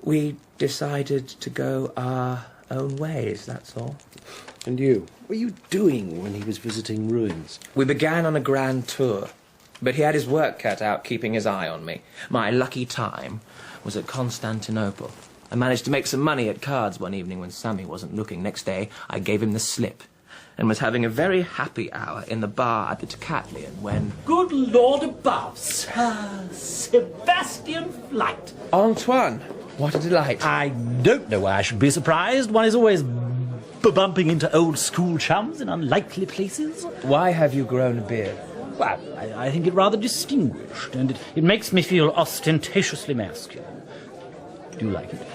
We decided to go our own ways, that's all. And you? What were you doing when he was visiting ruins? We began on a grand tour, but he had his work cut out keeping his eye on me. My lucky time was at Constantinople. I managed to make some money at cards one evening when Sammy wasn't looking. Next day, I gave him the slip and was having a very happy hour in the bar at the Decathlon when... Good Lord above, Sir Sebastian Flyte. Antoine, what a delight. I don't know why I should be surprised. One is always bumping into old school chums in unlikely places. Why have you grown a beard? Well, I think it rather distinguished, and it makes me feel ostentatiously masculine. Do you like it?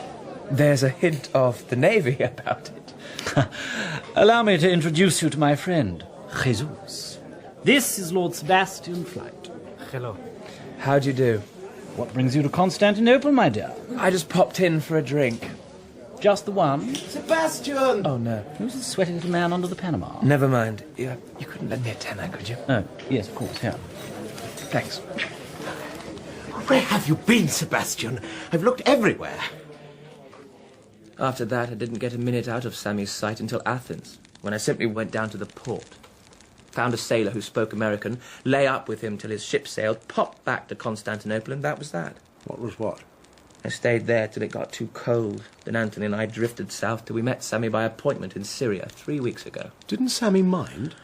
There's a hint of the Navy about it. Allow me to introduce you to my friend, Jesus. This is Lord Sebastian Flyte. Hello. How do you do? What brings you to Constantinople, my dear? I just popped in for a drink. Just the one? Sebastian! Oh, no. Who's the sweaty little man under the Panama? Never mind. You couldn't lend me a tenner, could you? Oh, yes, of course, yeah. Thanks. Where have you been, Sebastian? I've looked everywhere. After that, I didn't get a minute out of Sammy's sight until Athens, when I simply went down to the port. Found a sailor who spoke American, lay up with him till his ship sailed, popped back to Constantinople, and that was that. What was what? I stayed there till it got too cold. Then Anthony and I drifted south till we met Sammy by appointment in Syria 3 weeks ago. Didn't Sammy mind?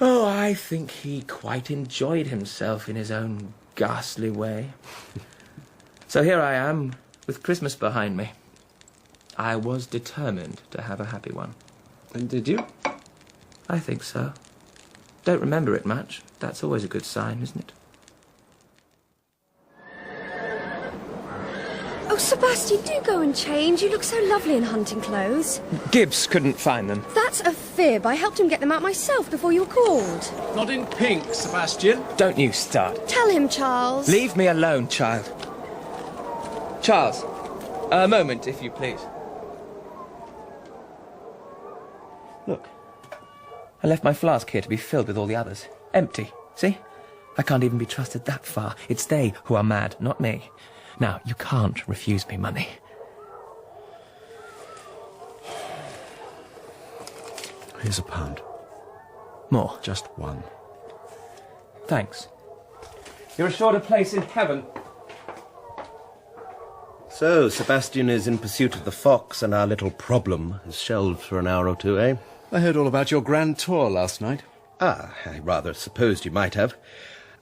Oh, I think he quite enjoyed himself in his own ghastly way. So here I am, with Christmas behind me. I was determined to have a happy one. And did you? I think so. Don't remember it much. That's always a good sign, isn't it? Oh, Sebastian, do go and change. You look so lovely in hunting clothes. Gibbs couldn't find them. That's a fib. I helped him get them out myself before you were called. Not in pink, Sebastian. Don't you start. Tell him, Charles. Leave me alone, child. Charles, a moment, if you please. Look, I left my flask here to be filled with all the others. Empty, see? I can't even be trusted that far. It's they who are mad, not me. Now, you can't refuse me money. Here's £1. More? Just one. Thanks. You're assured a place in heaven. So, Sebastian is in pursuit of the fox, and our little problem is shelved for an hour or two, eh? I heard all about your grand tour last night. Ah, I rather supposed you might have.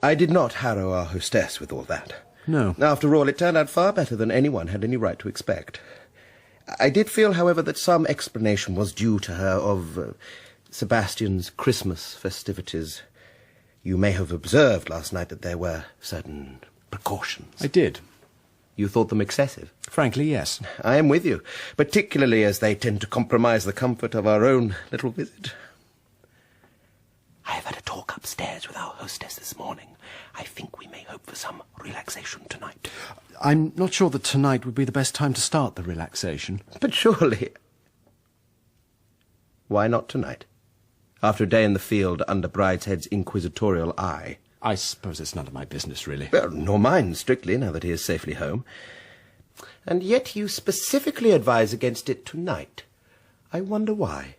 I did not harrow our hostess with all that. No. After all, it turned out far better than anyone had any right to expect. I did feel, however, that some explanation was due to her of Sebastian's Christmas festivities. You may have observed last night that there were certain precautions. I did. You thought them excessive? Frankly, yes. I am with you, particularly as they tend to compromise the comfort of our own little visit. I have had a talk upstairs with our hostess this morning. I think we may hope for some relaxation tonight. I'm not sure that tonight would be the best time to start the relaxation. But surely... Why not tonight? After a day in the field under Brideshead's inquisitorial eye. I suppose it's none of my business, really. Well, nor mine, strictly, now that he is safely home. And yet you specifically advise against it tonight. I wonder why.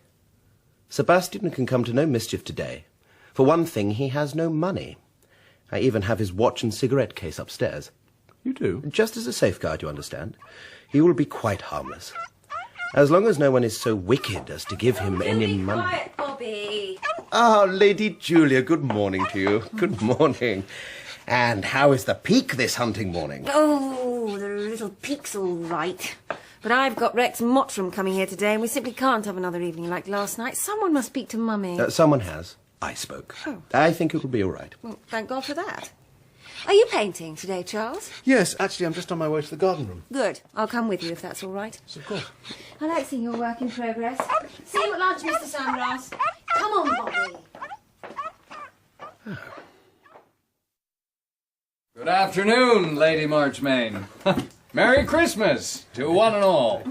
Sebastian can come to no mischief today. For one thing, he has no money. I even have his watch and cigarette case upstairs. You do? Just as a safeguard, you understand. He will be quite harmless. As long as no one is so wicked as to give him any money. Quiet, Bobby. Ah, Lady Julia, good morning to you. Good morning. And how is the peak this hunting morning? Oh, the little peak's all right. But I've got Rex Mottram coming here today, and we simply can't have another evening like last night. Someone must speak to Mummy. Someone has. I spoke. Oh. I think it will be all right. Well, thank God for that. Are you painting today, Charles? Yes, actually, I'm just on my way to the garden room. Good. I'll come with you if that's all right. Yes, of course. I like seeing your work in progress. See you at lunch, Mr. Sandgrass. Come on, Bobby. Good afternoon, Lady Marchmain. Merry Christmas to one and all.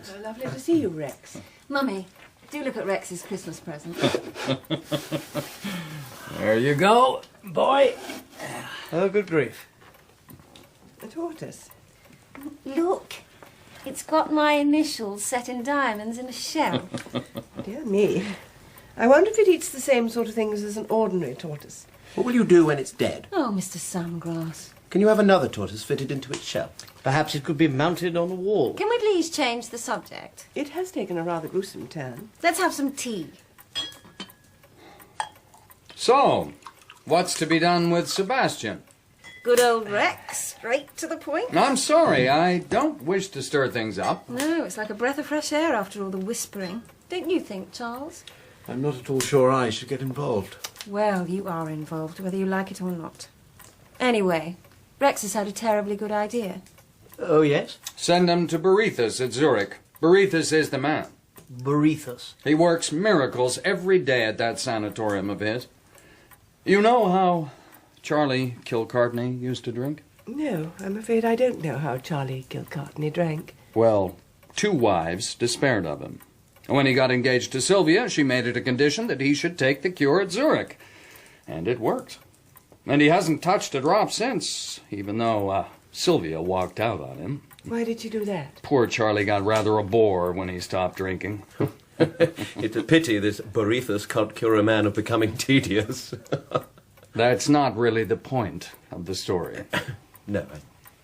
So lovely to see you, Rex. Mummy, do look at Rex's Christmas present. There you go, boy. Oh, good grief. A tortoise. Look, it's got my initials set in diamonds in a shell. Dear me. I wonder if it eats the same sort of things as an ordinary tortoise. What will you do when it's dead? Oh, Mr. Sandgrass. Can you have another tortoise fitted into its shell? Perhaps it could be mounted on a wall. Can we please change the subject? It has taken a rather gruesome turn. Let's have some tea. So, what's to be done with Sebastian? Good old Rex, straight to the point. I'm sorry, I don't wish to stir things up. No, it's like a breath of fresh air after all the whispering. Don't you think, Charles? I'm not at all sure I should get involved. Well, you are involved, whether you like it or not. Anyway, Rex has had a terribly good idea. Oh, yes? Send him to Berethus at Zurich. Berethus is the man. Berethus. He works miracles every day at that sanatorium of his. You know how Charlie Kilcartney used to drink? No, I'm afraid I don't know how Charlie Kilcartney drank. Well, 2 wives despaired of him. And when he got engaged to Sylvia, she made it a condition that he should take the cure at Zurich. And it worked. And he hasn't touched a drop since, even though Sylvia walked out on him. Why did she do that? Poor Charlie got rather a bore when he stopped drinking. It's a pity this Berethus can't cure a man of becoming tedious. That's not really the point of the story. No.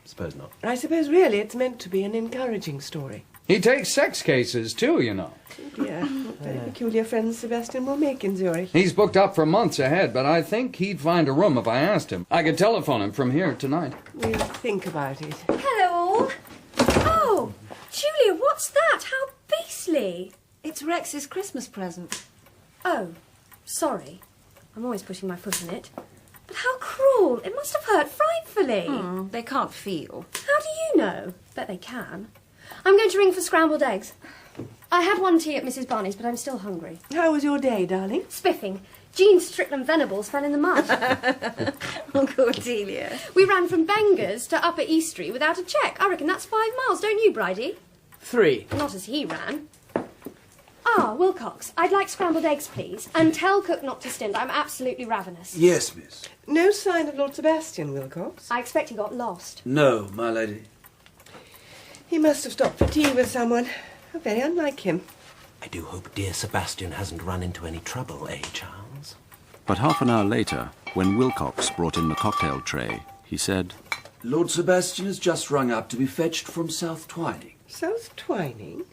Suppose not. I suppose really it's meant to be an encouraging story. He takes sex cases, too, you know. Dear, what very peculiar friends Sebastian will make in Zurich. He's booked up for months ahead, but I think he'd find a room if I asked him. I could telephone him from here tonight. We'll think about it. Hello all. Oh, Julia, what's that? How beastly. It's Rex's Christmas present. Oh, sorry. I'm always putting my foot in it. But how cruel. It must have hurt frightfully. They can't feel. How do you know? Bet they can. I'm going to ring for scrambled eggs. I had one tea at Mrs. Barney's, but I'm still hungry. How was your day, darling? Spiffing. Jean's Strickland Venables fell in the mud. Oh, Cordelia. We ran from Bangers to Upper Eastry without a check. I reckon that's 5 miles, don't you, Bridie? 3. Not as he ran. Ah, Wilcox, I'd like scrambled eggs, please. And tell cook not to stint. I'm absolutely ravenous. Yes, miss. No sign of Lord Sebastian, Wilcox? I expect he got lost. No, my lady. He must have stopped for tea with someone. How very unlike him. I do hope dear Sebastian hasn't run into any trouble, eh, Charles? But half an hour later, when Wilcox brought in the cocktail tray, he said, Lord Sebastian has just rung up to be fetched from South Twining. South Twining?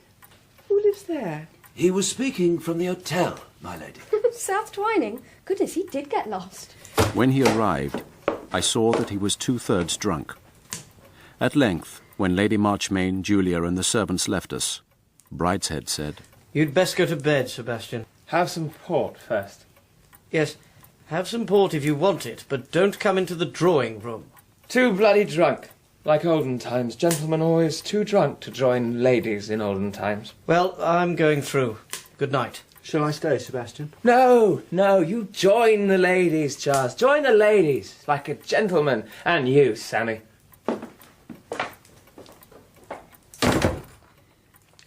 Who lives there? He was speaking from the hotel, my lady. South Twining? Goodness, he did get lost. When he arrived, I saw that he was 2/3 drunk. At length, when Lady Marchmain, Julia, and the servants left us, Brideshead said, You'd best go to bed, Sebastian. Have some port first. Yes, have some port if you want it, but don't come into the drawing room. Too bloody drunk. Like olden times. Gentlemen always too drunk to join ladies in olden times. Well, I'm going through. Good night. Shall I stay, Sebastian? No, you join the ladies, Charles. Join the ladies, like a gentleman. And you, Sammy.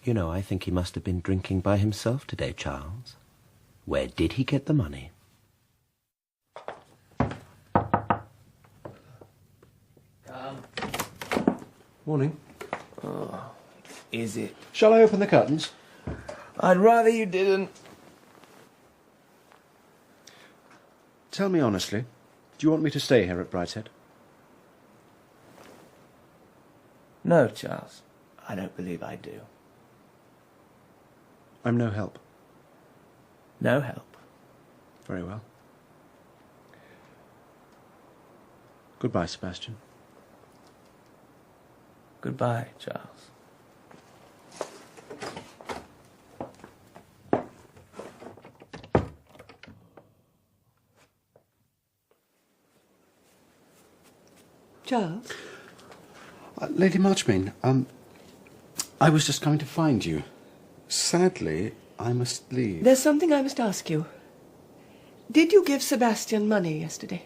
You know, I think he must have been drinking by himself today, Charles. Where did he get the money? Morning. Oh, is it? Shall I open the curtains? I'd rather you didn't. Tell me honestly, do you want me to stay here at Brideshead? No, Charles. I don't believe I do. I'm no help. No help. Very well. Goodbye, Sebastian. Goodbye, Charles. Charles? Lady Marchmain, I was just coming to find you. Sadly, I must leave. There's something I must ask you. Did you give Sebastian money yesterday?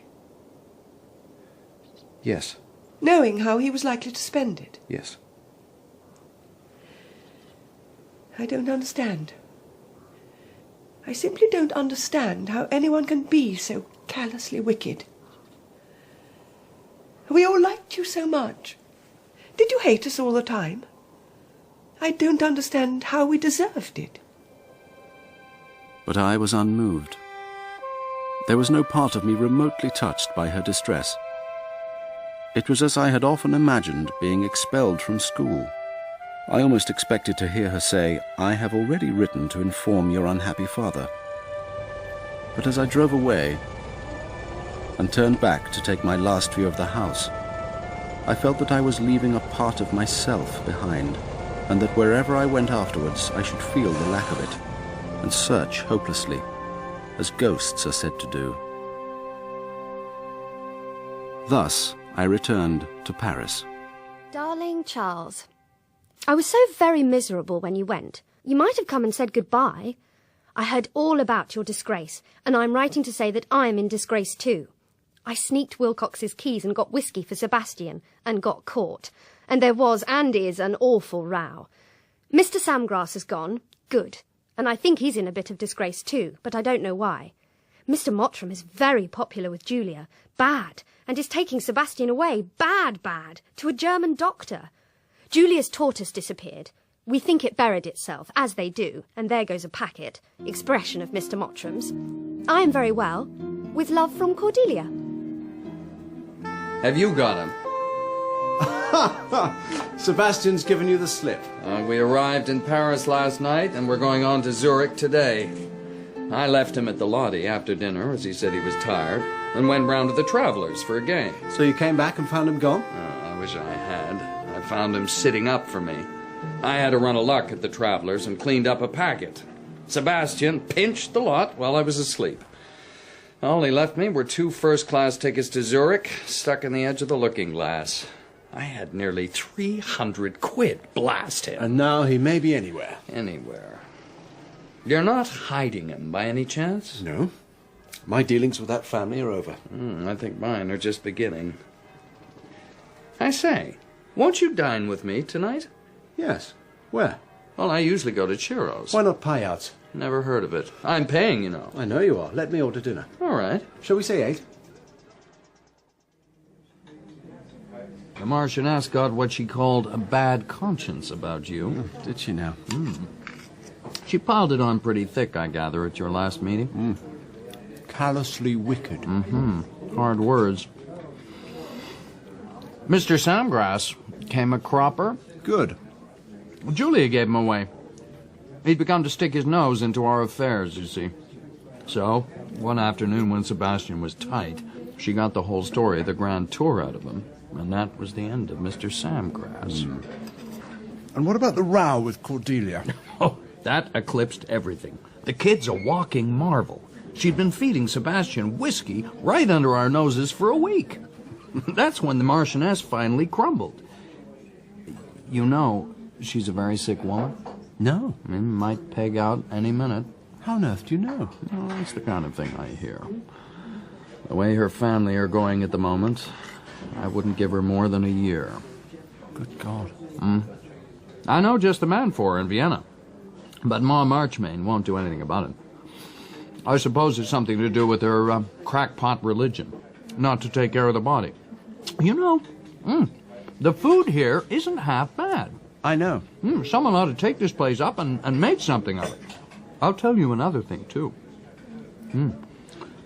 Yes. Knowing how he was likely to spend it? Yes. I don't understand. I simply don't understand how anyone can be so callously wicked. We all liked you so much. Did you hate us all the time? I don't understand how we deserved it. But I was unmoved. There was no part of me remotely touched by her distress. It was as I had often imagined being expelled from school. I almost expected to hear her say, I have already written to inform your unhappy father. But as I drove away and turned back to take my last view of the house, I felt that I was leaving a part of myself behind, and that wherever I went afterwards I should feel the lack of it, and search hopelessly, as ghosts are said to do. Thus I returned to Paris. Darling Charles, I was so very miserable when you went. You might have come and said goodbye. I heard all about your disgrace, and I'm writing to say that I'm in disgrace too. I sneaked Wilcox's keys and got whiskey for Sebastian, and got caught. And there was and is an awful row. Mr. Samgrass has gone. Good. And I think he's in a bit of disgrace too, but I don't know why. Mr. Mottram is very popular with Julia. Bad. And is taking Sebastian away. Bad, to a German doctor. Julia's tortoise disappeared. We think it buried itself, as they do, and there goes a packet. Expression of Mr. Mottram's. I am very well. With love from Cordelia. Have you got him? Sebastian's given you the slip. We arrived in Paris last night, and we're going on to Zurich today. I left him at the Lottie after dinner, as he said he was tired, and went round to the Travellers for a game. So you came back and found him gone? I wish I had. I found him sitting up for me. I had a run of luck at the Travellers and cleaned up a packet. Sebastian pinched the lot while I was asleep. All he left me were 2 first-class tickets to Zurich, stuck in the edge of the looking-glass. I had nearly 300 quid, blast him. And now he may be anywhere. Anywhere. You're not hiding him by any chance? No. My dealings with that family are over. I think mine are just beginning. I say, won't you dine with me tonight? Yes. Where? Well, I usually go to Chiro's. Why not pie out? Never heard of it. I'm paying, you know. I know you are. Let me order dinner. All right. Shall we say 8? The Marchioness got what she called a bad conscience about you. Oh, did she now? She piled it on pretty thick, I gather, at your last meeting. Callously wicked. Hard words. Mr. Samgrass came a cropper. Good. Julia gave him away. He'd begun to stick his nose into our affairs, you see. So, one afternoon when Sebastian was tight, she got the whole story of the grand tour out of him. And that was the end of Mr. Samgrass. And what about the row with Cordelia? Oh, that eclipsed everything. The kid's a walking marvel. She'd been feeding Sebastian whiskey right under our noses for a week. That's when the Marchioness finally crumbled. You know, she's a very sick woman. No. Might peg out any minute. How on earth do you know? Oh, it's the kind of thing I hear. The way her family are going at the moment, I wouldn't give her more than a year. Good God. I know just the man for her in Vienna. But Ma Marchmain won't do anything about it. I suppose it's something to do with her crackpot religion. Not to take care of the body. You know, the food here isn't half bad. I know. Someone ought to take this place up and make something of it. I'll tell you another thing, too.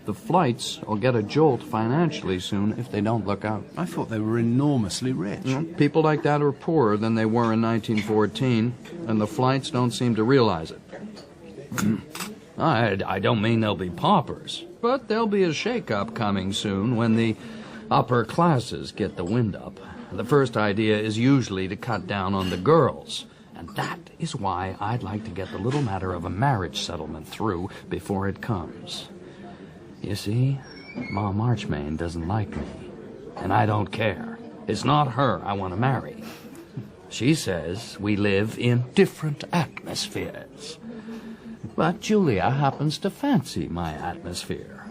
The Flytes will get a jolt financially soon if they don't look out. I thought they were enormously rich. People like that are poorer than they were in 1914, and the Flytes don't seem to realize it. I don't mean they'll be paupers, but there'll be a shake-up coming soon when the upper classes get the wind up. The first idea is usually to cut down on the girls, and that is why I'd like to get the little matter of a marriage settlement through before it comes. You see, Ma Marchmain doesn't like me, and I don't care. It's not her I want to marry. She says we live in different atmospheres. But Julia happens to fancy my atmosphere.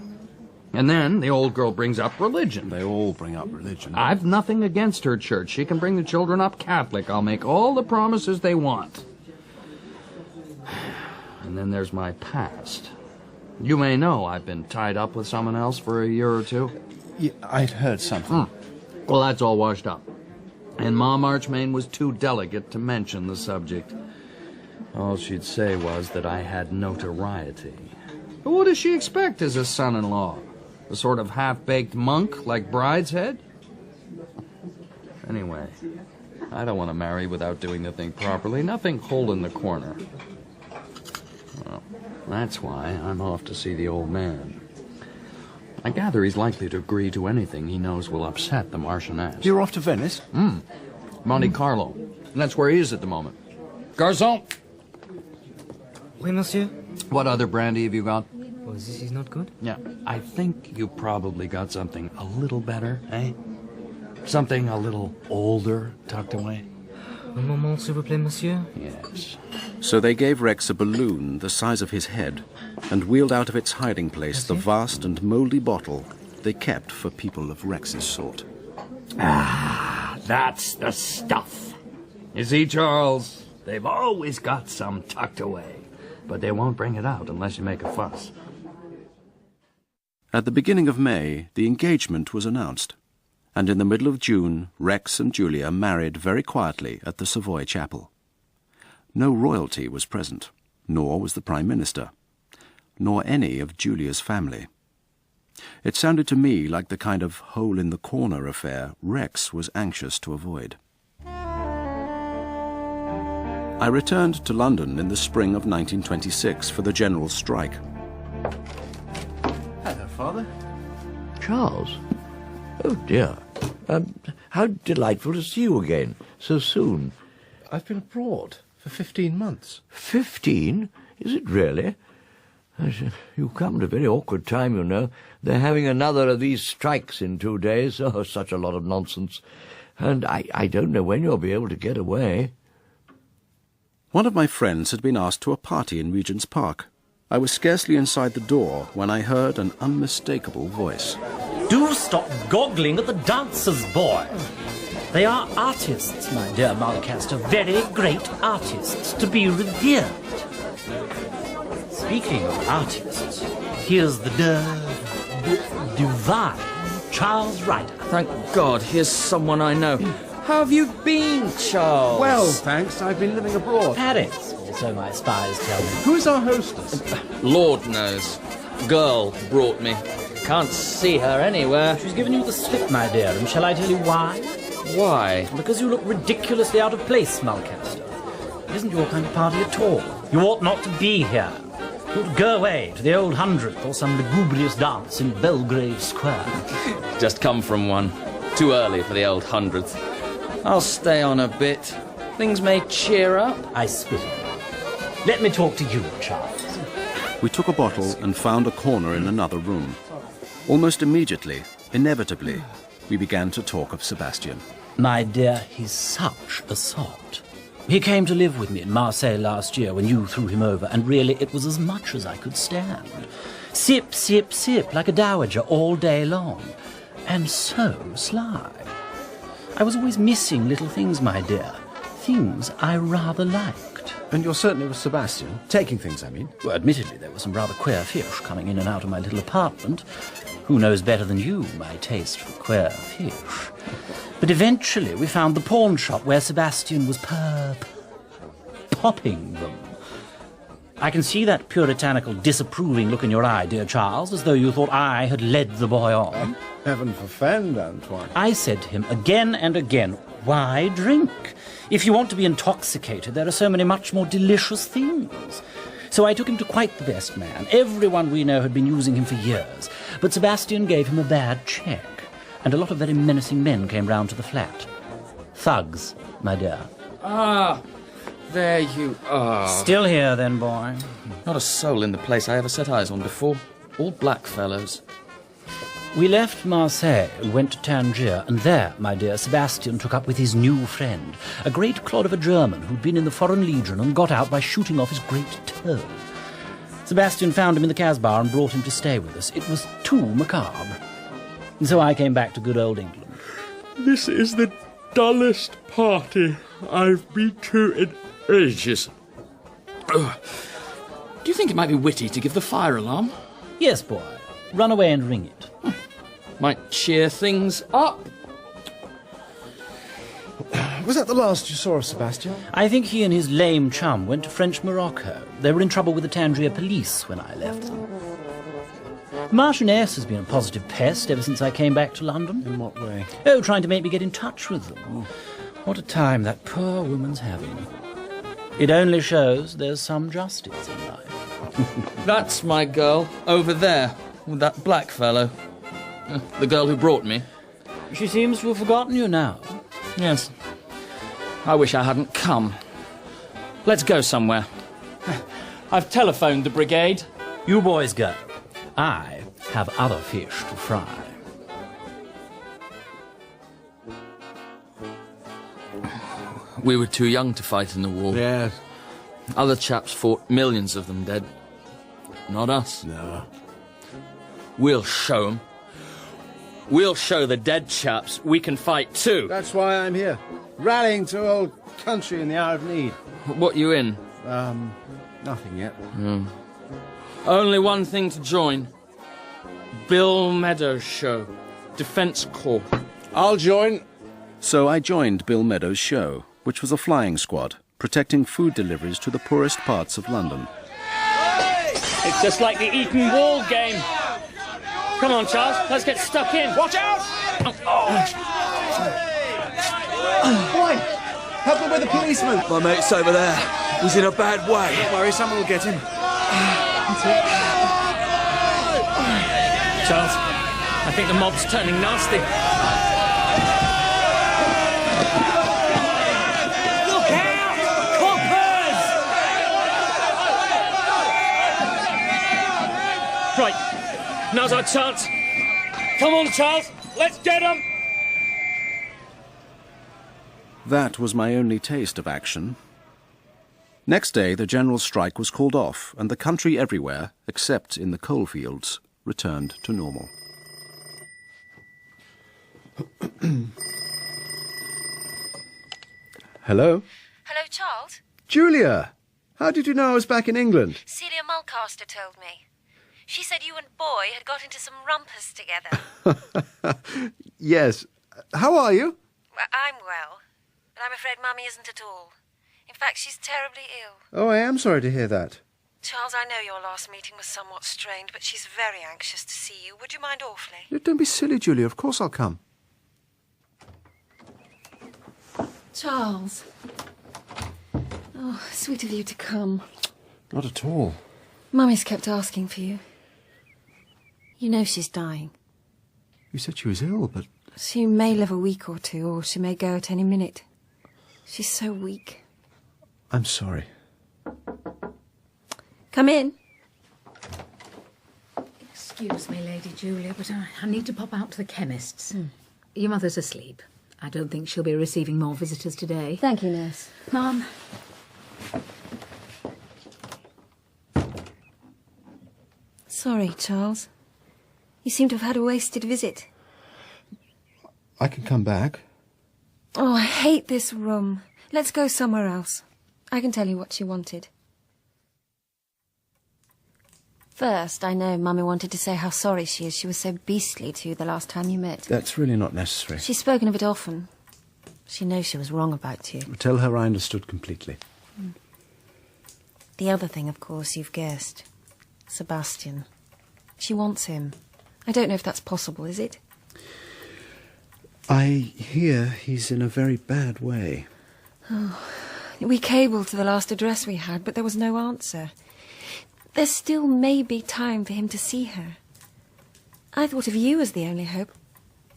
And then the old girl brings up religion. They all bring up religion. I've nothing against her church. She can bring the children up Catholic. I'll make all the promises they want. And then there's my past. You may know I've been tied up with someone else for a year or two. Yeah, I'd heard something. Well, that's all washed up. And Ma Marchmain was too delicate to mention the subject. All she'd say was that I had notoriety. But what does she expect as a son-in-law? A sort of half-baked monk like Brideshead? Anyway, I don't want to marry without doing the thing properly. Nothing hole in the corner. Well, that's why I'm off to see the old man. I gather he's likely to agree to anything he knows will upset the Marchioness. You're off to Venice? Monte Carlo. And that's where he is at the moment. Garçon! Oui, monsieur. What other brandy have you got? Oh, this is not good? Yeah, I think you probably got something a little better, eh? Something a little older tucked away? Un moment, s'il vous plaît, monsieur. Yes. So they gave Rex a balloon the size of his head and wheeled out of its hiding place the vast and mouldy bottle they kept for people of Rex's sort. Ah, that's the stuff. You see, Charles, they've always got some tucked away, but they won't bring it out unless you make a fuss. At the beginning of May, the engagement was announced, and in the middle of June, Rex and Julia married very quietly at the Savoy Chapel. No royalty was present, nor was the Prime Minister, nor any of Julia's family. It sounded to me like the kind of hole-in-the-corner affair Rex was anxious to avoid. I returned to London in the spring of 1926 for the general strike. Hello, Father. Charles? Oh, dear. How delightful to see you again so soon. I've been abroad for 15 months. 15? Is it really? You come at a very awkward time, you know. They're having another of these strikes in 2 days. Oh, such a lot of nonsense. And I don't know when you'll be able to get away. One of my friends had been asked to a party in Regent's Park. I was scarcely inside the door when I heard an unmistakable voice. Do stop goggling at the dancers, boy. They are artists, my dear Malcaster, very great artists, to be revered. Speaking of artists, here's the divine Charles Ryder. Thank God, here's someone I know. How have you been, Charles? Well, thanks. I've been living abroad. Paris, so my spies tell me. Who is our hostess? Lord knows. Girl brought me. Can't see her anywhere. She's given you the slip, my dear, and shall I tell you why? Why? Because you look ridiculously out of place, Malcaster. It isn't your kind of party at all. You ought not to be here. You ought to go away to the old 100th or some lugubrious dance in Belgrave Square. Just come from one. Too early for the old 100th. I'll stay on a bit. Things may cheer up. I spit it. Let me talk to you, Charles. We took a bottle and found a corner in another room. Almost immediately, inevitably, we began to talk of Sebastian. My dear, he's such a sot. He came to live with me in Marseille last year when you threw him over, and really it was as much as I could stand. Sip, sip, sip, like a dowager all day long. And so sly. I was always missing little things, my dear. Things I rather liked. And you're certainly with Sebastian? Taking things, I mean? Well, admittedly, there were some rather queer fish coming in and out of my little apartment. Who knows better than you my taste for queer fish? But eventually we found the pawn shop where Sebastian was popping them. I can see that puritanical, disapproving look in your eye, dear Charles, as though you thought I had led the boy on. Heaven forfend, Antoine. I said to him again and again, why drink? If you want to be intoxicated, there are so many much more delicious things. So I took him to quite the best man. Everyone we know had been using him for years. But Sebastian gave him a bad check, and a lot of very menacing men came round to the flat. Thugs, my dear. Ah, there you are. Still here, then, boy? Not a soul in the place I ever set eyes on before. All black fellows. We left Marseille and went to Tangier, and there, my dear, Sebastian took up with his new friend, a great clod of a German who'd been in the Foreign Legion and got out by shooting off his great toe. Sebastian found him in the Casbah and brought him to stay with us. It was too macabre. And so I came back to good old England. This is the dullest party I've been to in ages. Do you think it might be witty to give the fire alarm? Yes, boy. Run away and ring it. Might cheer things up. Was that the last you saw of Sebastian? I think he and his lame chum went to French Morocco. They were in trouble with the Tangier police when I left them. The Marchioness has been a positive pest ever since I came back to London. In what way? Oh, trying to make me get in touch with them. What a time that poor woman's having. It only shows there's some justice in life. That's my girl, over there, with that black fellow. The girl who brought me. She seems to have forgotten you now. Yes. I wish I hadn't come. Let's go somewhere. I've telephoned the brigade. You boys go. I have other fish to fry. We were too young to fight in the war. Yes. Other chaps fought, millions of them dead. Not us. No. We'll show 'em. We'll show the dead chaps we can fight too. That's why I'm here. Rallying to old country in the hour of need. What you in? Nothing yet. Only one thing to join. Bill Meadows' show. Defence Corps. I'll join. So I joined Bill Meadows' show, which was a flying squad, protecting food deliveries to the poorest parts of London. It's just like the Eton Wall game. Come on, Charles, let's get stuck in. Watch out! Why? Help me with the policeman. My mate's over there. He's in a bad way. Don't worry, someone will get him. Charles, I think the mob's turning nasty. Look out! Coppers! Right, now's our chance. Come on, Charles, let's get him! That was my only taste of action. Next day, the general strike was called off, and the country everywhere, except in the coalfields, returned to normal. Hello? Hello, Charles? Julia! How did you know I was back in England? Celia Mulcaster told me. She said you and Boy had got into some rumpus together. Yes. How are you? Well, I'm well, but I'm afraid Mummy isn't at all. In fact, she's terribly ill. Oh, I am sorry to hear that. Charles, I know your last meeting was somewhat strained, but she's very anxious to see you. Would you mind awfully? Don't be silly, Julia. Of course I'll come. Charles. Oh, sweet of you to come. Not at all. Mummy's kept asking for you. You know she's dying. You said she was ill, but... She may live a week or two, or she may go at any minute. She's so weak. I'm sorry. Come in. Excuse me, Lady Julia, but I need to pop out to the chemist's. Your mother's asleep. I don't think she'll be receiving more visitors today. Thank you, nurse. Mum. Sorry, Charles. You seem to have had a wasted visit. I can come back. Oh, I hate this room. Let's go somewhere else. I can tell you what she wanted. First, I know Mummy wanted to say how sorry she is. She was so beastly to you the last time you met. That's really not necessary. She's spoken of it often. She knows she was wrong about you. Tell her I understood completely. The other thing, of course, you've guessed. Sebastian. She wants him. I don't know if that's possible, is it? I hear he's in a very bad way. Oh, we cabled to the last address we had, but there was no answer. There still may be time for him to see her. I thought of you as the only hope.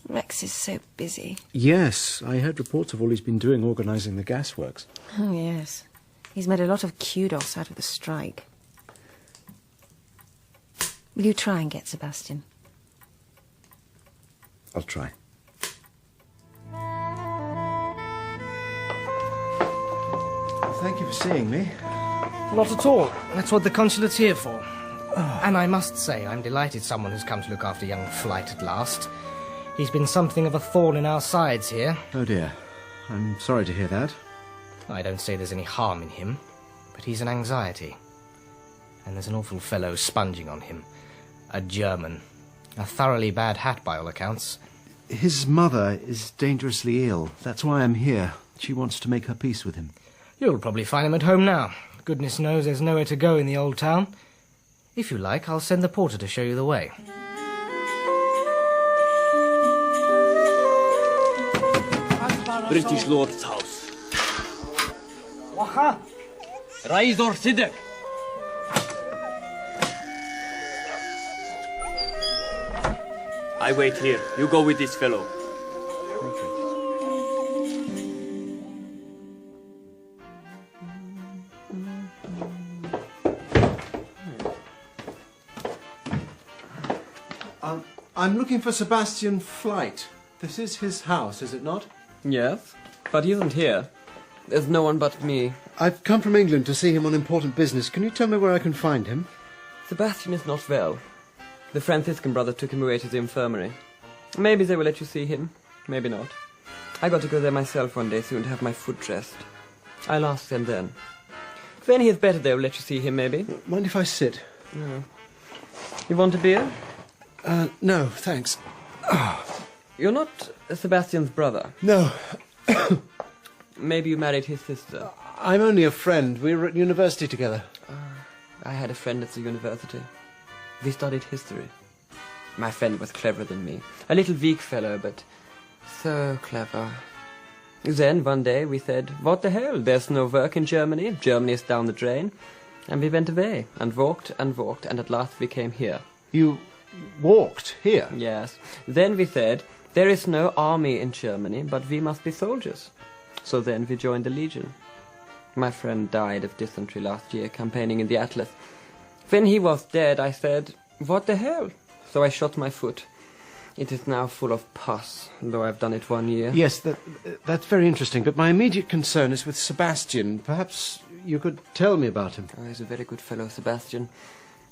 Rex is so busy. Yes, I heard reports of all he's been doing organising the gasworks. Oh, yes. He's made a lot of kudos out of the strike. Will you try and get Sebastian? I'll try. Thank you for seeing me. Not at all. That's what the consulate's here for. And I must say, I'm delighted someone has come to look after young Flyte at last. He's been something of a thorn in our sides here. Oh, dear. I'm sorry to hear that. I don't say there's any harm in him, but he's an anxiety. And there's an awful fellow sponging on him. A German. A thoroughly bad hat, by all accounts. His mother is dangerously ill. That's why I'm here. She wants to make her peace with him. You'll probably find him at home now. Goodness knows there's nowhere to go in the old town. If you like, I'll send the porter to show you the way. British Lord's house. Waugh! Rise or Siddiq! I wait here. You go with this fellow. I'm looking for Sebastian Flyte. This is his house, is it not? Yes, but he isn't here. There's no one but me. I've come from England to see him on important business. Can you tell me where I can find him? Sebastian is not well. The Franciscan brother took him away to the infirmary. Maybe they will let you see him, maybe not. I got to go there myself one day soon to have my foot dressed. I'll ask them then. When he is better, they will let you see him, maybe. Mind if I sit? No. You want a beer? No, thanks. You're not Sebastian's brother? No. Maybe you married his sister. I'm only a friend. We were at university together. I had a friend at the university. We studied history. My friend was cleverer than me. A little weak fellow, but so clever. Then one day we said, what the hell, there's no work in Germany. Germany is down the drain. And we went away and walked, and at last we came here. You walked here? Yes. Then we said, there is no army in Germany, but we must be soldiers. So then we joined the Legion. My friend died of dysentery last year, campaigning in the Atlas. When he was dead, I said, what the hell? So I shot my foot. It is now full of pus, though I've done it 1 year. Yes, that's very interesting, but my immediate concern is with Sebastian. Perhaps you could tell me about him. Oh, he's a very good fellow, Sebastian.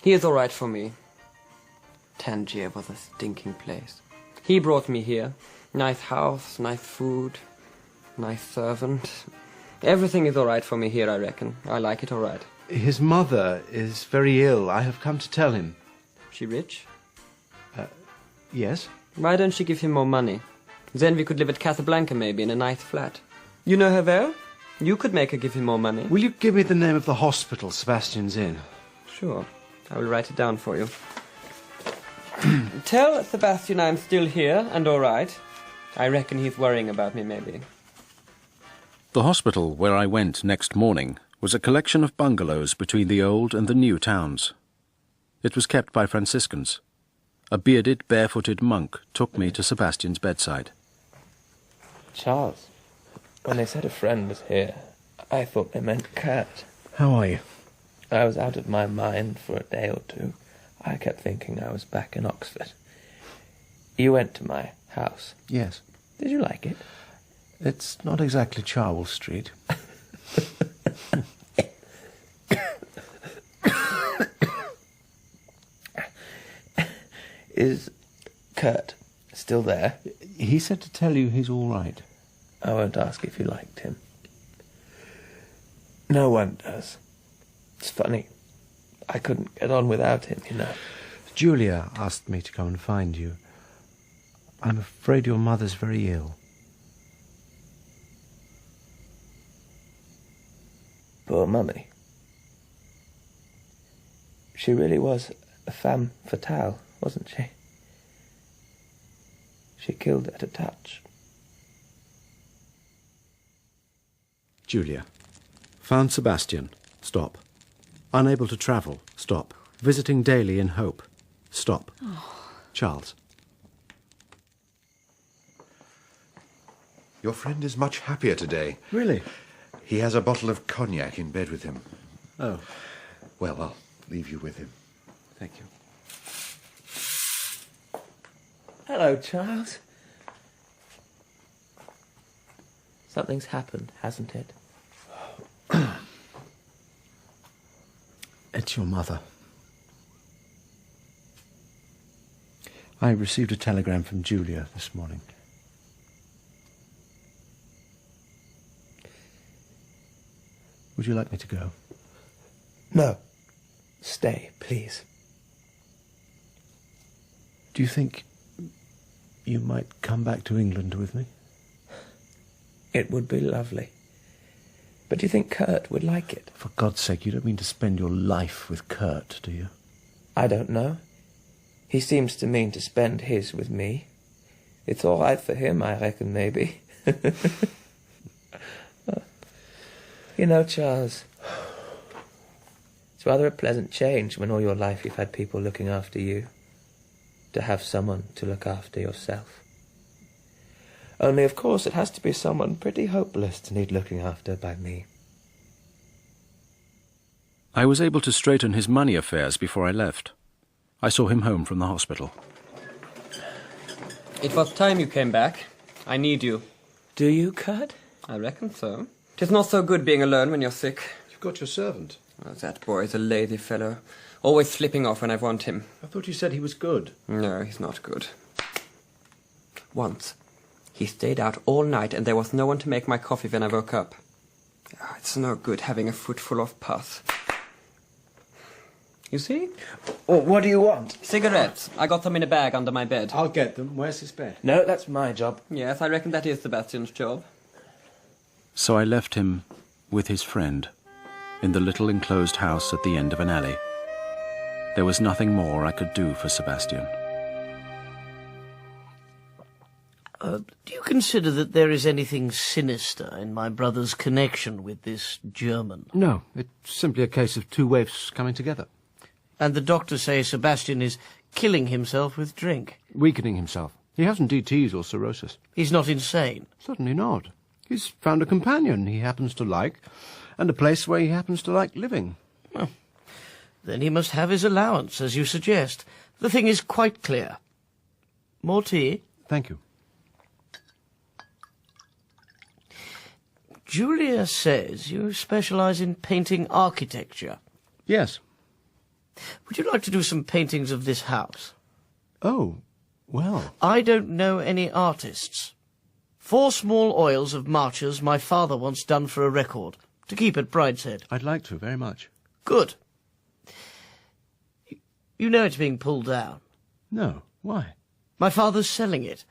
He is all right for me. Tangier was a stinking place. He brought me here. Nice house, nice food, nice servant. Everything is all right for me here, I reckon. I like it all right. His mother is very ill. I have come to tell him. She rich? Yes. Why don't she give him more money? Then we could live at Casablanca, maybe, in a nice flat. You know her well? You could make her give him more money. Will you give me the name of the hospital Sebastian's in? Sure. I will write it down for you. Tell Sebastian I'm still here and all right. I reckon he's worrying about me, maybe. The hospital where I went next morning was a collection of bungalows between the old and the new towns. It was kept by Franciscans. A bearded, barefooted monk took me to Sebastian's bedside. Charles, when they said a friend was here, I thought they meant Kurt. How are you? I was out of my mind for a day or two. I kept thinking I was back in Oxford. You went to my house. Yes. Did you like it? It's not exactly Charles Street. Is Kurt still there? He said to tell you he's all right. I won't ask if you liked him. No one does. It's funny. I couldn't get on without him, you know. Julia asked me to come and find you. I'm afraid your mother's very ill. Poor Mummy. She really was a femme fatale, wasn't she? She killed at a touch. Julia. Found Sebastian. Stop. Unable to travel. Stop. Visiting daily in hope. Stop. Oh. Charles. Your friend is much happier today. Really? He has a bottle of cognac in bed with him. Oh. Well, I'll leave you with him. Thank you. Hello, Charles. Something's happened, hasn't it? It's your mother. I received a telegram from Julia this morning. Would you like me to go? No. Stay, please. Do you think you might come back to England with me? It would be lovely. But do you think Kurt would like it? For God's sake, you don't mean to spend your life with Kurt, do you? I don't know. He seems to mean to spend his with me. It's all right for him, I reckon, maybe. You know, Charles, it's rather a pleasant change when all your life you've had people looking after you, to have someone to look after yourself. Only, of course, it has to be someone pretty hopeless to need looking after by me. I was able to straighten his money affairs before I left. I saw him home from the hospital. It was time you came back. I need you. Do you, Kurt? I reckon so. 'Tis not so good being alone when you're sick. You've got your servant. Oh, that boy's a lazy fellow. Always slipping off when I want him. I thought you said he was good. No, he's not good. Once, he stayed out all night and there was no one to make my coffee when I woke up. Oh, it's no good having a foot full of pus. You see? Oh, what do you want? Cigarettes. I got them in a bag under my bed. I'll get them. Where's his bed? No, that's my job. Yes, I reckon that is Sebastian's job. So I left him with his friend in the little enclosed house at the end of an alley. There was nothing more I could do for Sebastian. Do you consider that there is anything sinister in my brother's connection with this German? No, it's simply a case of two waifs coming together. And the doctors say Sebastian is killing himself with drink. Weakening himself. He hasn't DTs or cirrhosis. He's not insane? Certainly not. He's found a companion he happens to like, and a place where he happens to like living. Well, then he must have his allowance, as you suggest. The thing is quite clear. More tea? Thank you. Julia says you specialise in painting architecture. Yes. Would you like to do some paintings of this house? Oh, well. I don't know any artists. 4 small oils of March's my father once done for a record, to keep at Brideshead. I'd like to, very much. Good. You know it's being pulled down. No, why? My father's selling it.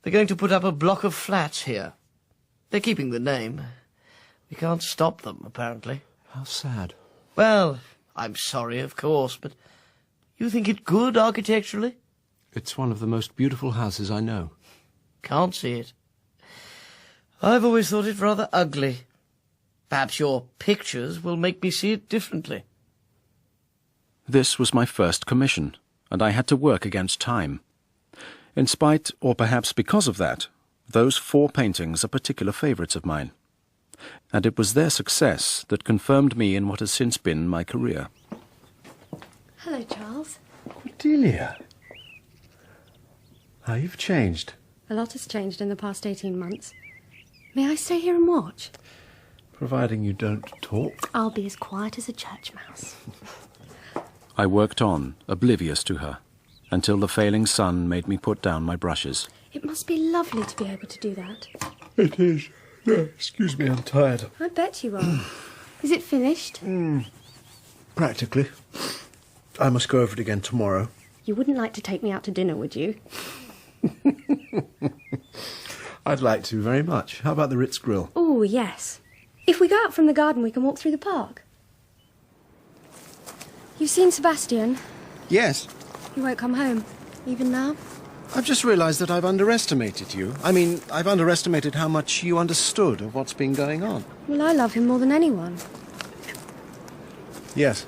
They're going to put up a block of flats here. They're keeping the name. We can't stop them, apparently. How sad. Well, I'm sorry, of course, but you think it good architecturally? It's one of the most beautiful houses I know. Can't see it. I've always thought it rather ugly. Perhaps your pictures will make me see it differently. This was my first commission, and I had to work against time. In spite, or perhaps because of that, those 4 paintings are particular favourites of mine. And it was their success that confirmed me in what has since been my career. Hello, Charles. Cordelia. How you've changed. A lot has changed in the past 18 months. May I stay here and watch? Providing you don't talk. I'll be as quiet as a church mouse. I worked on, oblivious to her, until the failing sun made me put down my brushes. It must be lovely to be able to do that. It is. Excuse me, I'm tired. I bet you are. Is it finished? Practically. I must go over it again tomorrow. You wouldn't like to take me out to dinner, would you? I'd like to, very much. How about the Ritz Grill? Oh, yes. If we go out from the garden, we can walk through the park. You've seen Sebastian? Yes. He won't come home, even now? I've just realised that I've underestimated you. I mean, I've underestimated how much you understood of what's been going on. Well, I love him more than anyone. Yes.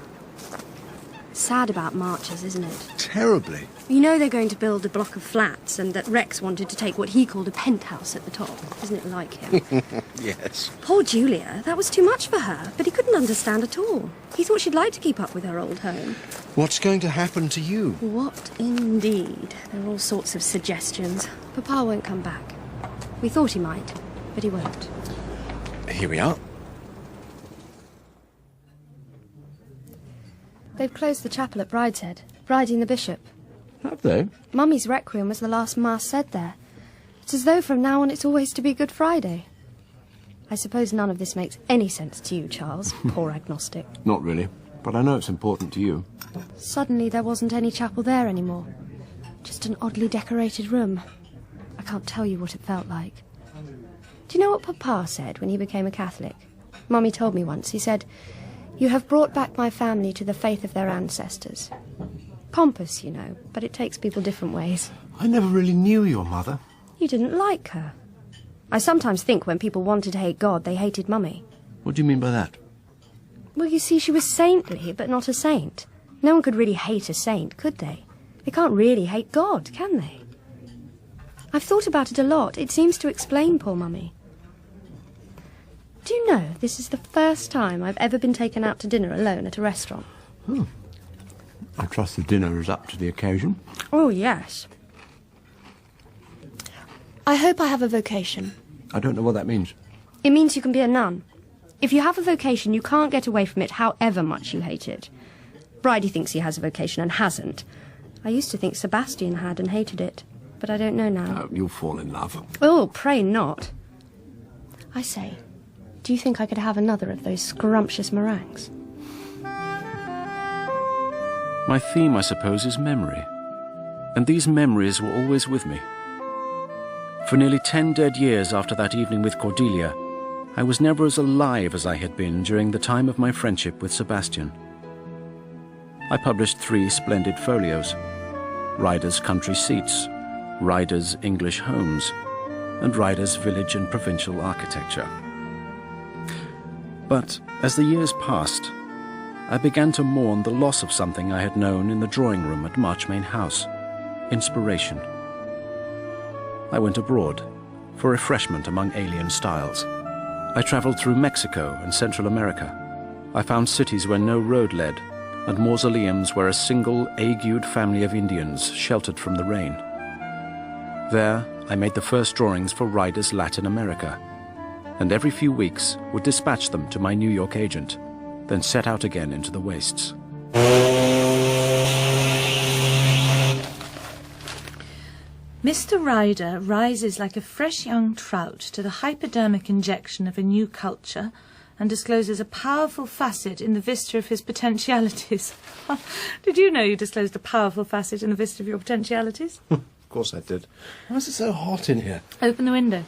Sad about March's, isn't it? Terribly. You know they're going to build a block of flats and that Rex wanted to take what he called a penthouse at the top. Isn't it like him? Yes. Poor Julia. That was too much for her, but he couldn't understand at all. He thought she'd like to keep up with her old home. What's going to happen to you? What indeed? There are all sorts of suggestions. Papa won't come back. We thought he might, but he won't. Here we are. They've closed the chapel at Brideshead, briding the bishop. Have they? Mummy's requiem was the last mass said there. It's as though from now on it's always to be Good Friday. I suppose none of this makes any sense to you, Charles, poor agnostic. Not really, but I know it's important to you. Suddenly there wasn't any chapel there anymore. Just an oddly decorated room. I can't tell you what it felt like. Do you know what Papa said when he became a Catholic? Mummy told me once. He said, "You have brought back my family to the faith of their ancestors." Pompous, you know, but it takes people different ways. I never really knew your mother. You didn't like her. I sometimes think when people wanted to hate God, they hated Mummy. What do you mean by that? Well, you see, she was saintly, but not a saint. No one could really hate a saint, could they? They can't really hate God, can they? I've thought about it a lot. It seems to explain poor Mummy. Do you know, this is the first time I've ever been taken out to dinner alone at a restaurant. Oh. I trust the dinner is up to the occasion. Oh, yes. I hope I have a vocation. I don't know what that means. It means you can be a nun. If you have a vocation, you can't get away from it however much you hate it. Bridie thinks he has a vocation and hasn't. I used to think Sebastian had and hated it, but I don't know now. Oh, you'll fall in love. Oh, pray not. I say, do you think I could have another of those scrumptious meringues? My theme, I suppose, is memory. And these memories were always with me. For nearly 10 dead years after that evening with Cordelia, I was never as alive as I had been during the time of my friendship with Sebastian. I published 3 splendid folios: Ryder's Country Seats, Ryder's English Homes, and Ryder's village and provincial architecture. But as the years passed, I began to mourn the loss of something I had known in the drawing room at Marchmain House: inspiration. I went abroad for refreshment among alien styles. I traveled through Mexico and Central America. I found cities where no road led, and mausoleums where a single agued family of Indians sheltered from the rain. There, I made the first drawings for Ryder's Latin America, and every few weeks would dispatch them to my New York agent, then set out again into the wastes. Mr. Ryder rises like a fresh young trout to the hypodermic injection of a new culture and discloses a powerful facet in the vista of his potentialities. Did you know you disclosed a powerful facet in the vista of your potentialities? Of course I did. Why is it so hot in here? Open the window.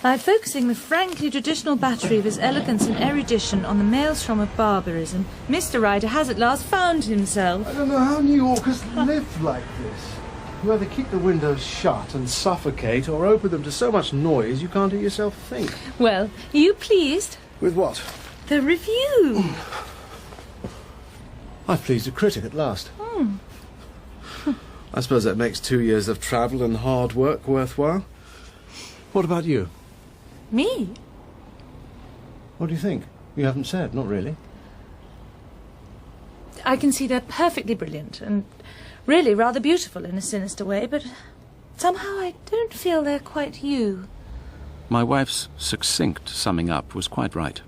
By focusing the frankly traditional battery of his elegance and erudition on the maelstrom of barbarism, Mr. Ryder has at last found himself. I don't know how New Yorkers live like this. You either keep the windows shut and suffocate, or open them to so much noise you can't hear yourself think. Well, are you pleased? With what? The review. I've pleased a critic at last. I suppose that makes 2 years of travel and hard work worthwhile. What about you? Me? What do you think? You haven't said, not really. I can see they're perfectly brilliant and really rather beautiful in a sinister way, but somehow I don't feel they're quite you. My wife's succinct summing up was quite right.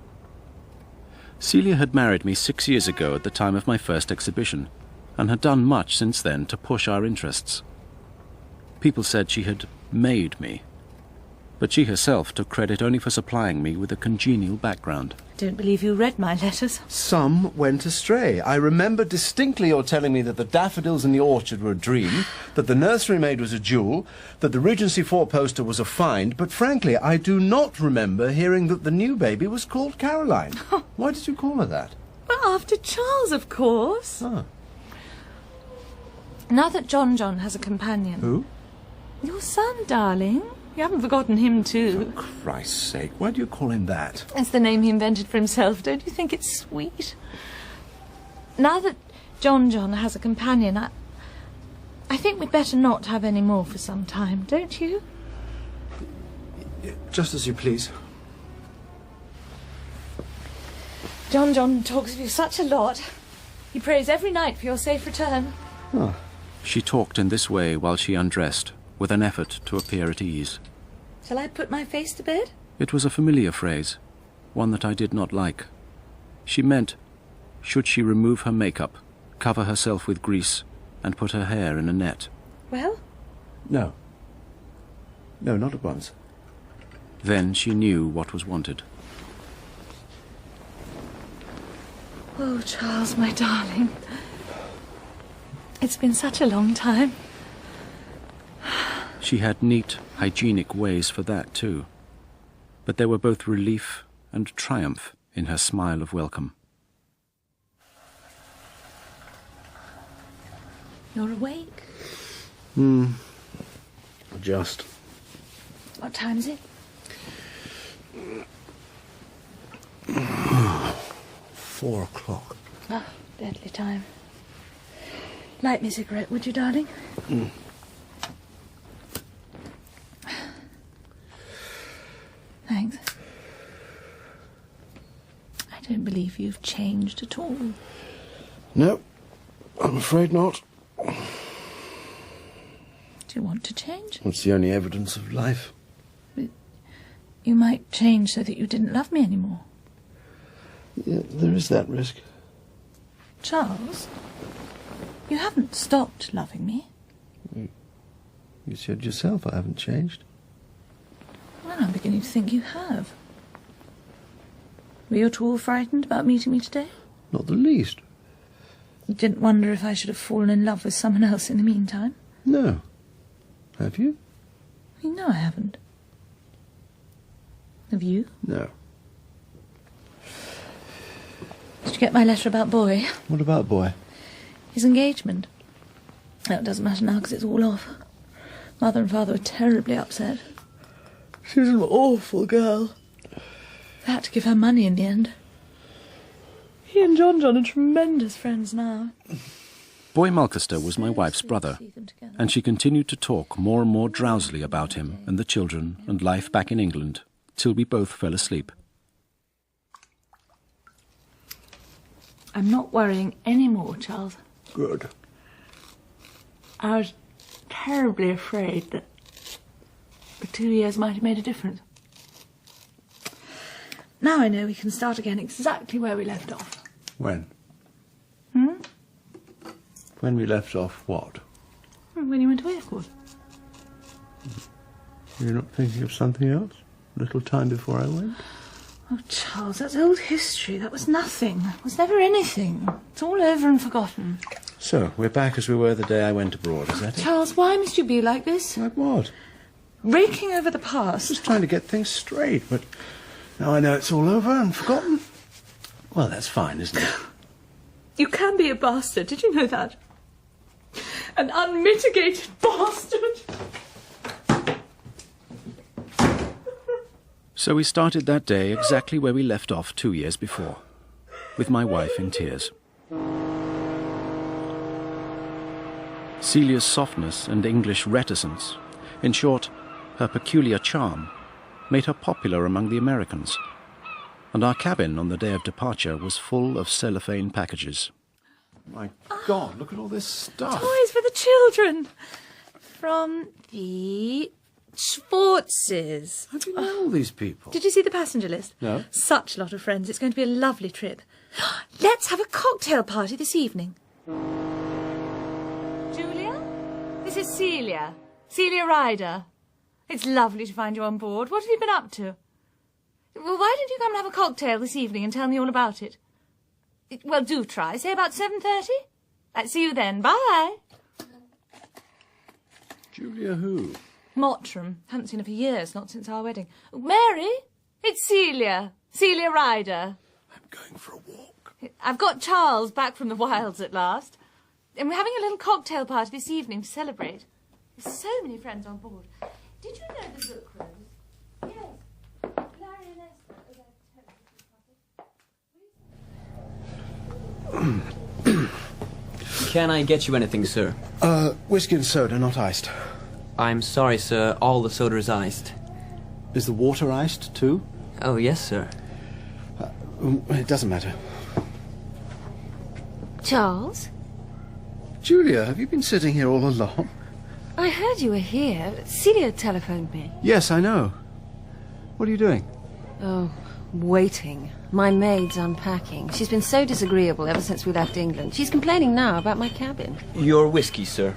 Celia had married me 6 years ago at the time of my first exhibition, and had done much since then to push our interests. People said she had made me, but she herself took credit only for supplying me with a congenial background. I don't believe you read my letters. Some went astray. I remember distinctly your telling me that the daffodils in the orchard were a dream, that the nursery maid was a jewel, that the Regency 4 poster was a find, but frankly, I do not remember hearing that the new baby was called Caroline. Why did you call her that? Well, after Charles, of course. Ah. Now that John has a companion. Who? Your son, darling. You haven't forgotten him, too. For Christ's sake, why do you call him that? It's the name he invented for himself. Don't you think it's sweet? Now that John has a companion, I think we'd better not have any more for some time, don't you? Just as you please. John talks of you such a lot. He prays every night for your safe return. Oh. She talked in this way while she undressed, with an effort to appear at ease. Shall I put my face to bed? It was a familiar phrase, one that I did not like. She meant, should she remove her makeup, cover herself with grease, and put her hair in a net. Well? No. No, not at once. Then she knew what was wanted. Oh, Charles, my darling. It's been such a long time. She had neat, hygienic ways for that, too. But there were both relief and triumph in her smile of welcome. You're awake? Just. What time is it? 4 o'clock. Oh, deadly time. Light me a cigarette, would you, darling? Thanks. I don't believe you've changed at all. No, I'm afraid not. Do you want to change? It's the only evidence of life. You might change so that you didn't love me anymore. Yeah, there is that risk. Charles, you haven't stopped loving me. You said yourself I haven't changed. Well, I'm beginning to think you have. Were you at all frightened about meeting me today? Not the least. You didn't wonder if I should have fallen in love with someone else in the meantime? No. Have you? You know I haven't. Have you? No. Did you get my letter about Boy? What about Boy? His engagement. Oh, it doesn't matter now because it's all off. Mother and Father were terribly upset. She was an awful girl. I had to give her money in the end. He and John are tremendous friends now. Boy Mulcaster was my wife's brother, and she continued to talk more and more drowsily about him and the children and life back in England, till we both fell asleep. I'm not worrying any more, Charles. Good. I was terribly afraid that the 2 years might have made a difference. Now I know we can start again exactly where we left off. When? Hmm? When we left off what? When you went away, of course. You're not thinking of something else? A little time before I went? Oh, Charles, that's old history. That was nothing. It was never anything. It's all over and forgotten. So, we're back as we were the day I went abroad, is that it? Charles, why must you be like this? Like what? Raking over the past. Just trying to get things straight, but now I know it's all over and forgotten. Well, that's fine, isn't it? You can be a bastard. Did you know that? An unmitigated bastard. So we started that day exactly where we left off 2 years before, with my wife in tears. Celia's softness and English reticence, in short, her peculiar charm, made her popular among the Americans, and our cabin on the day of departure was full of cellophane packages. My God, look at all this stuff. Toys for the children. From the Schwartzes. How do you know all these people? Did you see the passenger list? No. Such a lot of friends. It's going to be a lovely trip. Let's have a cocktail party this evening. Julia? This is Celia. Celia Ryder. It's lovely to find you on board. What have you been up to? Well, why don't you come and have a cocktail this evening and tell me all about it? Well, do try. Say about 7:30. I'll see you then. Bye. Julia who? Mottram. Haven't seen her for years, not since our wedding. Oh, Mary? It's Celia. Celia Ryder. I'm going for a walk. I've got Charles back from the wilds at last. And we're having a little cocktail party this evening to celebrate. There's so many friends on board. Did you know the book Rose? Yes. Larry and Esther. Can I get you anything, sir? Whiskey and soda, not iced. I'm sorry, sir. All the soda is iced. Is the water iced, too? Oh, yes, sir. It doesn't matter. Charles? Julia, have you been sitting here all along? I heard you were here. Celia telephoned me. Yes, I know. What are you doing? Oh, waiting. My maid's unpacking. She's been so disagreeable ever since we left England. She's complaining now about my cabin. Your whiskey, sir.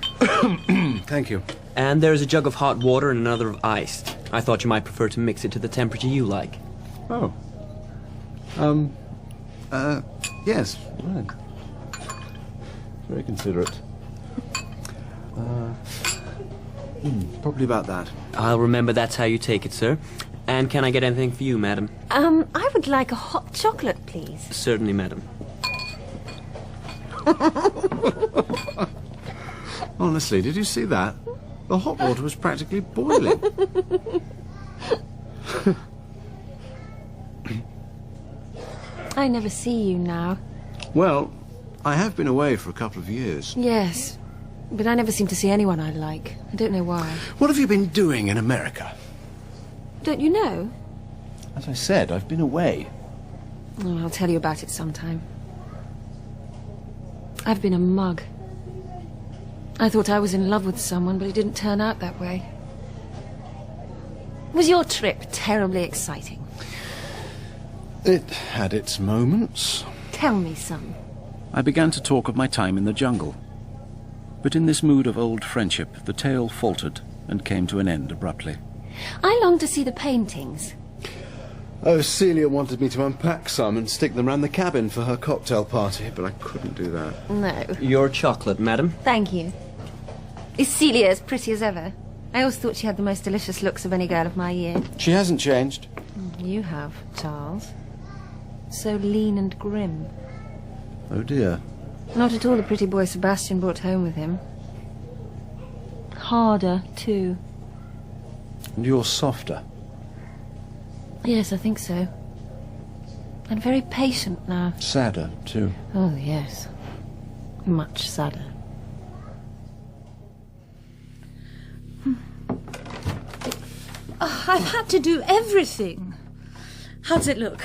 Thank you. And there's a jug of hot water and another of iced. I thought you might prefer to mix it to the temperature you like. Oh. Yes. Right. Very considerate. Probably about that. I'll remember that's how you take it, sir. And can I get anything for you, madam? I would like a hot chocolate, please. Certainly, madam. Honestly, did you see that? The hot water was practically boiling. I never see you now. Well, I have been away for a couple of years. Yes, but I never seem to see anyone I like. I don't know why. What have you been doing in America? Don't you know? As I said, I've been away. Oh, I'll tell you about it sometime. I've been a mug. I thought I was in love with someone, but it didn't turn out that way. Was your trip terribly exciting? It had its moments. Tell me some. I began to talk of my time in the jungle. But in this mood of old friendship, the tale faltered and came to an end abruptly. I long to see the paintings. Oh, Celia wanted me to unpack some and stick them round the cabin for her cocktail party, but I couldn't do that. No. Your chocolate, madam. Thank you. Is Celia as pretty as ever? I always thought she had the most delicious looks of any girl of my year. She hasn't changed. You have, Charles. So lean and grim. Oh, dear. Not at all the pretty boy Sebastian brought home with him. Harder, too. And you're softer. Yes, I think so. And very patient now. Sadder, too. Oh, yes. Much sadder. Oh, I've had to do everything. How does it look?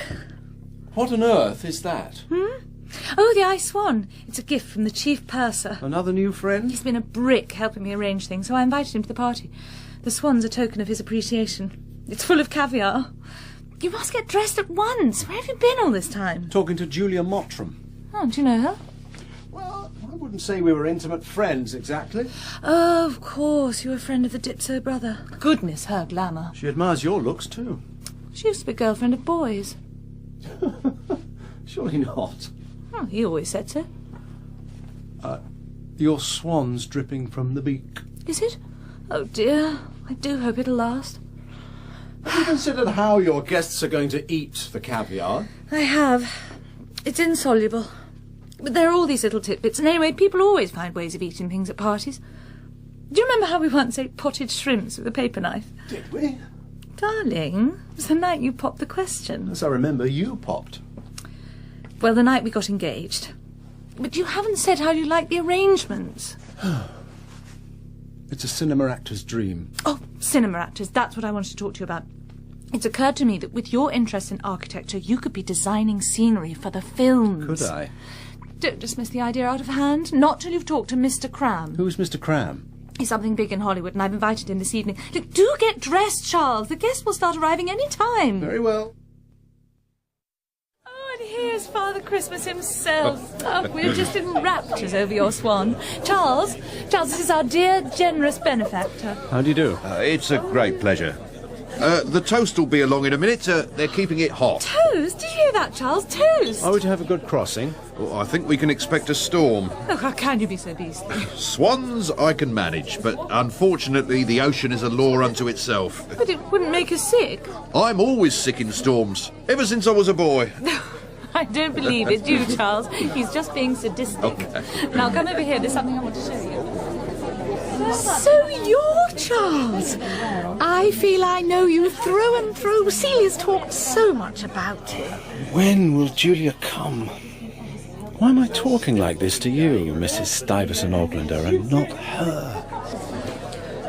What on earth is that? Oh, the Ice Swan. It's a gift from the chief purser. Another new friend? He's been a brick helping me arrange things, so I invited him to the party. The swan's a token of his appreciation. It's full of caviar. You must get dressed at once. Where have you been all this time? Talking to Julia Mottram. Oh, do you know her? Well, I wouldn't say we were intimate friends, exactly. Oh, of course. You're a friend of the Dipso brother. Goodness, her glamour. She admires your looks, too. She used to be a girlfriend of Boy's. Surely not. Oh, he always said so. Your swan's dripping from the beak. Is it? Oh, dear. I do hope it'll last. Have you considered how your guests are going to eat the caviar? I have. It's insoluble. But there are all these little tidbits, and anyway, people always find ways of eating things at parties. Do you remember how we once ate potted shrimps with a paper knife? Did we? Darling, it was the night you popped the question. As I remember, you popped. Well, the night we got engaged. But you haven't said how you like the arrangements. It's a cinema actor's dream. Oh, cinema actors, that's what I wanted to talk to you about. It's occurred to me that with your interest in architecture, you could be designing scenery for the films. Could I? Don't dismiss the idea out of hand. Not till you've talked to Mr. Cram. Who's Mr. Cram? He's something big in Hollywood, and I've invited him this evening. Look, do get dressed, Charles. The guests will start arriving any time. Very well. Oh, and here's Father Christmas himself. Oh, we're just in raptures over your swan. Charles, this is our dear, generous benefactor. How do you do? It's a great pleasure. The toast will be along in a minute. They're keeping it hot. Toast? Did you hear that, Charles? Toast? Are we to have a good crossing? Oh, I think we can expect a storm. Oh, how can you be so beastly? Swans I can manage, but unfortunately the ocean is a law unto itself. But it wouldn't make us sick. I'm always sick in storms, ever since I was a boy. I don't believe it, do you, Charles? He's just being sadistic. Okay. Now, come over here. There's something I want to show you. So you're Charles. I feel I know you through and through. Celia's talked so much about you. When will Julia come? Why am I talking like this to you, Mrs. Stuyvesant Oglander, and not her?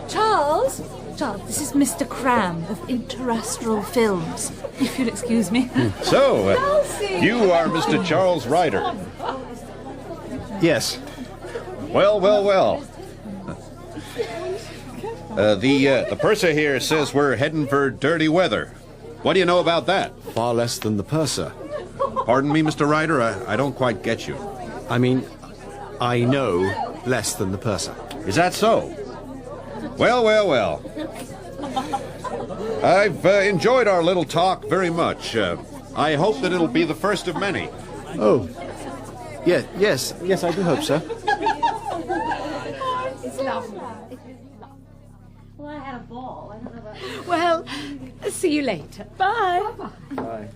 Charles, this is Mr. Cram of Interastral Films. If you'll excuse me. So, you are Mr. Charles Ryder. Yes. Well. The purser here says we're heading for dirty weather. What do you know about that? Far less than the purser. Pardon me, Mr. Ryder, I don't quite get you. I mean, I know less than the purser. Is that so? Well. I've enjoyed our little talk very much. I hope that it'll be the first of many. Oh. Yes, I do hope so. It's lovely. Well, I had a ball. I don't know about... Well, see you later. Bye. Bye.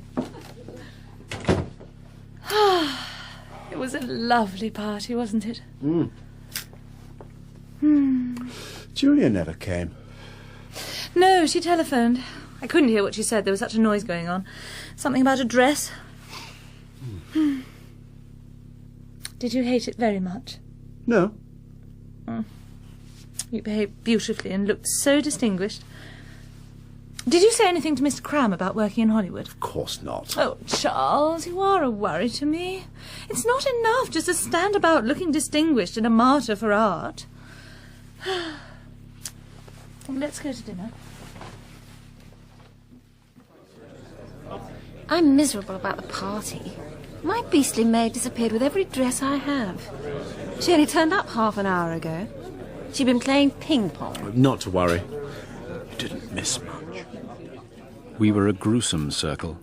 It was a lovely party, wasn't it? Julia never came. No, she telephoned. I couldn't hear what she said. There was such a noise going on. Something about a dress. Did you hate it very much? No. You behaved beautifully and looked so distinguished. Did you say anything to Mr. Cram about working in Hollywood? Of course not. Oh, Charles, you are a worry to me. It's not enough just to stand about looking distinguished and a martyr for art. Let's go to dinner. I'm miserable about the party. My beastly maid disappeared with every dress I have. She only turned up half an hour ago. She'd been playing ping-pong. Not to worry. You didn't miss much. We were a gruesome circle.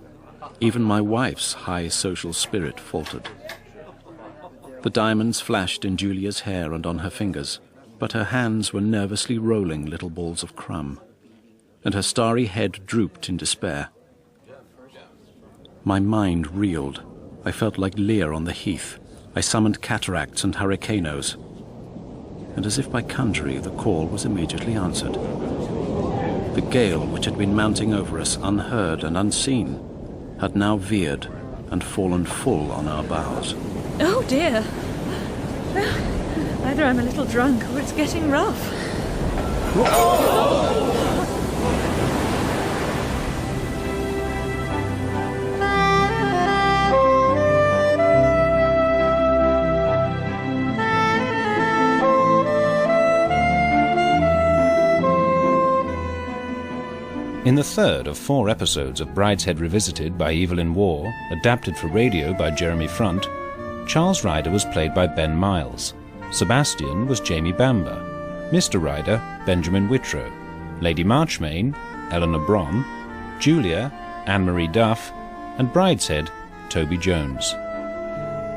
Even my wife's high social spirit faltered. The diamonds flashed in Julia's hair and on her fingers, but her hands were nervously rolling little balls of crumb, and her starry head drooped in despair. My mind reeled. I felt like Lear on the heath. I summoned cataracts and hurricanos, and as if by conjury the call was immediately answered. The gale which had been mounting over us unheard and unseen had now veered and fallen full on our bows. Oh dear. Well, either I'm a little drunk or it's getting rough. In the third of 4 episodes of Brideshead Revisited by Evelyn Waugh, adapted for radio by Jeremy Front, Charles Ryder was played by Ben Miles, Sebastian was Jamie Bamber, Mr. Ryder, Benjamin Whitrow, Lady Marchmain, Eleanor Bron, Julia, Anne-Marie Duff, and Brideshead, Toby Jones.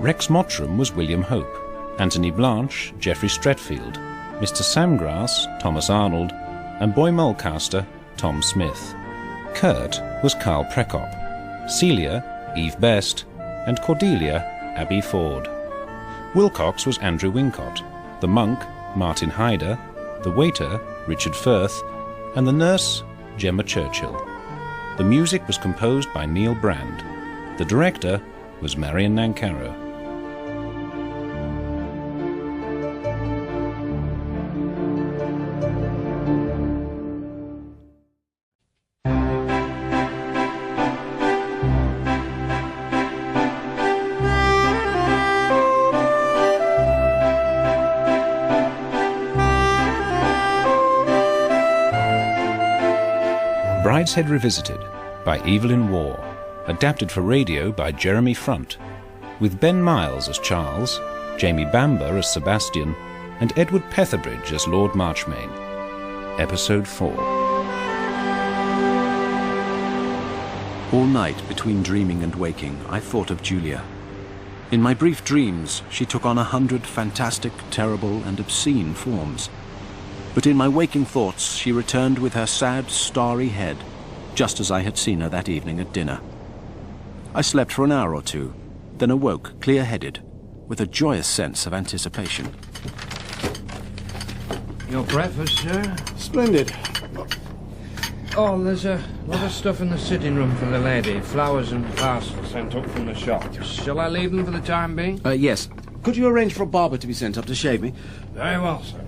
Rex Mottram was William Hope, Anthony Blanche, Geoffrey Stretfield, Mr. Samgrass, Thomas Arnold, and Boy Mulcaster, Tom Smith. Kurt was Carl Prekop, Celia, Eve Best, and Cordelia, Abby Ford. Wilcox was Andrew Wincott, the monk, Martin Hyder, the waiter, Richard Firth, and the nurse, Gemma Churchill. The music was composed by Neil Brand. The director was Marion Nancaro. Brideshead Revisited by Evelyn Waugh, adapted for radio by Jeremy Front, with Ben Miles as Charles, Jamie Bamber as Sebastian, and Edward Petherbridge as Lord Marchmain. Episode 4. All night, between dreaming and waking, I thought of Julia. In my brief dreams, she took on 100 fantastic, terrible, and obscene forms. But in my waking thoughts, she returned with her sad, starry head, just as I had seen her that evening at dinner. I slept for an hour or two, then awoke, clear-headed, with a joyous sense of anticipation. Your breakfast, sir? Splendid. Oh, there's a lot of stuff in the sitting room for the lady. Flowers and parcels sent up from the shop. Shall I leave them for the time being? Yes. Could you arrange for a barber to be sent up to shave me? Very well, sir.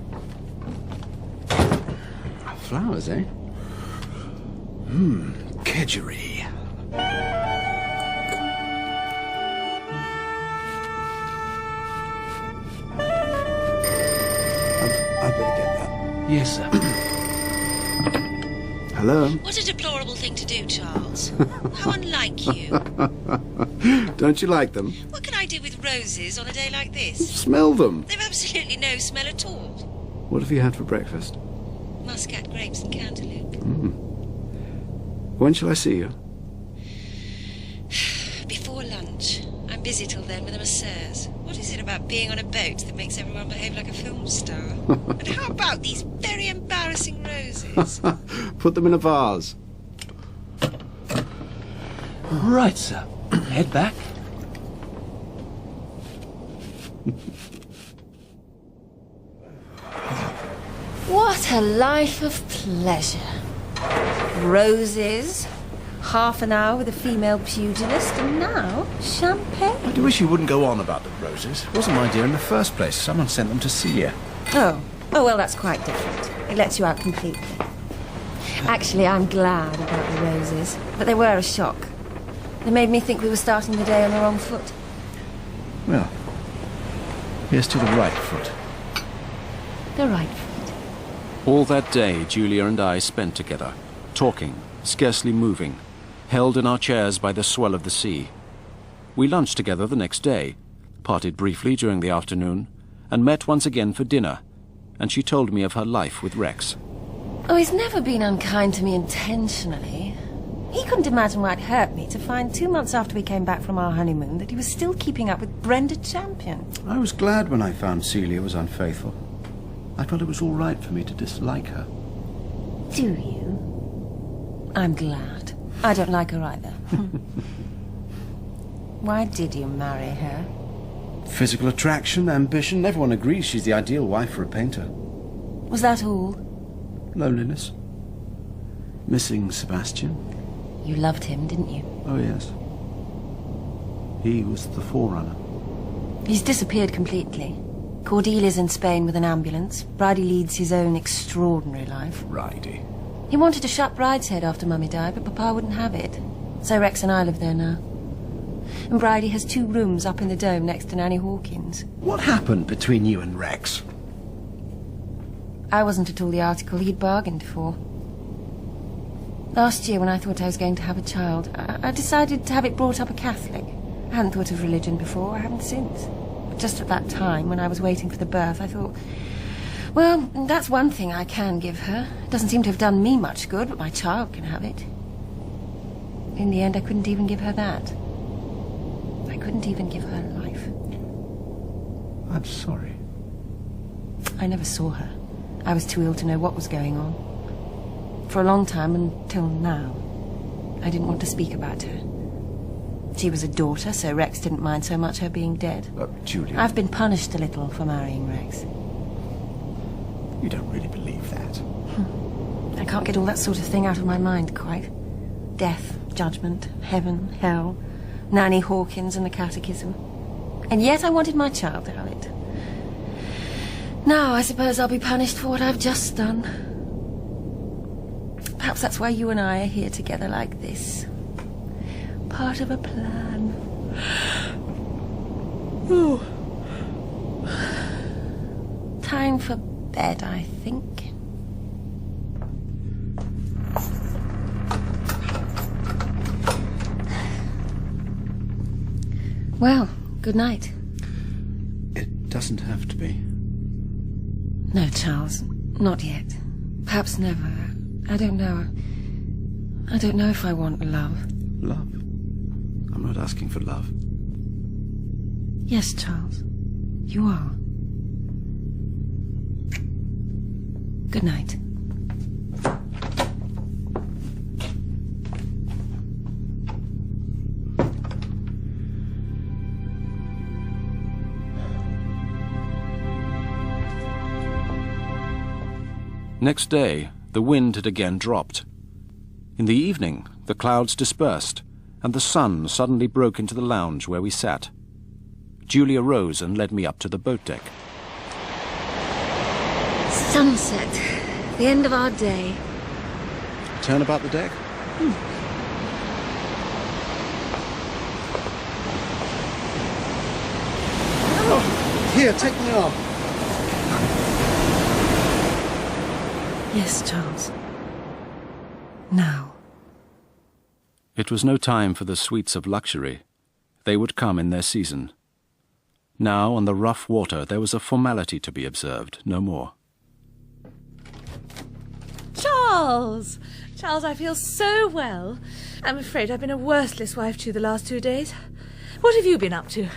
Flowers, eh? Kedgeree. I'd better get that. Yes, sir. Hello? What a deplorable thing to do, Charles. How unlike you. Don't you like them? What can I do with roses on a day like this? Smell them. They've absolutely no smell at all. What have you had for breakfast? Muscat grapes and cantaloupe. When shall I see you? Before lunch. I'm busy till then with a masseuse. What is it about being on a boat that makes everyone behave like a film star? And how about these very embarrassing roses? Put them in a vase. Right, sir. Head back. What a life of pleasure. Roses, half an hour with a female pugilist, and now champagne. I do wish you wouldn't go on about the roses. It wasn't my dear in the first place. Someone sent them to Celia. Oh, well, that's quite different. It lets you out completely. Actually, I'm glad about the roses, but they were a shock. They made me think we were starting the day on the wrong foot. Well, here's to the right foot. The right foot. All that day, Julia and I spent together, talking, scarcely moving, held in our chairs by the swell of the sea. We lunched together the next day, parted briefly during the afternoon, and met once again for dinner, and she told me of her life with Rex. Oh, he's never been unkind to me intentionally. He couldn't imagine why it hurt me to find 2 months after we came back from our honeymoon that he was still keeping up with Brenda Champion. I was glad when I found Celia was unfaithful. I felt it was all right for me to dislike her. Do you? I'm glad. I don't like her either. Why did you marry her? Physical attraction, ambition. Everyone agrees she's the ideal wife for a painter. Was that all? Loneliness. Missing Sebastian? You loved him, didn't you? Oh, yes. He was the forerunner. He's disappeared completely. Cordelia's in Spain with an ambulance. Bridie leads his own extraordinary life. Bridie. He wanted to shut Brideshead after Mummy died, but Papa wouldn't have it. So Rex and I live there now. And Bridie has 2 rooms up in the dome next to Nanny Hawkins. What happened between you and Rex? I wasn't at all the article he'd bargained for. Last year, when I thought I was going to have a child, I decided to have it brought up a Catholic. I hadn't thought of religion before, I haven't since. But just at that time, when I was waiting for the birth, I thought, well, that's one thing I can give her. It doesn't seem to have done me much good, but my child can have it. In the end, I couldn't even give her that. I couldn't even give her life. I'm sorry. I never saw her. I was too ill to know what was going on. For a long time, until now, I didn't want to speak about her. She was a daughter, so Rex didn't mind so much her being dead. Julia... I've been punished a little for marrying Rex. You don't really believe that. I can't get all that sort of thing out of my mind quite. Death, judgment, heaven, hell, Nanny Hawkins and the catechism. And yet I wanted my child to have it. Now I suppose I'll be punished for what I've just done. Perhaps that's why you and I are here together like this. Part of a plan. Ooh. Time for bed, I think. Well, good night. It doesn't have to be. No, Charles, not yet. Perhaps never. I don't know. I don't know if I want love. Love? I'm not asking for love. Yes, Charles, you are. Good night. Next day, the wind had again dropped. In the evening, the clouds dispersed, and the sun suddenly broke into the lounge where we sat. Julia rose and led me up to the boat deck. Sunset. The end of our day. Turn about the deck? Oh, here, take my arm. Yes, Charles. Now. It was no time for the sweets of luxury. They would come in their season. Now, on the rough water, there was a formality to be observed, no more. Charles! Charles, I feel so well. I'm afraid I've been a worthless wife to you the last 2 days. What have you been up to?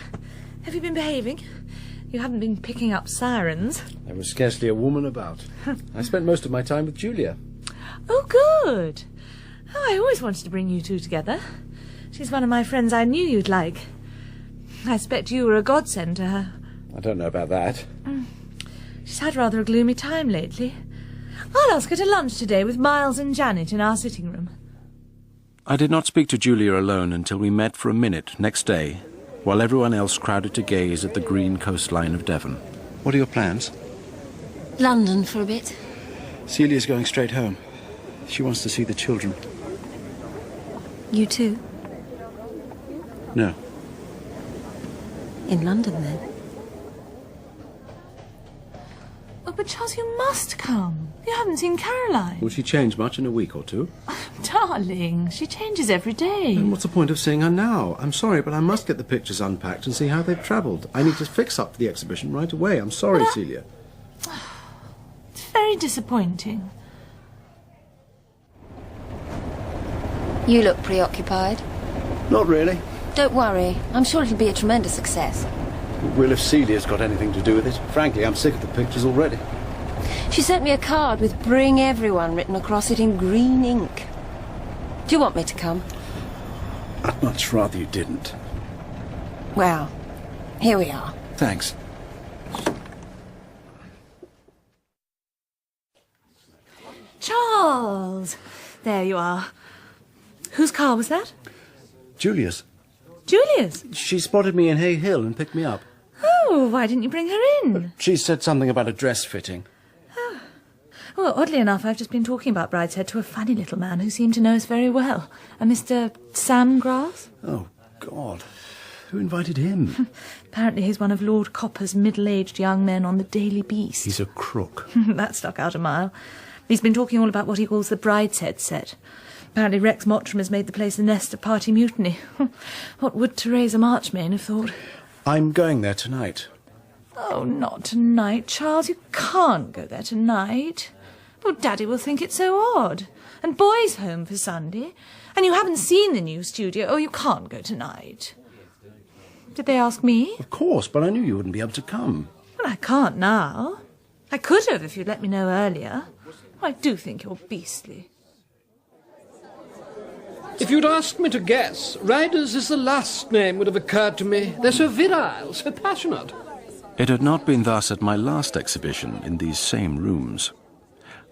Have you been behaving? You haven't been picking up sirens. There was scarcely a woman about. I spent most of my time with Julia. Oh, good. Oh, I always wanted to bring you two together. She's one of my friends I knew you'd like. I expect you were a godsend to her. I don't know about that. She's had rather a gloomy time lately. I'll ask her to lunch today with Miles and Janet in our sitting room. I did not speak to Julia alone until we met for a minute next day, while everyone else crowded to gaze at the green coastline of Devon. What are your plans? London for a bit. Celia's going straight home. She wants to see the children. You too? No. In London, then? Oh, but Charles, you must come. You haven't seen Caroline. Will she change much in a week or two? Darling, she changes every day. Then what's the point of seeing her now? I'm sorry, but I must get the pictures unpacked and see how they've travelled. I need to fix up for the exhibition right away. I'm sorry, Celia. It's very disappointing. You look preoccupied. Not really. Don't worry. I'm sure it'll be a tremendous success. Well, if Celia's got anything to do with it. Frankly, I'm sick of the pictures already. She sent me a card with "Bring Everyone" written across it in green ink. Do you want me to come? I'd much rather you didn't. Well, here we are. Thanks. Charles! There you are. Whose car was that? Julia's. Julia's? She spotted me in Hay Hill and picked me up. Oh, why didn't you bring her in? She said something about a dress fitting. Well, oddly enough, I've just been talking about Brideshead to a funny little man who seemed to know us very well. A Mr. Sam Grass. Oh, God. Who invited him? Apparently he's one of Lord Copper's middle-aged young men on the Daily Beast. He's a crook. That stuck out a mile. He's been talking all about what he calls the Brideshead set. Apparently Rex Mottram has made the place a nest of party mutiny. What would Theresa Marchmain have thought? I'm going there tonight. Oh, not tonight, Charles. You can't go there tonight. Well, Daddy will think it so odd. And Boy's home for Sunday. And you haven't seen the new studio. Oh, you can't go tonight. Did they ask me? Of course, but I knew you wouldn't be able to come. Well, I can't now. I could have if you'd let me know earlier. I do think you're beastly. If you'd asked me to guess, Ryder's is the last name would have occurred to me. They're so virile, so passionate. It had not been thus at my last exhibition in these same rooms.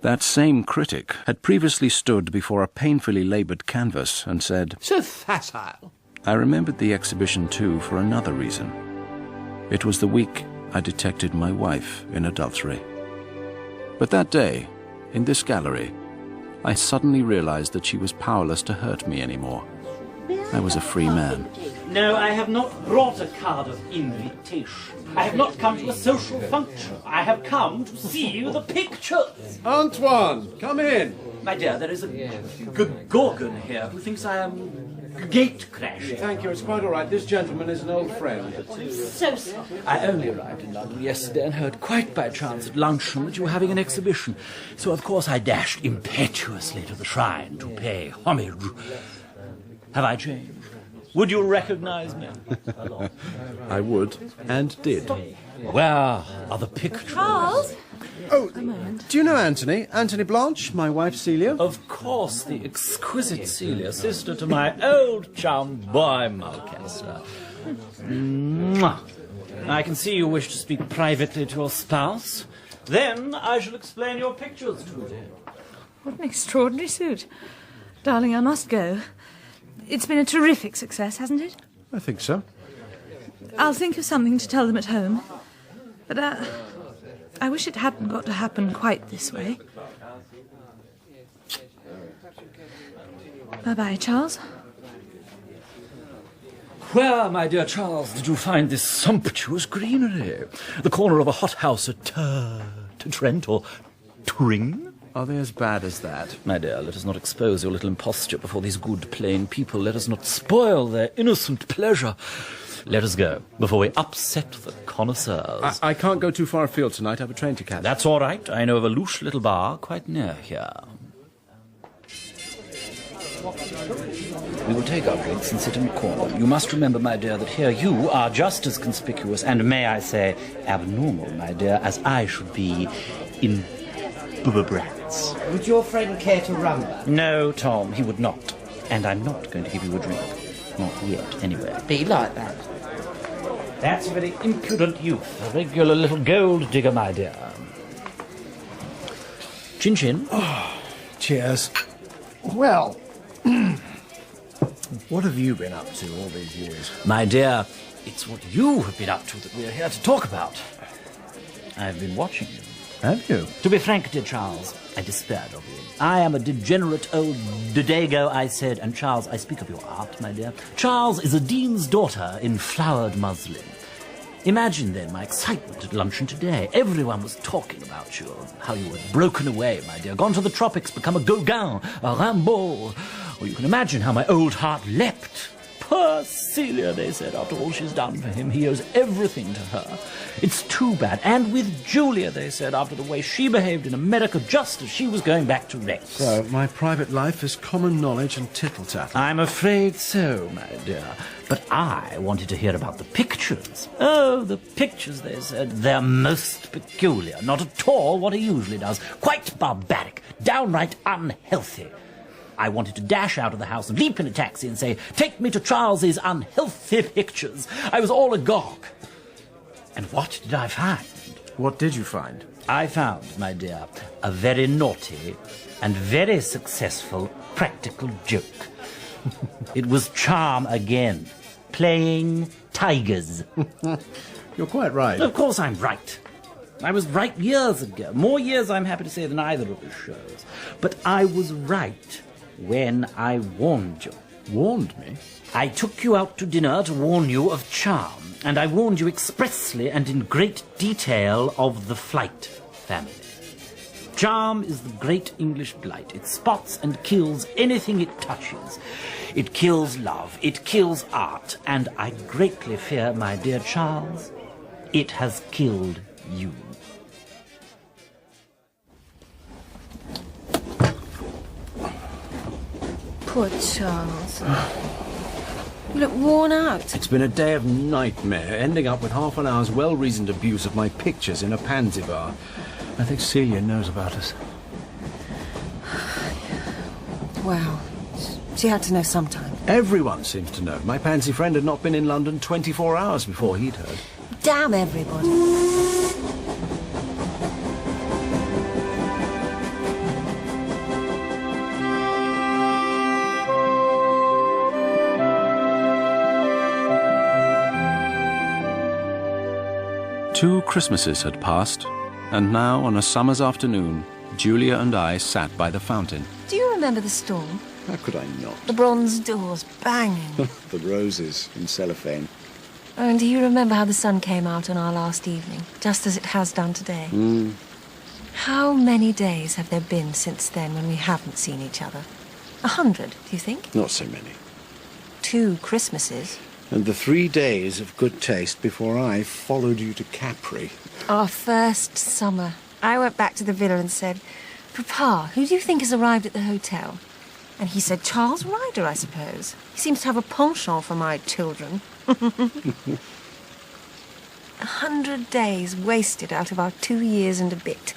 That same critic had previously stood before a painfully laboured canvas and said, So facile. I remembered the exhibition too for another reason. It was the week I detected my wife in adultery. But that day, in this gallery, I suddenly realized that she was powerless to hurt me anymore. I was a free man. No, I have not brought a card of invitation. I have not come to a social function. I have come to see the pictures. Antoine, come in. My dear, there is a gorgon here who thinks I am gate crashing. Thank you, it's quite all right. This gentleman is an old friend. So sorry. I only arrived in London yesterday and heard quite by chance at luncheon that you were having an exhibition. So, of course, I dashed impetuously to the shrine to pay homage. Have I changed? Would you recognize me? I would, and did. Where are the pictures? Charles? Oh, do you know Anthony? Anthony Blanche, my wife Celia? Of course, the exquisite Celia, sister to my old chum, Boy Mulcaster. Mwah. I can see you wish to speak privately to your spouse. Then I shall explain your pictures to you. What an extraordinary suit. Darling, I must go. It's been a terrific success, hasn't it? I think so. I'll think of something to tell them at home. But I wish it hadn't got to happen quite this way. Bye-bye, Charles. Where, my dear Charles, did you find this sumptuous greenery? The corner of a hothouse at Trent or Turing? Are they as bad as that? My dear, let us not expose your little imposture before these good, plain people. Let us not spoil their innocent pleasure. Let us go, before we upset the connoisseurs. I can't go too far afield tonight. I have a train to catch. That's all right. I know of a louche little bar quite near here. We will take our drinks and sit in a corner. You must remember, my dear, that here you are just as conspicuous and, may I say, abnormal, my dear, as I should be in Brats. Would your friend care to rumble? No, Tom, he would not. And I'm not going to give you a drink. Not yet, anyway. Be like that. That's a very impudent youth. A regular little gold digger, my dear. Chin-chin. Oh, cheers. Well, what have you been up to all these years? My dear, it's what you have been up to that we're here to talk about. I've been watching you. Have you? To be frank, dear Charles, I despaired of you. I am a degenerate old Didago, I said, and Charles, I speak of your art, my dear. Charles is a dean's daughter in flowered muslin. Imagine, then, my excitement at luncheon today. Everyone was talking about you, how you had broken away, my dear, gone to the tropics, become a Gauguin, a Rimbaud. Or you can imagine how my old heart leapt. Poor Celia, they said, after all she's done for him, he owes everything to her. It's too bad. And with Julia, they said, after the way she behaved in America just as she was going back to Rex. So, my private life is common knowledge and tittle-tattle. I'm afraid so, my dear. But I wanted to hear about the pictures. Oh, the pictures, they said. They're most peculiar. Not at all what he usually does. Quite barbaric. Downright unhealthy. I wanted to dash out of the house and leap in a taxi and say, take me to Charles's unhealthy pictures. I was all agog. And what did I find? What did you find? I found, my dear, a very naughty and very successful practical joke. It was charm again, playing tigers. You're quite right. Of course I'm right. I was right years ago. More years, I'm happy to say, than either of the shows. But I was right when I warned you. Warned me? I took you out to dinner to warn you of charm, and I warned you expressly and in great detail of the Flyte family. Charm is the great English blight. It spots and kills anything it touches. It kills love. It kills art. And I greatly fear, my dear Charles, it has killed you. Poor Charles. You look worn out. It's been a day of nightmare, ending up with half an hour's well-reasoned abuse of my pictures in a pansy bar. I think Celia knows about us. Well, she had to know sometime. Everyone seems to know. My pansy friend had not been in London 24 hours before he'd heard. Damn everybody. Two Christmases had passed, and now on a summer's afternoon, Julia and I sat by the fountain. Do you remember the storm? How could I not? The bronze doors banging. The roses in cellophane. Oh, and do you remember how the sun came out on our last evening, just as it has done today? How many days have there been since then when we haven't seen each other? 100, do you think? Not so many. 2 Christmases. And the 3 days of good taste before I followed you to Capri. Our first summer. I went back to the villa and said, Papa, who do you think has arrived at the hotel? And he said, Charles Ryder, I suppose. He seems to have a penchant for my children. 100 days wasted out of our 2 years and a bit.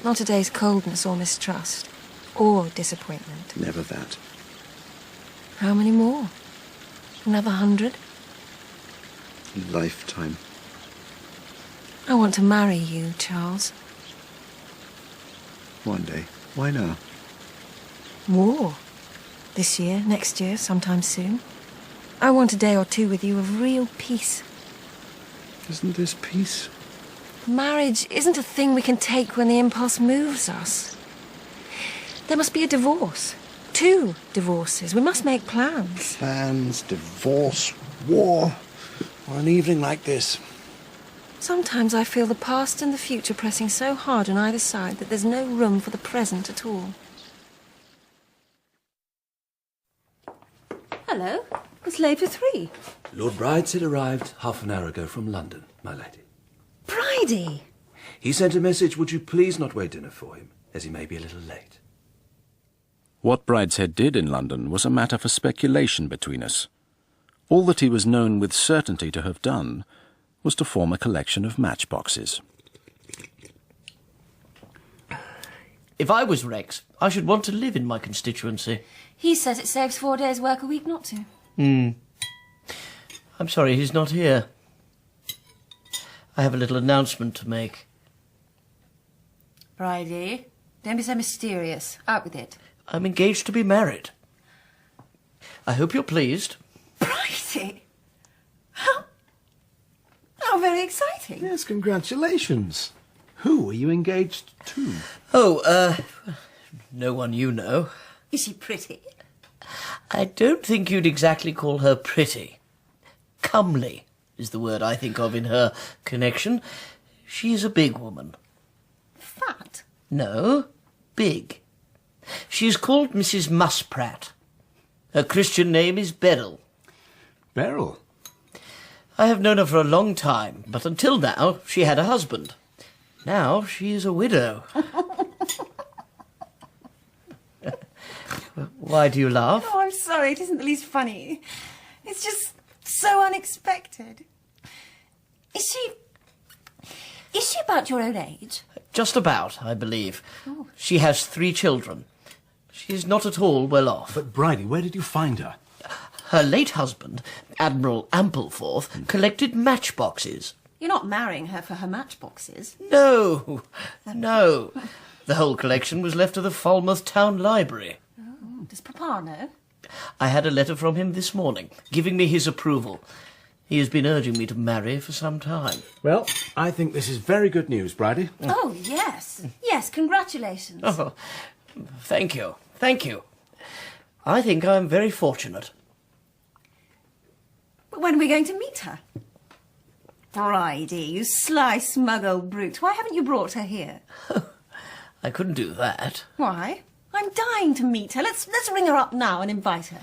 Not a day's coldness or mistrust. Or disappointment. Never that. How many more? Another 100? Lifetime. I want to marry you, Charles. One day. Why now? War. This year, next year, sometime soon. I want a day or two with you of real peace. Isn't this peace? Marriage isn't a thing we can take when the impulse moves us. There must be a divorce. 2 divorces. We must make plans. Plans, divorce, war, or an evening like this. Sometimes I feel the past and the future pressing so hard on either side that there's no room for the present at all. Hello. It's late for 3. Lord Brideshead arrived half an hour ago from London, my lady. Bridie! He sent a message, would you please not wait dinner for him, as he may be a little late. What Brideshead did in London was a matter for speculation between us. All that he was known with certainty to have done was to form a collection of matchboxes. If I was Rex, I should want to live in my constituency. He says it saves 4 days' work a week not to. I'm sorry he's not here. I have a little announcement to make. Bridie, don't be so mysterious. Out with it. I'm engaged to be married. I hope you're pleased. Bridie! How very exciting. Yes, congratulations. Who are you engaged to? Oh, no one you know. Is she pretty? I don't think you'd exactly call her pretty. Comely is the word I think of in her connection. She's a big woman. Fat? No, big. She's called Mrs. Muspratt. Her Christian name is Beryl. Beryl? I have known her for a long time, but until now she had a husband. Now she is a widow. Why do you laugh? Oh, I'm sorry. It isn't the least funny. It's just so unexpected. Is she about your own age? Just about, I believe. Oh. She has 3 children. She is not at all well off. But, Bridie, where did you find her? Her late husband, Admiral Ampleforth, collected matchboxes. You're not marrying her for her matchboxes. No, no. The whole collection was left to the Falmouth Town Library. Oh, does Papa know? I had a letter from him this morning, giving me his approval. He has been urging me to marry for some time. Well, I think this is very good news, Bridie. Oh, yes. Yes, congratulations. Oh, thank you. Thank you. I think I'm very fortunate. But when are we going to meet her? Bridie, you sly, smug old brute. Why haven't you brought her here? I couldn't do that. Why? I'm dying to meet her. Let's ring her up now and invite her.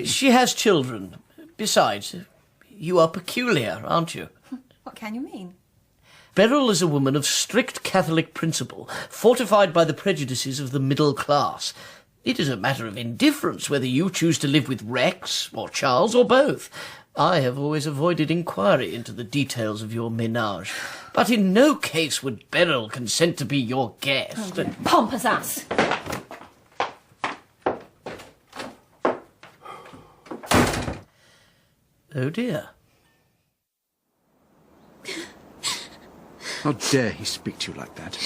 She has children. Besides, you are peculiar, aren't you? What can you mean? Beryl is a woman of strict Catholic principle, fortified by the prejudices of the middle class. It is a matter of indifference whether you choose to live with Rex, or Charles, or both. I have always avoided inquiry into the details of your ménage, but in no case would Beryl consent to be your guest. Oh, pompous ass! Oh, dear. How dare he speak to you like that?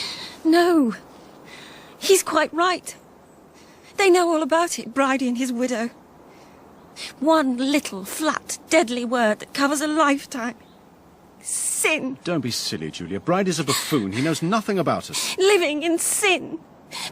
No. He's quite right. They know all about it, Bridie and his widow. One little, flat, deadly word that covers a lifetime. Sin. Don't be silly, Julia. Bridie's a buffoon. He knows nothing about us. Living in sin.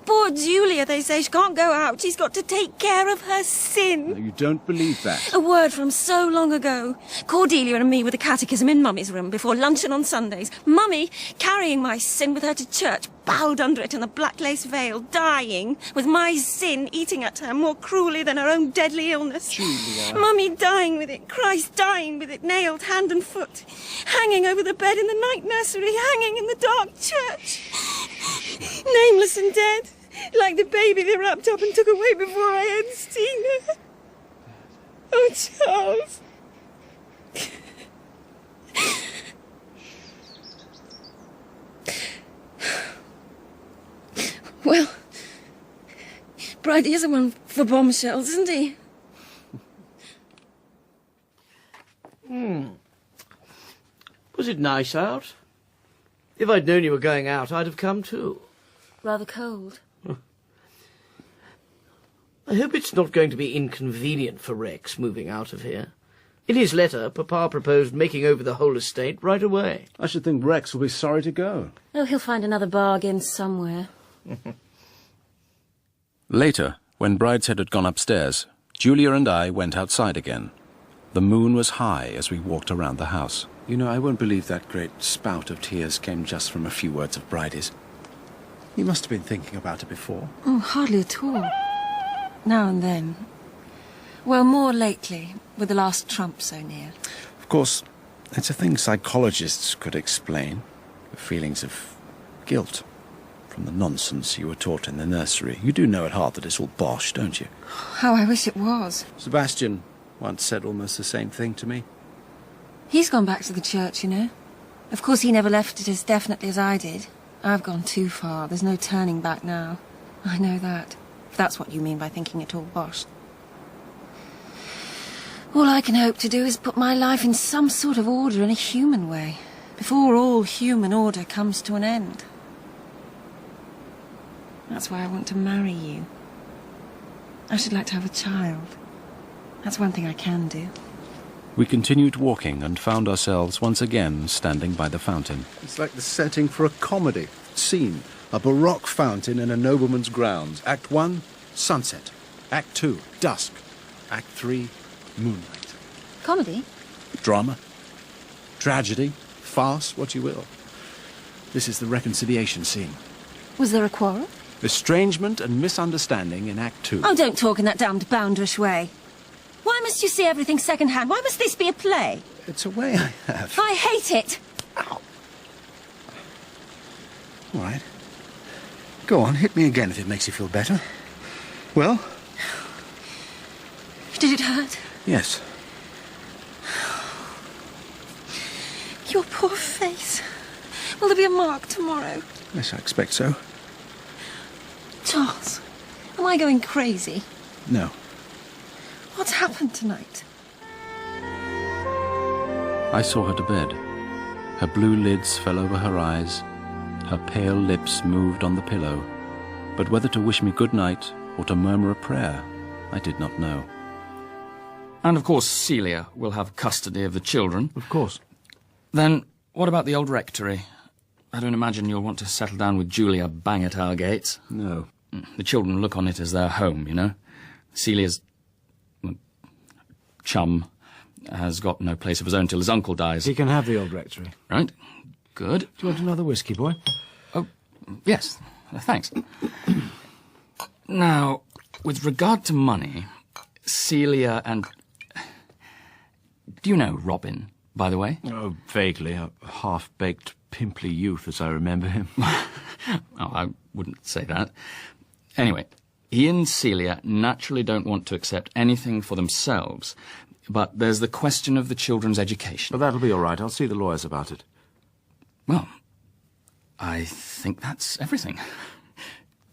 Poor Julia, they say, she can't go out. She's got to take care of her sin. No, you don't believe that. A word from so long ago. Cordelia and me with the catechism in Mummy's room before luncheon on Sundays. Mummy, carrying my sin with her to church, bowed under it in the black lace veil, dying, with my sin eating at her more cruelly than her own deadly illness. Julia. Mummy dying with it, Christ dying with it, nailed hand and foot, hanging over the bed in the night nursery, hanging in the dark church. Nameless and dead, like the baby they wrapped up and took away before I had seen her. Oh, Charles. Well, Bridie is the one for bombshells, isn't he? Was it nice out? If I'd known you were going out, I'd have come too. Rather cold. I hope it's not going to be inconvenient for Rex moving out of here. In his letter, Papa proposed making over the whole estate right away. I should think Rex will be sorry to go. Oh, he'll find another bargain somewhere. Later, when Brideshead had gone upstairs, Julia and I went outside again. The moon was high as we walked around the house. You know, I won't believe that great spout of tears came just from a few words of Bridie's. He must have been thinking about it before. Oh, hardly at all. Now and then. Well, more lately, with the last trump so near. Of course, it's a thing psychologists could explain. The feelings of guilt from the nonsense you were taught in the nursery. You do know at heart that it's all bosh, don't you? How I wish it was. Sebastian once said almost the same thing to me. He's gone back to the church, you know. Of course, he never left it as definitely as I did. I've gone too far. There's no turning back now. I know that. If that's what you mean by thinking it all bosh. All I can hope to do is put my life in some sort of order in a human way, before all human order comes to an end. That's why I want to marry you. I should like to have a child. That's one thing I can do. We continued walking and found ourselves once again standing by the fountain. It's like the setting for a comedy. Scene, a baroque fountain in a nobleman's grounds. Act 1, sunset. Act 2, dusk. Act 3, moonlight. Comedy? Drama, tragedy, farce, what you will. This is the reconciliation scene. Was there a quarrel? Estrangement and misunderstanding in Act 2. Oh, don't talk in that damned bounderish way. Why must you see everything second-hand? Why must this be a play? It's a way I have. I hate it. Ow. All right. Go on, hit me again if it makes you feel better. Well? Did it hurt? Yes. Your poor face. Will there be a mark tomorrow? Yes, I expect so. Charles, am I going crazy? No. What's happened tonight? I saw her to bed. Her blue lids fell over her eyes. Her pale lips moved on the pillow. But whether to wish me good night or to murmur a prayer, I did not know. And of course Celia will have custody of the children. Of course. Then what about the old rectory? I don't imagine you'll want to settle down with Julia bang at our gates. No. The children look on it as their home, you know. Celia's chum has got no place of his own till his uncle dies. He can have the old rectory. Right. Good. Do you want another whiskey, boy? Oh, yes. Thanks. Now, with regard to money, Celia and... Do you know Robin, by the way? Oh, vaguely. A half-baked, pimply youth, as I remember him. Oh, I wouldn't say that. Anyway, he and Celia naturally don't want to accept anything for themselves, but there's the question of the children's education. But that'll be all right. I'll see the lawyers about it. Well, I think that's everything.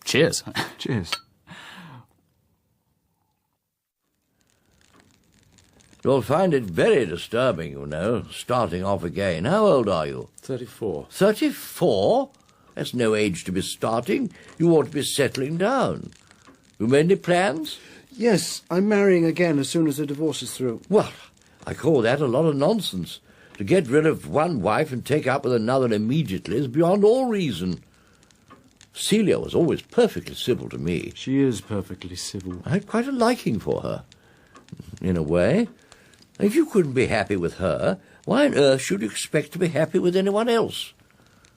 Cheers. Cheers. You'll find it very disturbing, you know, starting off again. How old are you? 34. 34? That's no age to be starting. You ought to be settling down. You made any plans? Yes, I'm marrying again as soon as the divorce is through. Well, I call that a lot of nonsense. To get rid of one wife and take up with another immediately is beyond all reason. Celia was always perfectly civil to me. She is perfectly civil. I had quite a liking for her, in a way. If you couldn't be happy with her, why on earth should you expect to be happy with anyone else?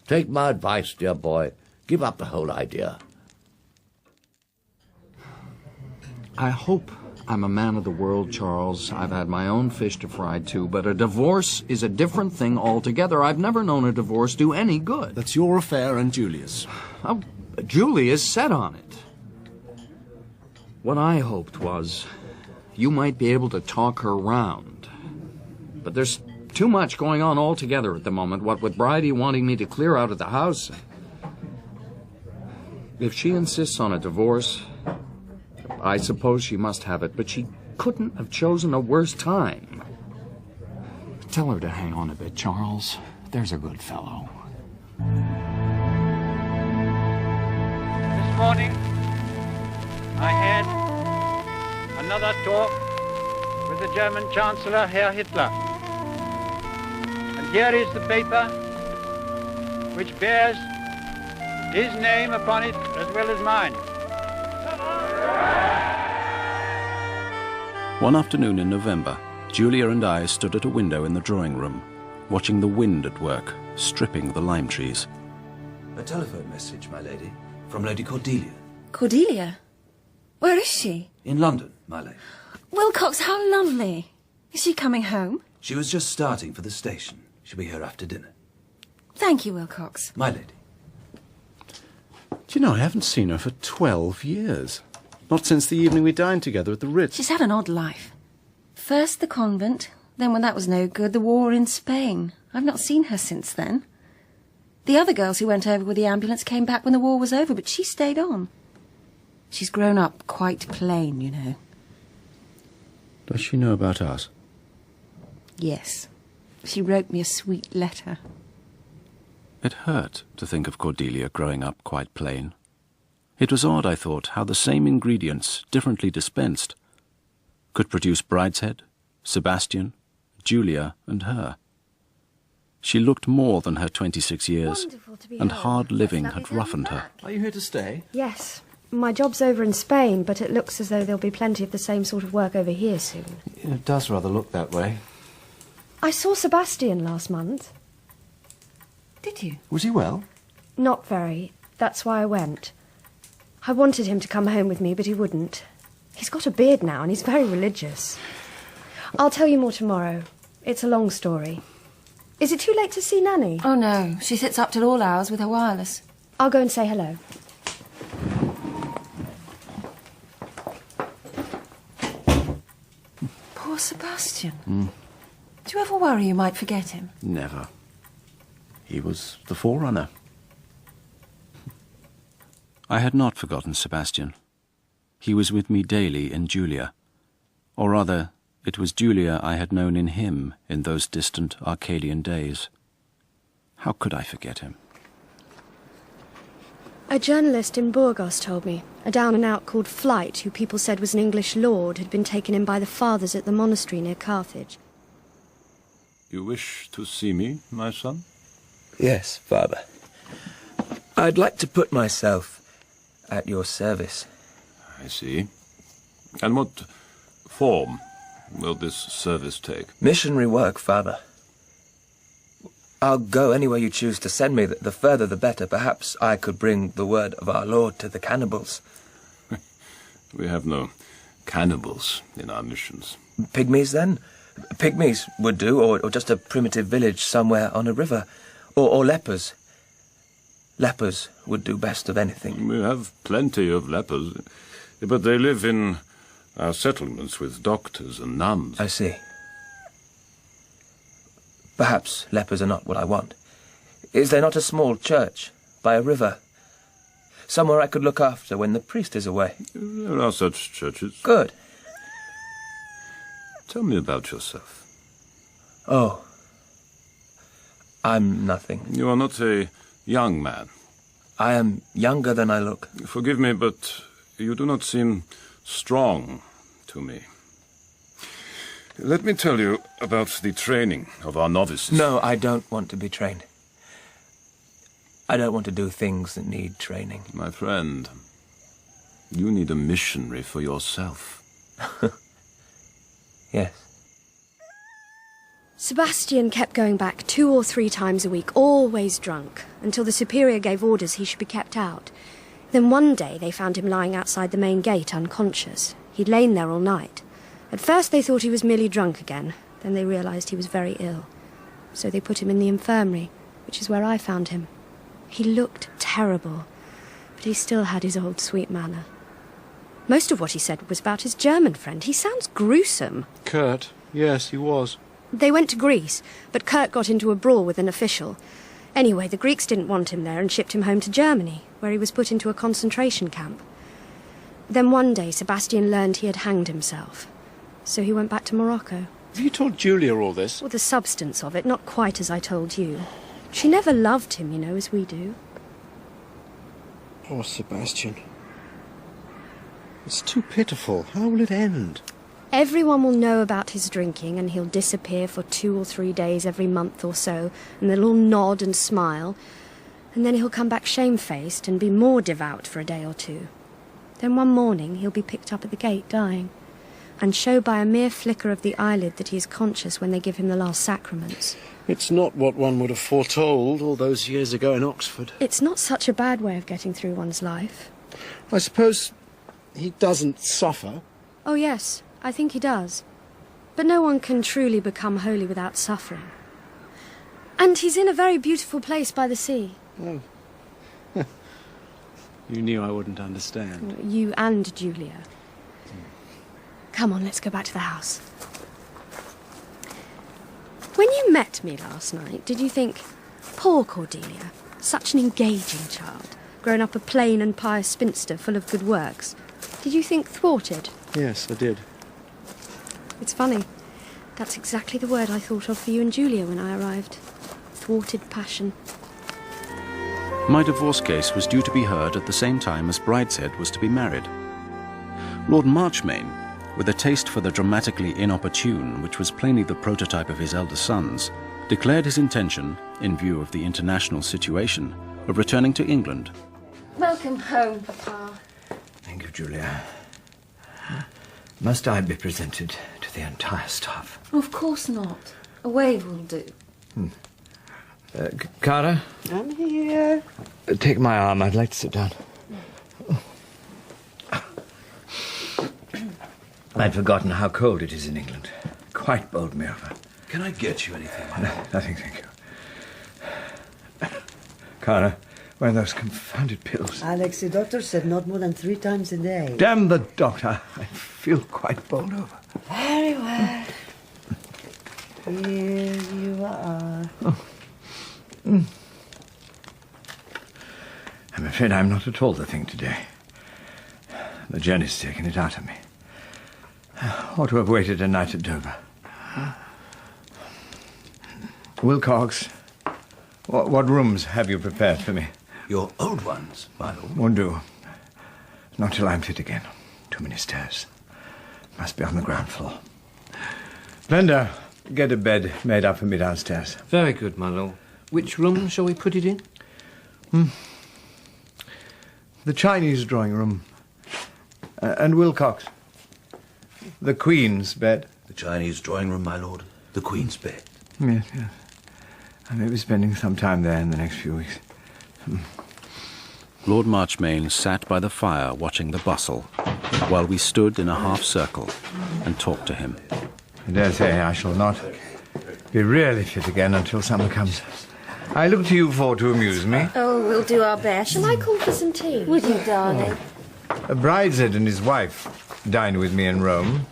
Take my advice, dear boy. Give up the whole idea. I hope I'm a man of the world, Charles. I've had my own fish to fry, too, but a divorce is a different thing altogether. I've never known a divorce do any good. That's your affair and Julia's. Oh, Julie is set on it. What I hoped was you might be able to talk her round. But there's too much going on altogether at the moment, what with Bridie wanting me to clear out of the house. If she insists on a divorce, I suppose she must have it, but she couldn't have chosen a worse time. Tell her to hang on a bit, Charles. There's a good fellow. This morning, I had another talk with the German Chancellor, Herr Hitler. And here is the paper which bears his name upon it as well as mine. One afternoon in November, Julia and I stood at a window in the drawing room, watching the wind at work, stripping the lime trees. A telephone message, my lady, from Lady Cordelia. Cordelia? Where is she? In London, my lady. Wilcox, how lovely. Is she coming home? She was just starting for the station. She'll be here after dinner. Thank you, Wilcox. My lady. Do you know, I haven't seen her for 12 years. Not since the evening we dined together at the Ritz. She's had an odd life. First the convent, then when that was no good, the war in Spain. I've not seen her since then. The other girls who went over with the ambulance came back when the war was over, but she stayed on. She's grown up quite plain, you know. Does she know about us? Yes. She wrote me a sweet letter. It hurt to think of Cordelia growing up quite plain. It was odd, I thought, how the same ingredients, differently dispensed, could produce Brideshead, Sebastian, Julia, and her. She looked more than her 26 years, and hard living had roughened her. Are you here to stay? Yes. My job's over in Spain, but it looks as though there'll be plenty of the same sort of work over here soon. It does rather look that way. I saw Sebastian last month. Did you? Was he well? Not very. That's why I went. I wanted him to come home with me, but he wouldn't. He's got a beard now, and he's very religious. I'll tell you more tomorrow. It's a long story. Is it too late to see Nanny? Oh, no. She sits up till all hours with her wireless. I'll go and say hello. Poor Sebastian. Do you ever worry you might forget him? Never. He was the forerunner. I had not forgotten Sebastian. He was with me daily in Julia. Or rather, it was Julia I had known in him in those distant Arcadian days. How could I forget him? A journalist in Burgos told me. A down-and-out called Flyte, who people said was an English lord, had been taken in by the fathers at the monastery near Carthage. You wish to see me, my son? Yes, Father. I'd like to put myself at your service. I see. And what form will this service take? Missionary work, Father. I'll go anywhere you choose to send me. The further the better. Perhaps I could bring the word of our Lord to the cannibals. We have no cannibals in our missions. Pygmies, then? Pygmies would do, or just a primitive village somewhere on a river. Or lepers. Lepers would do best of anything. We have plenty of lepers, but they live in our settlements with doctors and nuns. I see. Perhaps lepers are not what I want. Is there not a small church by a river? Somewhere I could look after when the priest is away? There are such churches. Good. Tell me about yourself. Oh. I'm nothing. You are not a young man. I am younger than I look. Forgive me, but you do not seem strong to me. Let me tell you about the training of our novices. No, I don't want to be trained. I don't want to do things that need training. My friend, you need a missionary for yourself. Yes. Sebastian kept going back 2 or 3 times a week, always drunk, until the superior gave orders he should be kept out. Then one day they found him lying outside the main gate, unconscious. He'd lain there all night. At first they thought he was merely drunk again, then they realised he was very ill. So they put him in the infirmary, which is where I found him. He looked terrible, but he still had his old sweet manner. Most of what he said was about his German friend. He sounds gruesome. Kurt, yes, he was. They went to Greece, but Kurt got into a brawl with an official. Anyway, the Greeks didn't want him there and shipped him home to Germany, where he was put into a concentration camp. Then one day Sebastian learned he had hanged himself. So he went back to Morocco. Have you told Julia all this? Well, the substance of it, not quite as I told you. She never loved him, you know, as we do. Poor Sebastian. It's too pitiful. How will it end? Everyone will know about his drinking, and he'll disappear for 2 or 3 days every month or so, and they'll all nod and smile, and then he'll come back shamefaced and be more devout for a day or 2. Then one morning he'll be picked up at the gate, dying, and show by a mere flicker of the eyelid that he is conscious when they give him the last sacraments. It's not what one would have foretold all those years ago in Oxford. It's not such a bad way of getting through one's life. I suppose he doesn't suffer. Oh, yes, I think he does. But no one can truly become holy without suffering. And he's in a very beautiful place by the sea. Oh. You knew I wouldn't understand. You and Julia. Come on, let's go back to the house. When you met me last night, did you think, poor Cordelia, such an engaging child, grown up a plain and pious spinster full of good works, did you think thwarted? Yes, I did. It's funny. That's exactly the word I thought of for you and Julia when I arrived. Thwarted passion. My divorce case was due to be heard at the same time as Brideshead was to be married. Lord Marchmain, with a taste for the dramatically inopportune, which was plainly the prototype of his elder sons, declared his intention, in view of the international situation, of returning to England. Welcome home, Papa. Thank you, Julia. Must I be presented to the entire staff? Of course not. A wave will do. Cara? I'm here. Take my arm. I'd like to sit down. I'd forgotten how cold it is in England. Quite bowled me over. Can I get you anything? Nothing, thank you. Cara, where are those confounded pills? Alex, the doctor said not more than 3 times a day. Damn the doctor. I feel quite bowled over. Very well. Here you are. Oh. I'm afraid I'm not at all the thing today. The journey's taken it out of me. Ought to have waited a night at Dover. Wilcox, What rooms have you prepared for me? Your old ones, my lord. Won't do. Not till I'm fit again. Too many stairs. Must be on the ground floor. Blender, get a bed made up for me downstairs. Very good, my lord. Which room shall we put it in? The Chinese drawing room. And Wilcox. The Queen's bed. The Chinese drawing room, my lord. The Queen's bed. Yes. I may be spending some time there in the next few weeks. Lord Marchmain sat by the fire watching the bustle, while we stood in a half-circle and talked to him. I dare say I shall not be really fit again until summer comes. I look to you four to amuse me. Oh, we'll do our best. Shall I call for some tea? Would you, darling? Brideshead and his wife dine with me in Rome.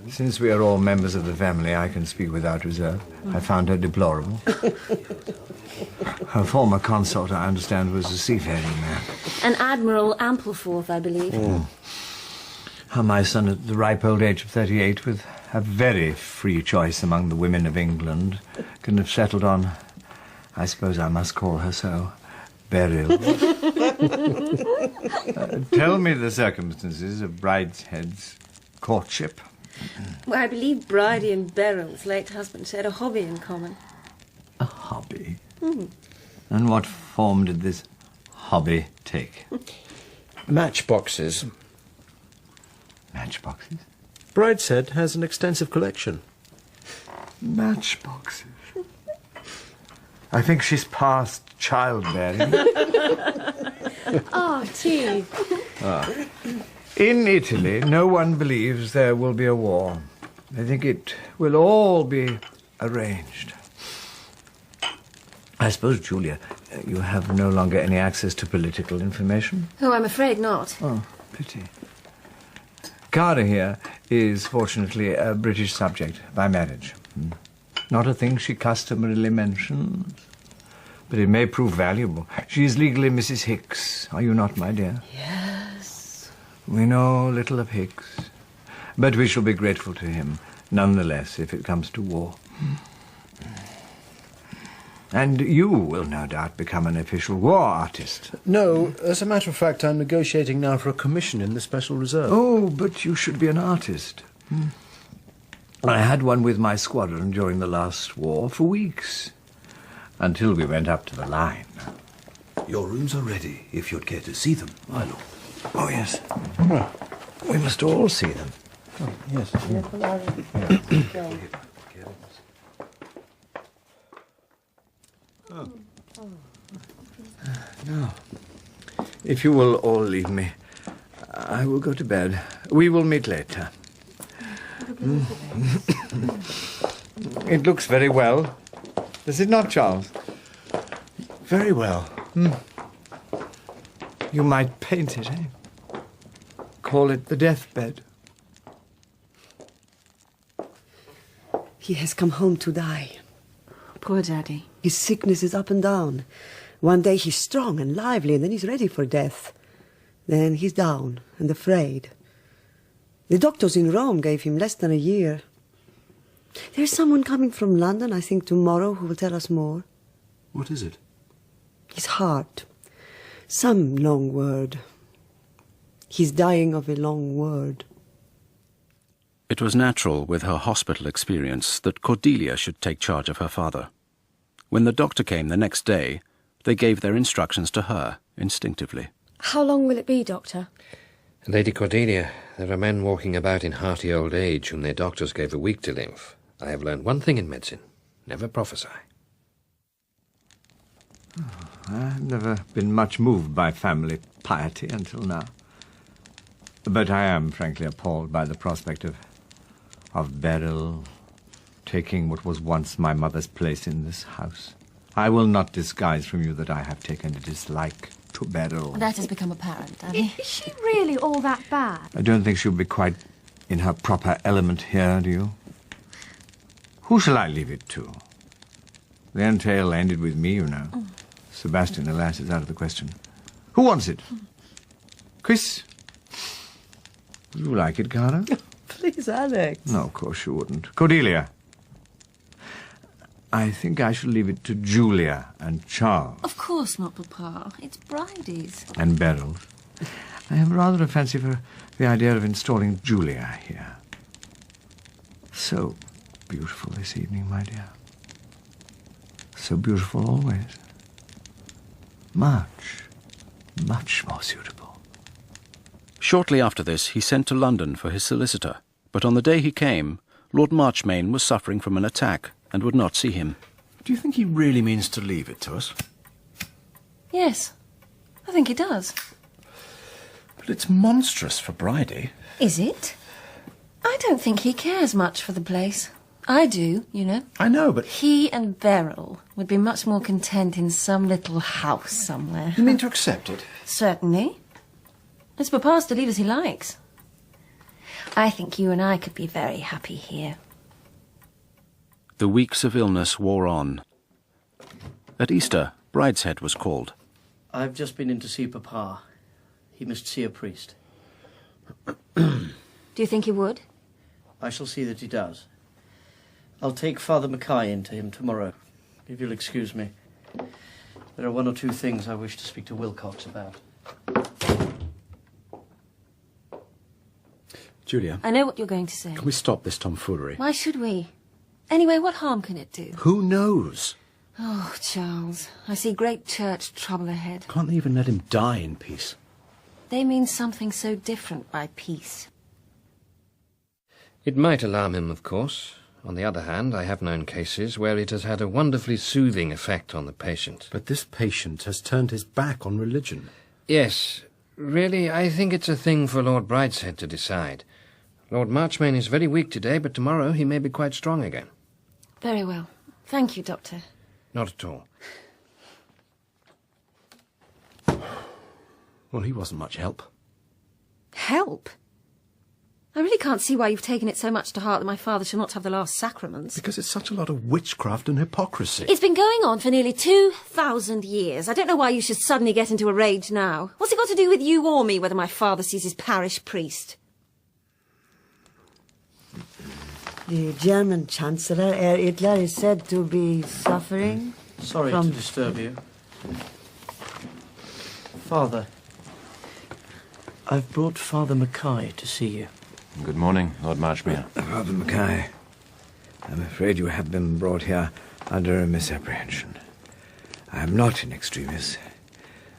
Since we are all members of the family, I can speak without reserve. I found her deplorable. Her former consort, I understand, was a seafaring man. An Admiral Ampleforth, I believe. How my son, at the ripe old age of 38, with a very free choice among the women of England, can have settled on, I suppose I must call her so, Beryl. Tell me the circumstances of Brideshead's courtship. Well, I believe Bridie and Beryl's late husband had a hobby in common. A hobby? And what form did this hobby take? Matchboxes. Matchboxes? Brideshead has an extensive collection. Matchboxes? I think she's past childbearing. Tea. In Italy, no one believes there will be a war. They think it will all be arranged. I suppose, Julia, you have no longer any access to political information? Oh, I'm afraid not. Oh, pity. Cara here is, fortunately, a British subject by marriage. Not a thing she customarily mentions, but it may prove valuable. She is legally Mrs. Hicks, are you not, my dear? Yes. We know little of Hicks, but we shall be grateful to him, nonetheless, if it comes to war. And you will no doubt become an official war artist. No, as a matter of fact, I'm negotiating now for a commission in the Special Reserve. Oh, but you should be an artist. I had one with my squadron during the last war for weeks, until we went up to the line. Your rooms are ready, if you'd care to see them, my lord. Oh, yes. Well, we must all see them. Oh, yes. Now, if you will all leave me, I will go to bed. We will meet later. It looks very well. Does it not, Charles? Very well. You might paint it, eh? Call it the deathbed. He has come home to die. Poor Daddy. His sickness is up and down. One day he's strong and lively, and then he's ready for death. Then he's down and afraid. The doctors in Rome gave him less than a year. There's someone coming from London, I think, tomorrow, who will tell us more. What is it? His heart. Some long word. He's dying of a long word. It was natural, with her hospital experience, that Cordelia should take charge of her father. When the doctor came the next day, they gave their instructions to her, instinctively. How long will it be, Doctor? Lady Cordelia, there are men walking about in hearty old age whom their doctors gave a week to live. I have learned one thing in medicine. Never prophesy. I've never been much moved by family piety until now. But I am, frankly, appalled by the prospect of Beryl taking what was once my mother's place in this house. I will not disguise from you that I have taken a dislike to Beryl. That has become apparent, Daddy. Is she really all that bad? I don't think she'll be quite in her proper element here, do you? Who shall I leave it to? The entail ended with me, you know. Sebastian, alas, is out of the question. Who wants it? Chris? You like it, Cara? Please, Alex. No, of course you wouldn't. Cordelia? I think I shall leave it to Julia and Charles. Of course not, Papa. It's Bridie's. And Beryl's. I have rather a fancy for the idea of installing Julia here. So beautiful this evening, my dear. So beautiful always. Much, much more suitable. Shortly after this, he sent to London for his solicitor, but on the day he came, Lord Marchmain was suffering from an attack and would not see him. Do you think he really means to leave it to us? Yes, I think he does. But it's monstrous for Bridie. Is it? I don't think he cares much for the place. I do, you know. I know, but... He and Beryl would be much more content in some little house somewhere. You mean to accept it? Certainly. It's Papa's to leave as he likes. I think you and I could be very happy here. The weeks of illness wore on. At Easter, Brideshead was called. I've just been in to see Papa. He must see a priest. Do you think he would? I shall see that he does. I'll take Father Mackay in to him tomorrow, if you'll excuse me. There are one or two things I wish to speak to Wilcox about. Julia. I know what you're going to say. Can we stop this tomfoolery? Why should we? Anyway, what harm can it do? Who knows? Oh, Charles, I see great church trouble ahead. Can't they even let him die in peace? They mean something so different by peace. It might alarm him, of course. On the other hand, I have known cases where it has had a wonderfully soothing effect on the patient. But this patient has turned his back on religion. Yes. Really, I think it's a thing for Lord Brideshead to decide. Lord Marchmain is very weak today, but tomorrow he may be quite strong again. Very well. Thank you, Doctor. Not at all. Well, he wasn't much help. Help? I really can't see why you've taken it so much to heart that my father shall not have the last sacraments. Because it's such a lot of witchcraft and hypocrisy. It's been going on for nearly 2,000 years. I don't know why you should suddenly get into a rage now. What's it got to do with you or me, whether my father sees his parish priest? The German Chancellor, Herr Hitler, is said to be suffering Sorry from... to disturb you. Father, I've brought Father Mackay to see you. Good morning, Lord Marchmain. Father Mackay, I'm afraid you have been brought here under a misapprehension. I am not in extremis,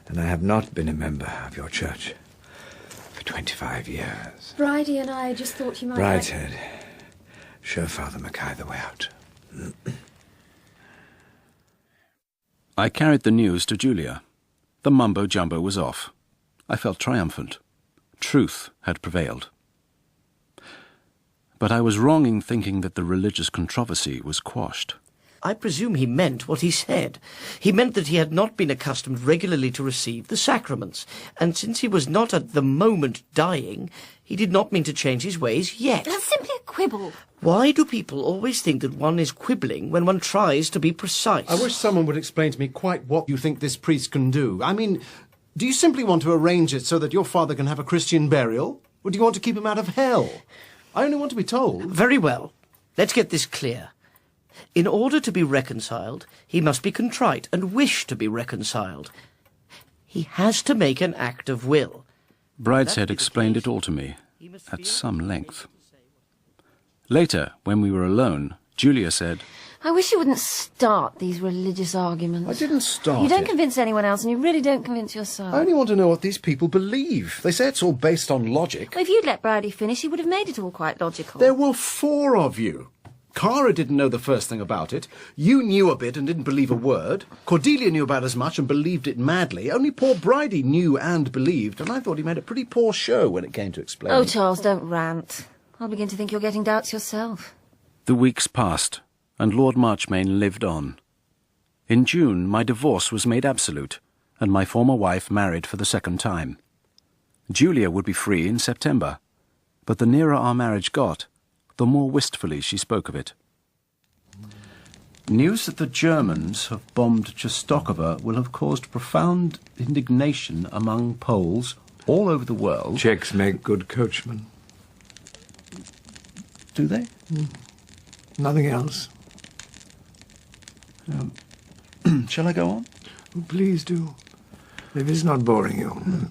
and I have not been a member of your church for 25 years. Bridie and I just thought you might... Brideshead, show Father Mackay the way out. I carried the news to Julia. The mumbo-jumbo was off. I felt triumphant. Truth had prevailed. But I was wrong in thinking that the religious controversy was quashed. I presume he meant what he said. He meant that he had not been accustomed regularly to receive the sacraments, and since he was not at the moment dying, he did not mean to change his ways yet. That's simply a quibble. Why do people always think that one is quibbling when one tries to be precise? I wish someone would explain to me quite what you think this priest can do. I mean, do you simply want to arrange it so that your father can have a Christian burial? Or do you want to keep him out of hell? I only want to be told. Very well. Let's get this clear. In order to be reconciled, he must be contrite and wish to be reconciled. He has to make an act of will. Brideshead explained it all to me, at some length. Later, when we were alone, Julia said, I wish you wouldn't start these religious arguments. I didn't start You don't it. convince anyone else, and you really don't convince yourself. I only want to know what these people believe. They say it's all based on logic. Well, if you'd let Bridie finish, he would have made it all quite logical. There were 4 of you. Cara didn't know the first thing about it. You knew a bit and didn't believe a word. Cordelia knew about as much and believed it madly. Only poor Bridie knew and believed, and I thought he made a pretty poor show when it came to explaining. Oh, Charles, don't rant. I'll begin to think you're getting doubts yourself. The weeks passed, and Lord Marchmain lived on. In June, my divorce was made absolute, and my former wife married for the second time. Julia would be free in September, but the nearer our marriage got, the more wistfully she spoke of it. News that the Germans have bombed Częstochowa will have caused profound indignation among Poles all over the world. Czechs make good coachmen. Do they? Nothing else. Shall I go on? Oh, please do. If it's not boring you.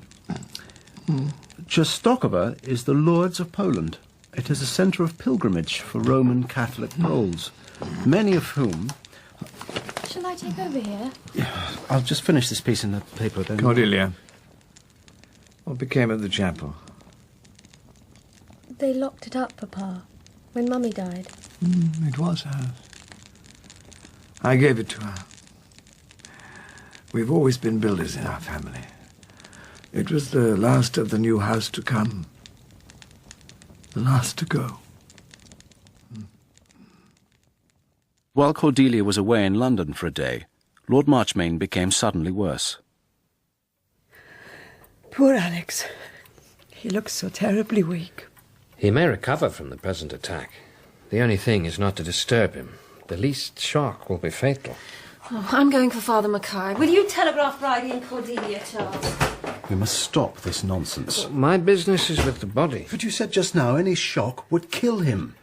Częstochowa is the Lourdes of Poland. It is a centre of pilgrimage for Roman Catholic Poles, many of whom... Shall I take over here? I'll just finish this piece in the paper, then... Cordelia, what became of the chapel? They locked it up, Papa, when Mummy died. It was hers. I gave it to her. We've always been builders in our family. It was the last of the new house to come. The last to go. While Cordelia was away in London for a day, Lord Marchmain became suddenly worse. Poor Alex. He looks so terribly weak. He may recover from the present attack. The only thing is not to disturb him. The least shock will be fatal. Oh, I'm going for Father Mackay. Will you telegraph Bridie and Cordelia, Charles? We must stop this nonsense. My business is with the body. But you said just now any shock would kill him.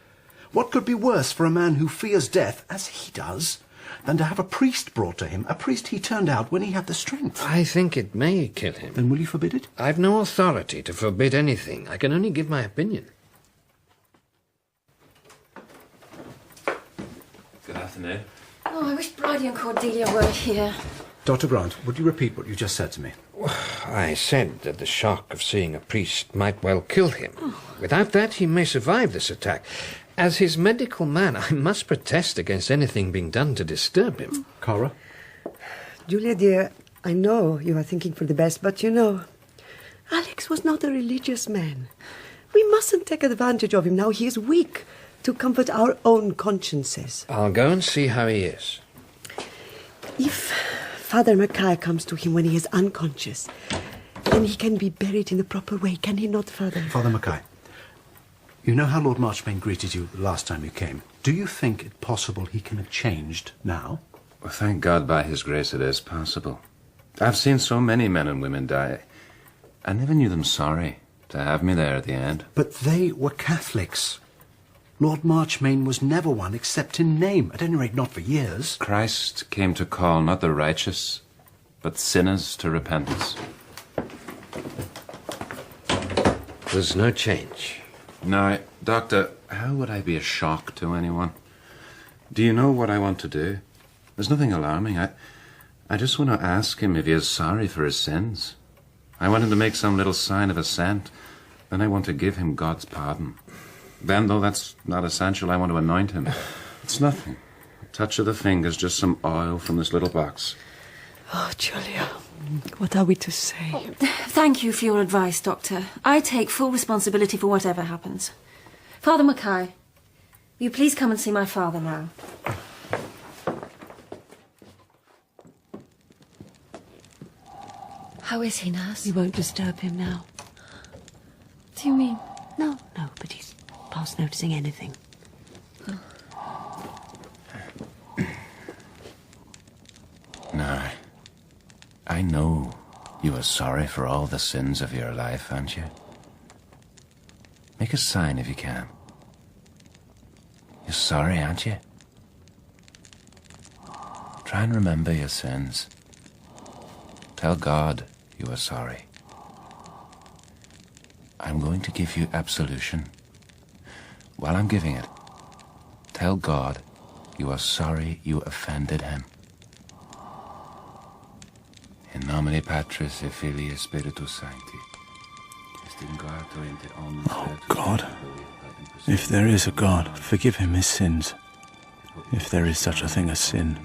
What could be worse for a man who fears death, as he does, than to have a priest brought to him, a priest he turned out when he had the strength? I think it may kill him. Then will you forbid it? I've no authority to forbid anything. I can only give my opinion. Good afternoon. Oh, I wish Bridie and Cordelia were here. Dr. Grant, would you repeat what you just said to me? I said that the shock of seeing a priest might well kill him. Without that, he may survive this attack. As his medical man, I must protest against anything being done to disturb him. Cora? Julia, dear, I know you are thinking for the best, but you know, Alex was not a religious man. We mustn't take advantage of him now. He is weak, to comfort our own consciences. I'll go and see how he is. If Father Mackay comes to him when he is unconscious, then he can be buried in the proper way, can he not, Father? Father Mackay, you know how Lord Marchmain greeted you the last time you came. Do you think it possible he can have changed now? Well, thank God by his grace it is possible. I've seen so many men and women die. I never knew them sorry to have me there at the end. But they were Catholics. Lord Marchmain was never one except in name, at any rate not for years. Christ came to call not the righteous, but sinners to repentance. There's no change. Now, Doctor, how would I be a shock to anyone? Do you know what I want to do? There's nothing alarming. I just want to ask him if he is sorry for his sins. I want him to make some little sign of assent. Then I want to give him God's pardon. Then, though that's not essential, I want to anoint him. It's nothing. A touch of the fingers, just some oil from this little box. Oh, Julia, what are we to say? Thank you for your advice, Doctor. I take full responsibility for whatever happens. Father Mackay, will you please come and see my father now? How is he, nurse? We won't disturb him now. Do you mean? No, but he's past noticing anything. No, I know you are sorry for all the sins of your life, aren't you? Make a sign if you can. You're sorry, aren't you? Try and remember your sins. Tell God you are sorry. I'm going to give you absolution. While I'm giving it, tell God you are sorry you offended him. In nomine Patris et Filii et Spiritus Sancti. Oh, God. If there is a God, forgive him his sins. If there is such a thing as sin.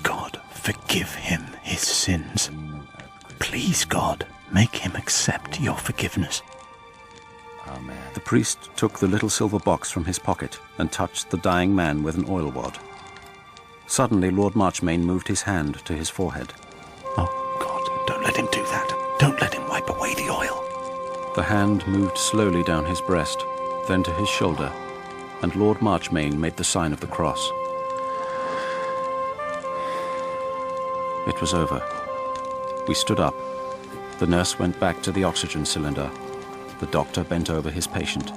God, forgive him his sins. Please, God, make him accept your forgiveness. Amen. The priest took the little silver box from his pocket and touched the dying man with an oil wad. Suddenly, Lord Marchmain moved his hand to his forehead. Oh, God, don't let him do that. Don't let him wipe away the oil. The hand moved slowly down his breast, then to his shoulder, and Lord Marchmain made the sign of the cross. It was over. We stood up. The nurse went back to the oxygen cylinder. The doctor bent over his patient.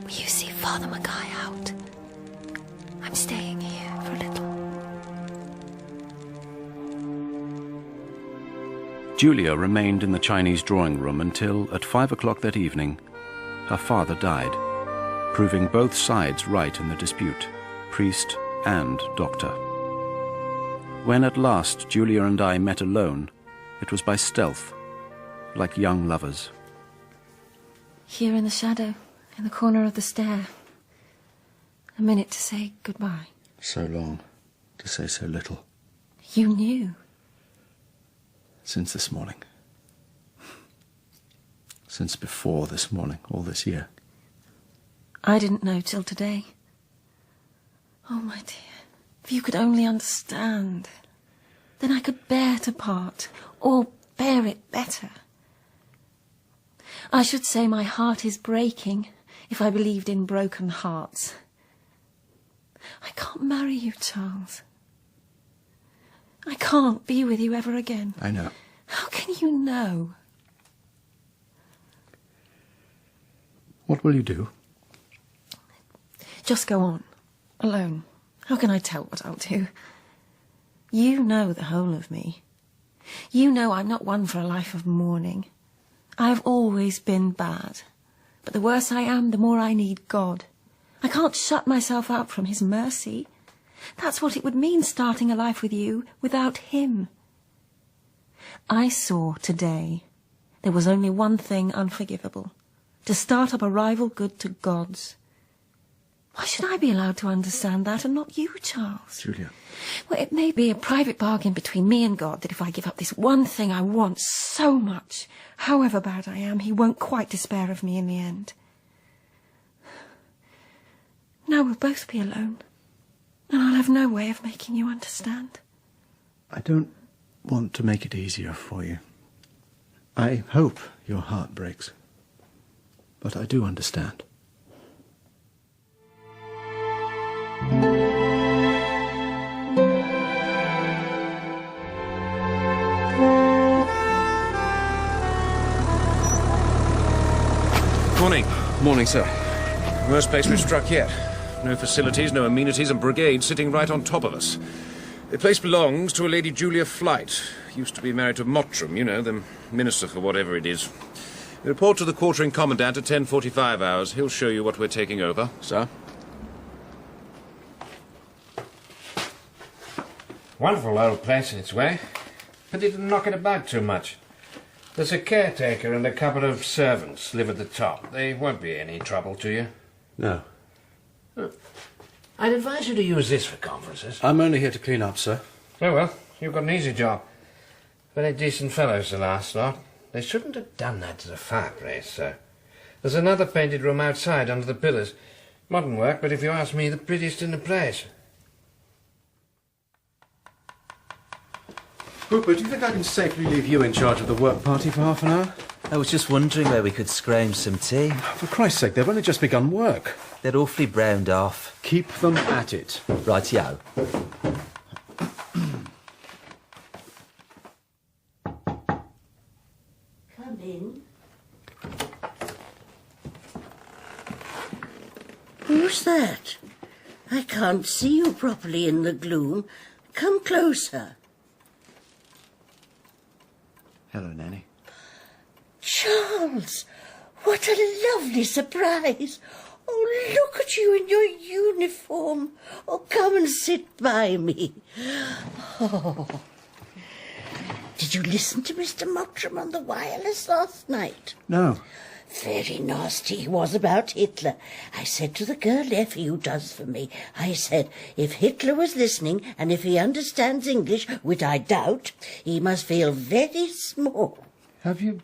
Will you see Father Mackay out? I'm staying here. Julia remained in the Chinese drawing room until, at 5 o'clock that evening, her father died, proving both sides right in the dispute, priest and doctor. When at last Julia and I met alone, it was by stealth, like young lovers. Here in the shadow, in the corner of the stair. A minute to say goodbye. So long, to say so little. You knew. Since this morning. Since before this morning, all this year. I didn't know till today. Oh, my dear, if you could only understand. Then I could bear to part, or bear it better. I should say my heart is breaking, if I believed in broken hearts. I can't marry you, Charles. I can't be with you ever again. I know. How can you know? What will you do? Just go on, alone. How can I tell what I'll do? You know the whole of me. You know I'm not one for a life of mourning. I have always been bad. But the worse I am, the more I need God. I can't shut myself out from his mercy. That's what it would mean, starting a life with you without him. I saw today there was only one thing unforgivable. To start up a rival good to God's. Why should I be allowed to understand that and not you, Charles? Julia. Well, it may be a private bargain between me and God that if I give up this one thing I want so much, however bad I am, he won't quite despair of me in the end. Now we'll both be alone, and I'll have no way of making you understand. I don't want to make it easier for you. I hope your heart breaks. But I do understand. Morning. Morning, sir. Worst place we've struck yet. No facilities, no amenities, and brigade sitting right on top of us. The place belongs to a Lady Julia Flyte. Used to be married to Mottram, you know, the minister for whatever it is. Report to the quartering commandant at 10:45 hours. He'll show you what we're taking over. Sir? Wonderful old place in its way, but it didn't knock it about too much. There's a caretaker and a couple of servants live at the top. They won't be any trouble to you. No. I'd advise you to use this for conferences. I'm only here to clean up, sir. Oh, well, you've got an easy job. Very decent fellows, the last lot. They shouldn't have done that to the fireplace, sir. There's another painted room outside under the pillars. Modern work, but if you ask me, the prettiest in the place. Hooper, do you think I can safely leave you in charge of the work party for half an hour? I was just wondering where we could scrounge some tea. For Christ's sake, they've only just begun work. They're awfully browned off. Keep them at it. Right-yo. Come in. Who's that? I can't see you properly in the gloom. Come closer. Hello, Nanny. Charles, what a lovely surprise. Oh, look at you in your uniform. Oh, come and sit by me. Oh. Did you listen to Mr. Mottram on the wireless last night? No. Very nasty he was about Hitler. I said to the girl Effie, who does for me, I said, if Hitler was listening and if he understands English, which I doubt, he must feel very small. Have you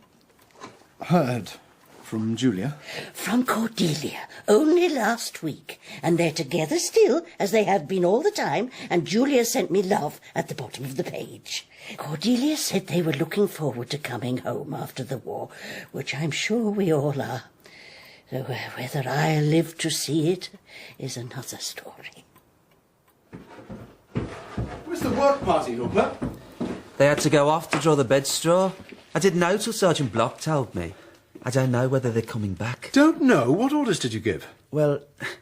heard from Julia? From Cordelia, only last week. And they're together still, as they have been all the time, and Julia sent me love at the bottom of the page. Cordelia said they were looking forward to coming home after the war, which I'm sure we all are. Though whether I'll live to see it is another story. Where's the work party, Hooper? They had to go off to draw the bed straw. I didn't know till Sergeant Block told me. I don't know whether they're coming back. Don't know? What orders did you give? Well,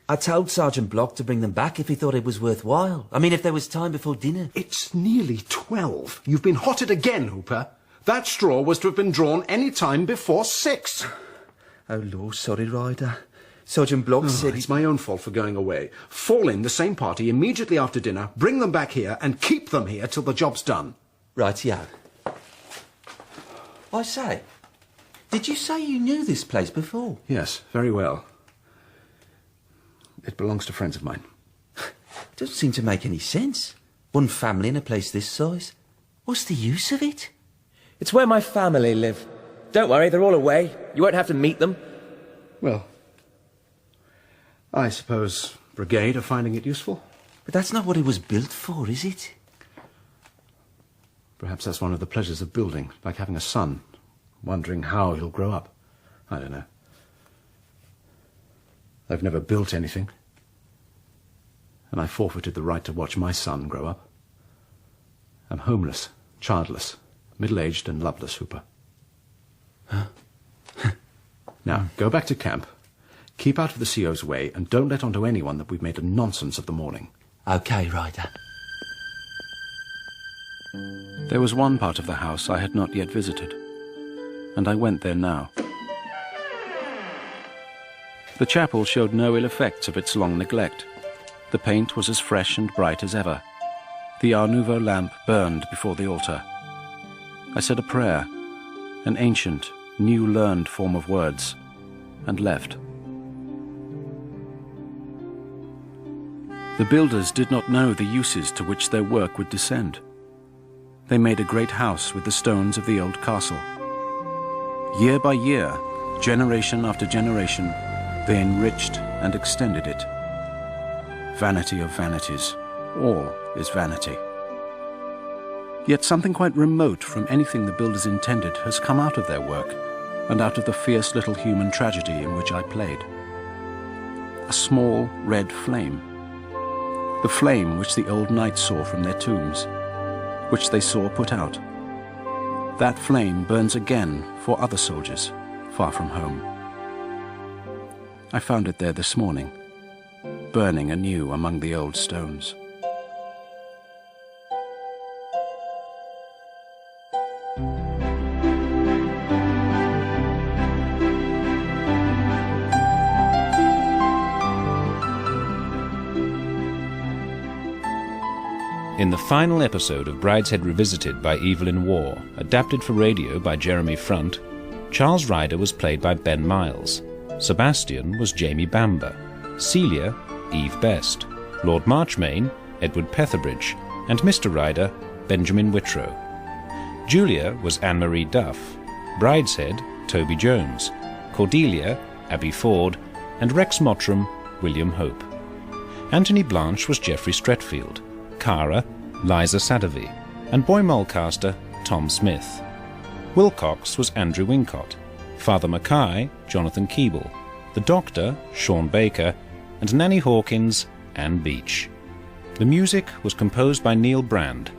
I told Sergeant Block to bring them back if he thought it was worthwhile. I mean, if there was time before dinner. It's nearly 12. You've been hotted again, Hooper. That straw was to have been drawn any time before 6. Oh, Lord, sorry, Ryder. Sergeant Block said... It's my own fault for going away. Fall in the same party immediately after dinner, bring them back here, and keep them here till the job's done. Rightio. I say, did you say you knew this place before? Yes, very well. It belongs to friends of mine. Doesn't seem to make any sense. One family in a place this size. What's the use of it? It's where my family live. Don't worry, they're all away. You won't have to meet them. Well, I suppose Brigade are finding it useful. But that's not what it was built for, is it? Perhaps that's one of the pleasures of building, like having a son, wondering how he'll grow up. I don't know. I've never built anything, and I forfeited the right to watch my son grow up. I'm homeless, childless, middle-aged and loveless, Hooper. Huh? Now, go back to camp, keep out of the CO's way, and don't let on to anyone that we've made a nonsense of the morning. OK, Ryder. There was one part of the house I had not yet visited, and I went there now. The chapel showed no ill effects of its long neglect. The paint was as fresh and bright as ever. The Art Nouveau lamp burned before the altar. I said a prayer, an ancient, new-learned form of words, and left. The builders did not know the uses to which their work would descend. They made a great house with the stones of the old castle. Year by year, generation after generation, they enriched and extended it. Vanity of vanities, all is vanity. Yet something quite remote from anything the builders intended has come out of their work, and out of the fierce little human tragedy in which I played. A small red flame. The flame which the old knights saw from their tombs, which they saw put out. That flame burns again for other soldiers, far from home. I found it there this morning, burning anew among the old stones. In the final episode of Brideshead Revisited by Evelyn Waugh, adapted for radio by Jeremy Front, Charles Ryder was played by Ben Miles, Sebastian was Jamie Bamber, Celia, Eve Best, Lord Marchmain, Edward Petherbridge, and Mr. Ryder, Benjamin Whitrow. Julia was Anne-Marie Duff, Brideshead, Toby Jones, Cordelia, Abby Ford, and Rex Mottram, William Hope. Anthony Blanche was Geoffrey Stretfield, Cara, Liza Sadovey, and Boy Mulcaster, Tom Smith. Wilcox was Andrew Wincott, Father Mackay, Jonathan Keeble, the Doctor, Sean Baker, and Nanny Hawkins, Anne Beach. The music was composed by Neil Brand.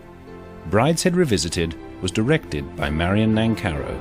Brideshead Revisited was directed by Marion Nancaro.